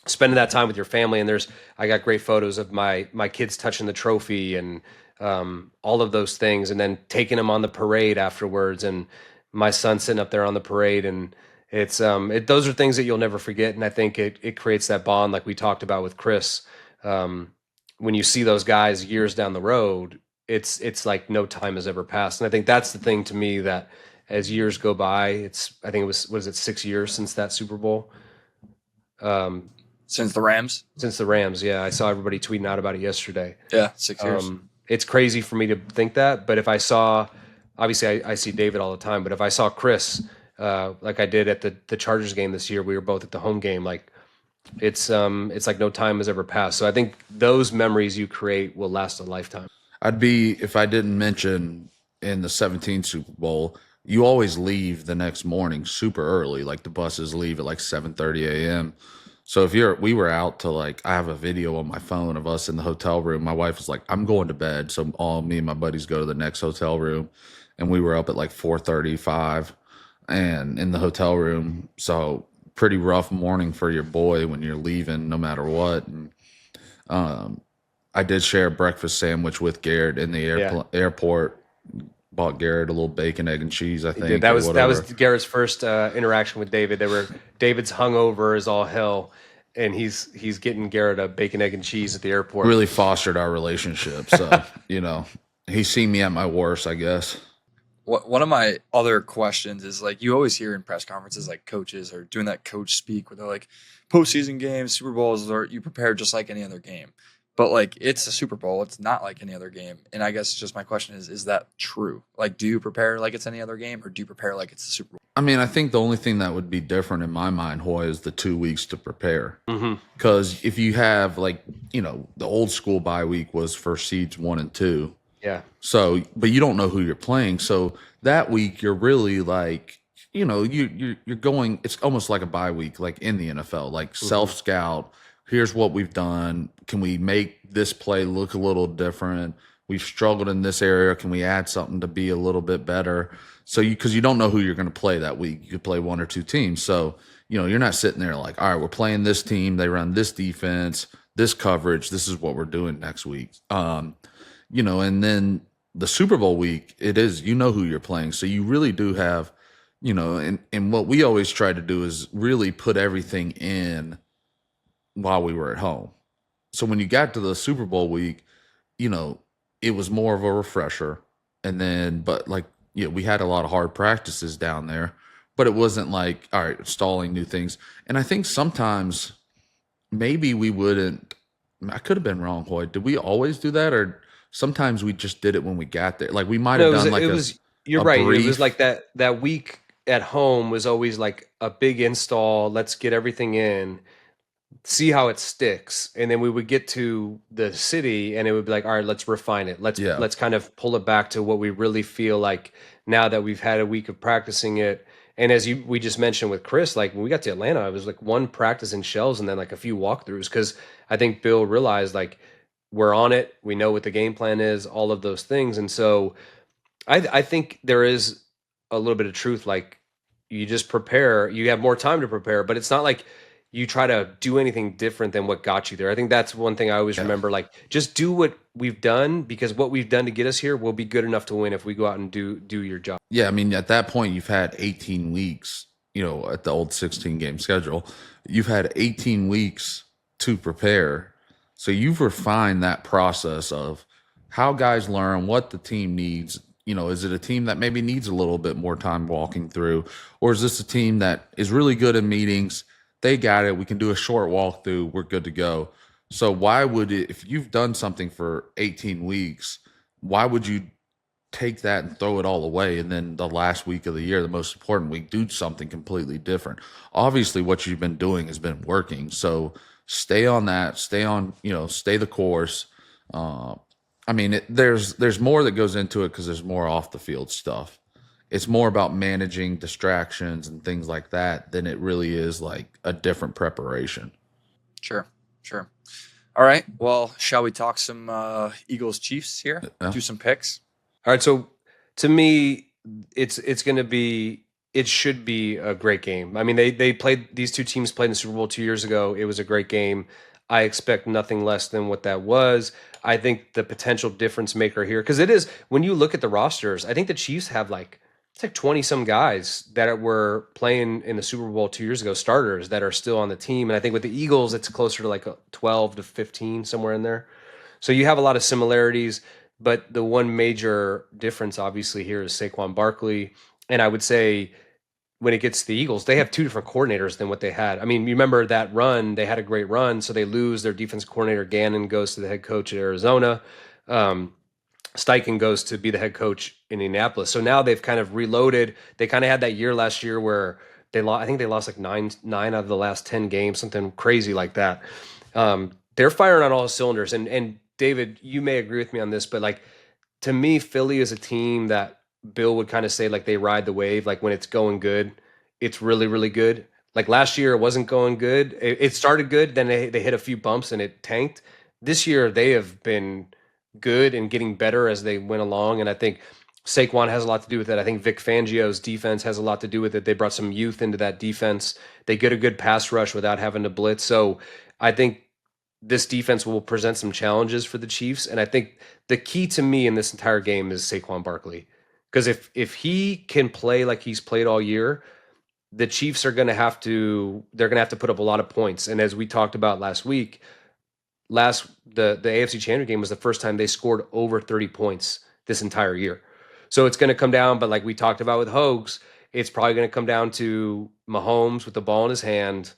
spending that time with your family. And I got great photos of my kids touching the trophy and all of those things, and then taking them on the parade afterwards, and my son sitting up there on the parade. And those are things that you'll never forget. And I think it creates that bond like we talked about with Chris. When you see those guys years down the road, it's like no time has ever passed. And I think that's the thing to me, that as years go by, I think it was, what is it, 6 years since that Super Bowl? Since the Rams? Since the Rams, yeah. I saw everybody tweeting out about it yesterday. Yeah, 6 years. It's crazy for me to think that, but if I saw, obviously I see David all the time, but if I saw Chris, like I did at the Chargers game this year, we were both at the home game, like it's like no time has ever passed. So I think those memories you create will last a lifetime. If I didn't mention in the 17 Super Bowl, you always leave the next morning super early. Like the buses leave at like 7:30 a.m. So we were out to like, I have a video on my phone of us in the hotel room. My wife was like, I'm going to bed. So all me and my buddies go to the next hotel room, and we were up at like 4:35 and in the hotel room. So pretty rough morning for your boy when you're leaving no matter what. And, I did share a breakfast sandwich with Garrett in the airport. Bought Garrett a little bacon, egg, and cheese, I think. That was Garrett's first interaction with David. David's hungover as all hell, and he's getting Garrett a bacon, egg, and cheese at the airport. Really fostered our relationship. So he's seen me at my worst, I guess. One of my other questions is, like, you always hear in press conferences, like, coaches are doing that coach speak where they're like, postseason games, Super Bowls, or you prepare just like any other game. But like, it's a Super Bowl. It's not like any other game. And I guess just my question is that true? Like, do you prepare like it's any other game, or do you prepare like it's the Super Bowl? I mean, I think the only thing that would be different in my mind, Hoy, is the 2 weeks to prepare. Because if you have like, the old school bye week was for seeds 1 and 2. Yeah. So, but you don't know who you're playing. So that week you're really like, you're going, it's almost like a bye week, like in the NFL, like self-scout. Here's what we've done. Can we make this play look a little different? We've struggled in this area. Can we add something to be a little bit better? So because you don't know who you're going to play that week. You could play 1 or 2 teams. So, you're not sitting there like, all right, we're playing this team. They run this defense, this coverage. This is what we're doing next week. And then the Super Bowl week, it is, who you're playing. So you really do have, and what we always try to do is really put everything in while we were at home. So when you got to the Super Bowl week, it was more of a refresher. And then, but like, we had a lot of hard practices down there, but it wasn't like, all right, installing new things. And I think sometimes maybe we wouldn't, I could have been wrong, Hoy. Did we always do that? Or sometimes we just did it when we got there? Like we might have done like you're right. Brief. It was like that week at home was always like a big install. Let's get everything in, see how it sticks, and then we would get to the city and it would be like, all right, let's refine it. Let's kind of pull it back to what we really feel like now that we've had a week of practicing it. And as we just mentioned with Chris, like when we got to Atlanta, it was like one practice in shells and then like a few walkthroughs, because I think Bill realized like we're on it, we know what the game plan is, all of those things. And so I think there is a little bit of truth, like you just prepare, you have more time to prepare, but it's not like you try to do anything different than what got you there. I think that's one thing I always remember, like just do what we've done, because what we've done to get us here will be good enough to win if we go out and do your job. Yeah, I mean, at that point, you've had 18 weeks, at the old 16-game schedule. You've had 18 weeks to prepare. So you've refined that process of how guys learn, what the team needs. Is it a team that maybe needs a little bit more time walking through? Or is this a team that is really good in meetings? They got it. We can do a short walkthrough. We're good to go. So why would it, if you've done something for 18 weeks, why would you take that and throw it all away? And then the last week of the year, the most important week, do something completely different. Obviously what you've been doing has been working. So stay on that, stay the course. I mean, there's more that goes into it because there's more off the field stuff. it's more about managing distractions and things like that than it really is like a different preparation. Sure. All right. Well, shall we talk some Eagles Chiefs here? Do some picks. All right. So to me, it should be a great game. I mean, these two teams played in the Super Bowl 2 years ago. It was a great game. I expect nothing less than what that was. I think the potential difference maker here, because it is, when you look at the rosters, I think the Chiefs have it's like 20 some guys that were playing in the Super Bowl 2 years ago, starters that are still on the team. And I think with the Eagles, it's closer to like 12 to 15, somewhere in there. So you have a lot of similarities, but the one major difference obviously here is Saquon Barkley. And I would say when it gets to the Eagles, they have two different coordinators than what they had. I mean, you remember that run, they had a great run, so they lose their defensive coordinator. Gannon goes to the head coach at Arizona. Steichen goes to be the head coach in Indianapolis. So now they've kind of reloaded. They kind of had that year last year where I think they lost like nine out of the last 10 games, something crazy like that. They're firing on all cylinders. And David, you may agree with me on this, but like, to me, Philly is a team that Bill would kind of say like they ride the wave. Like when it's going good, it's really, really good. Like last year, it wasn't going good. It started good, then they hit a few bumps and it tanked. This year, they have been good and getting better as they went along. And I think Saquon has a lot to do with it. I think Vic Fangio's defense has a lot to do with it. They brought some youth into that defense. They get a good pass rush without having to blitz. So I think this defense will present some challenges for the Chiefs. And I think the key to me in this entire game is Saquon Barkley. Because if he can play like he's played all year, the Chiefs are going to have to put up a lot of points. And as we talked about last week, the AFC Championship game was the first time they scored over 30 points this entire year. So it's going to come down, but like we talked about with Hogs, it's probably going to come down to Mahomes with the ball in his hand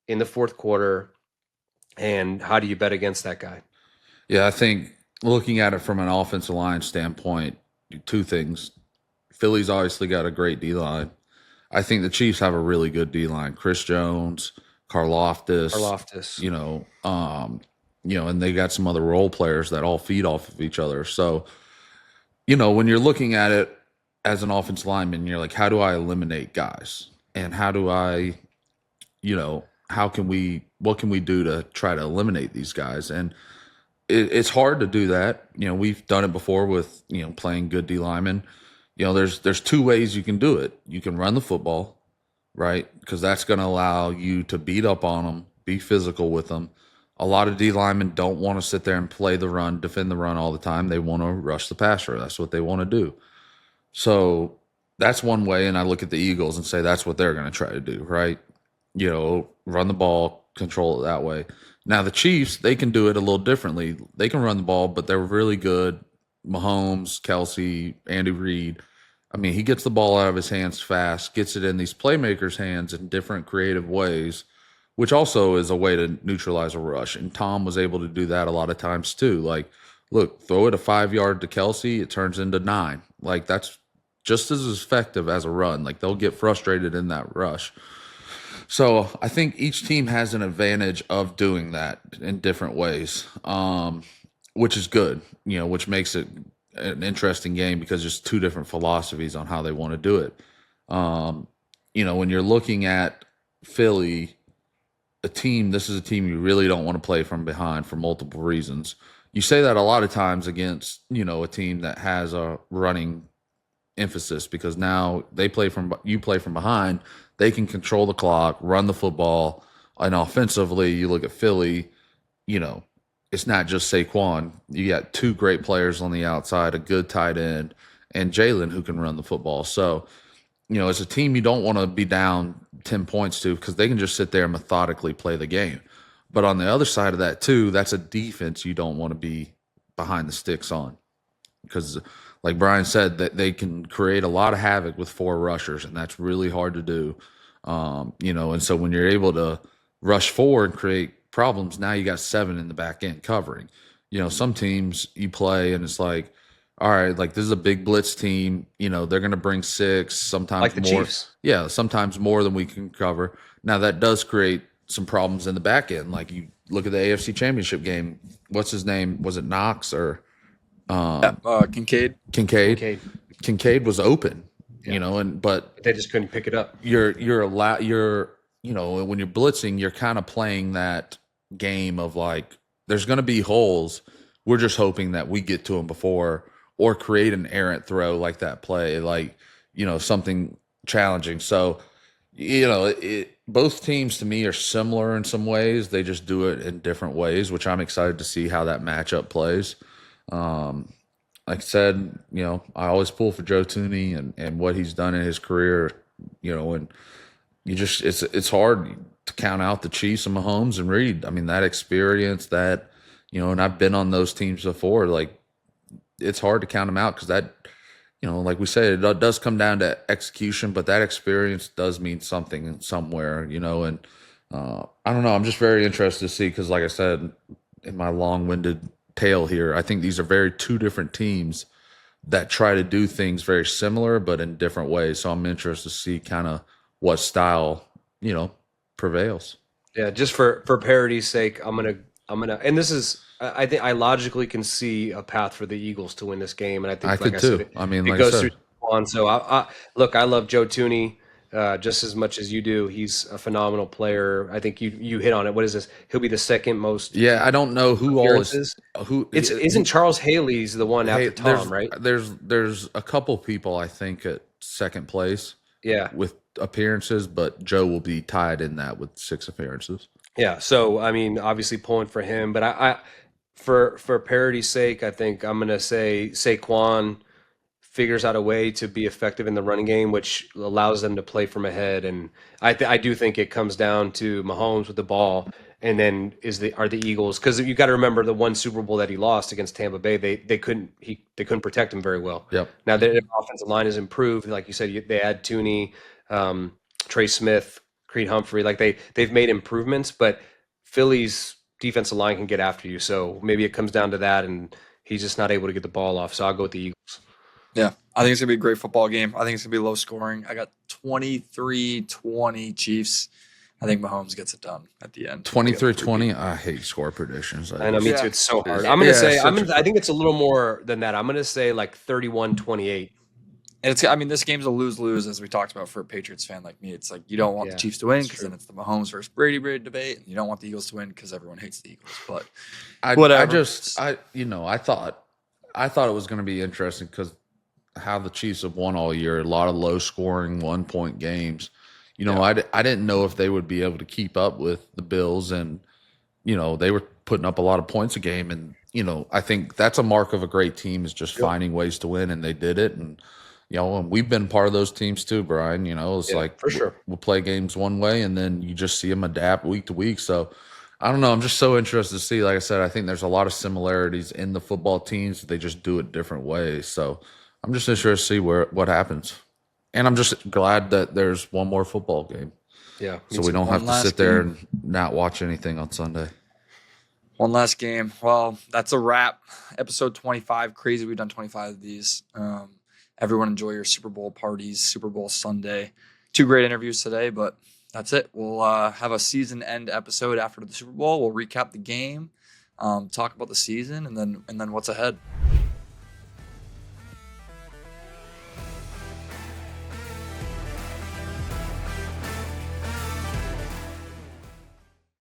in the fourth quarter. And how do you bet against that guy? Yeah, I think looking at it from an offensive line standpoint, two things. Philly's obviously got a great D-line. I think the Chiefs have a really good D-line. Chris Jones, Karlaftis, and they got some other role players that all feed off of each other. So, when you're looking at it as an offensive lineman, you're like, how do I eliminate guys? And how do I, what can we do to try to eliminate these guys? And it's hard to do that. We've done it before with, playing good D linemen. There's two ways you can do it. You can run the football, right? Because that's going to allow you to beat up on them, be physical with them. A lot of D linemen don't want to sit there and play the run, defend the run all the time. They want to rush the passer. That's what they want to do. So that's one way. And I look at the Eagles and say that's what they're going to try to do, right? Run the ball, control it that way. Now the Chiefs, they can do it a little differently. They can run the ball, but they're really good. Mahomes, Kelsey, Andy Reid. I mean, he gets the ball out of his hands fast, gets it in these playmakers' hands in different creative ways, which also is a way to neutralize a rush. And Tom was able to do that a lot of times too. Like, look, throw it a 5-yard to Kelsey, it turns into 9. Like, that's just as effective as a run. Like, they'll get frustrated in that rush. So I think each team has an advantage of doing that in different ways, which is good, which makes it an interesting game because there's two different philosophies on how they want to do it. When you're looking at Philly, this is a team you really don't want to play from behind for multiple reasons. You say that a lot of times against, a team that has a running emphasis because now you play from behind. They can control the clock, run the football, and offensively, you look at Philly, it's not just Saquon. You got two great players on the outside, a good tight end, and Jalen who can run the football. So, as a team, you don't want to be down 10 points to because they can just sit there and methodically play the game. But on the other side of that, too, that's a defense you don't want to be behind the sticks on because like Brian said, that they can create a lot of havoc with 4 rushers, and that's really hard to do. And so when you're able to rush 4 and create problems, now you got 7 in the back end covering. Some teams you play and it's like, all right, like this is a big blitz team. They're going to bring 6, sometimes like the more. Chiefs. Yeah, sometimes more than we can cover. Now that does create some problems in the back end. Like you look at the AFC Championship game. What's his name? Was it Knox or? Kincaid. Kincaid was open, you know, but they just couldn't pick it up. You're you know, when you're blitzing, you're kind of playing that game of like, there's going to be holes. We're just hoping that we get to them before, or create an errant throw like that play, like, you know, something challenging. So, you know, both teams to me are similar in some ways. They just do it in different ways, which I'm excited to see how that matchup plays. Like I said, you know, I always pull for Joe Thuney and what he's done in his career, you know, and you just, it's hard to count out the Chiefs and Mahomes and Reed. I mean, that experience, that, you know, and I've been on those teams before, like, it's hard to count them out because that, you know, like we said, it does come down to execution, but that experience does mean something somewhere, you know, and I don't know. I'm just very interested to see because, like I said, in my long-winded tale here, I think these are two different teams that try to do things very similar, but in different ways. So I'm interested to see kind of what style, you know, prevails. Yeah, just for parity's sake, I'm gonna, and this is, I think I logically can see a path for the Eagles to win this game, and I think, I could too. I mean, it like goes I said, through Saquon. So look, I love Joe Thuney just as much as you do. He's a phenomenal player. I think you hit on it. What is this? He'll be the second most. Yeah, I don't know who all is appearances. who. Isn't Charles Haley's the one after Tom, right? There's a couple people I think at second place. Yeah. With appearances, but Joe will be tied in that with 6 appearances. Yeah. So I mean, obviously pulling for him, but I for parity's sake, I think I'm gonna say Saquon figures out a way to be effective in the running game, which allows them to play from ahead. And I do think it comes down to Mahomes with the ball, and then are the Eagles, because you got to remember the one Super Bowl that he lost against Tampa Bay, they couldn't protect him very well. Yep. Now their offensive line has improved, like you said. They add Tooney, Trey Smith, Creed Humphrey, like they've made improvements, but Philly's defensive line can get after you. So maybe it comes down to that, and he's just not able to get the ball off. So I'll go with the Eagles. Yeah, I think it's going to be a great football game. I think it's going to be low scoring. I got 23-20 Chiefs. I think Mahomes gets it done at the end. 23-20. I hate score predictions. I know, me too. It's so hard. I'm going to say, I think it's a little more than that. I'm going to say like 31-28. I mean, this game's a lose-lose, as we talked about, for a Patriots fan like me. It's like you don't want the Chiefs to win because then it's the Mahomes versus Brady debate, and you don't want the Eagles to win because everyone hates the Eagles. But whatever. I thought it was going to be interesting because how the Chiefs have won all year, a lot of low-scoring, one-point games. You know, I didn't know if they would be able to keep up with the Bills, and you know, they were putting up a lot of points a game, and you know, I think that's a mark of a great team, is just finding ways to win, and they did it. And you know, and we've been part of those teams too, Brian. You know, it's like for sure we'll play games one way, and then you just see them adapt week to week. So I don't know. I'm just so interested to see. Like I said, I think there's a lot of similarities in the football teams. They just do it different ways. So I'm just interested to see what happens. And I'm just glad that there's one more football game. Yeah. So we don't have to sit there and not watch anything on Sunday. One last game. Well, that's a wrap. Episode 25. Crazy. We've done 25 of these. Everyone enjoy your Super Bowl parties, Super Bowl Sunday. 2 great interviews today, but that's it. We'll have a season end episode after the Super Bowl. We'll recap the game, talk about the season, and then what's ahead.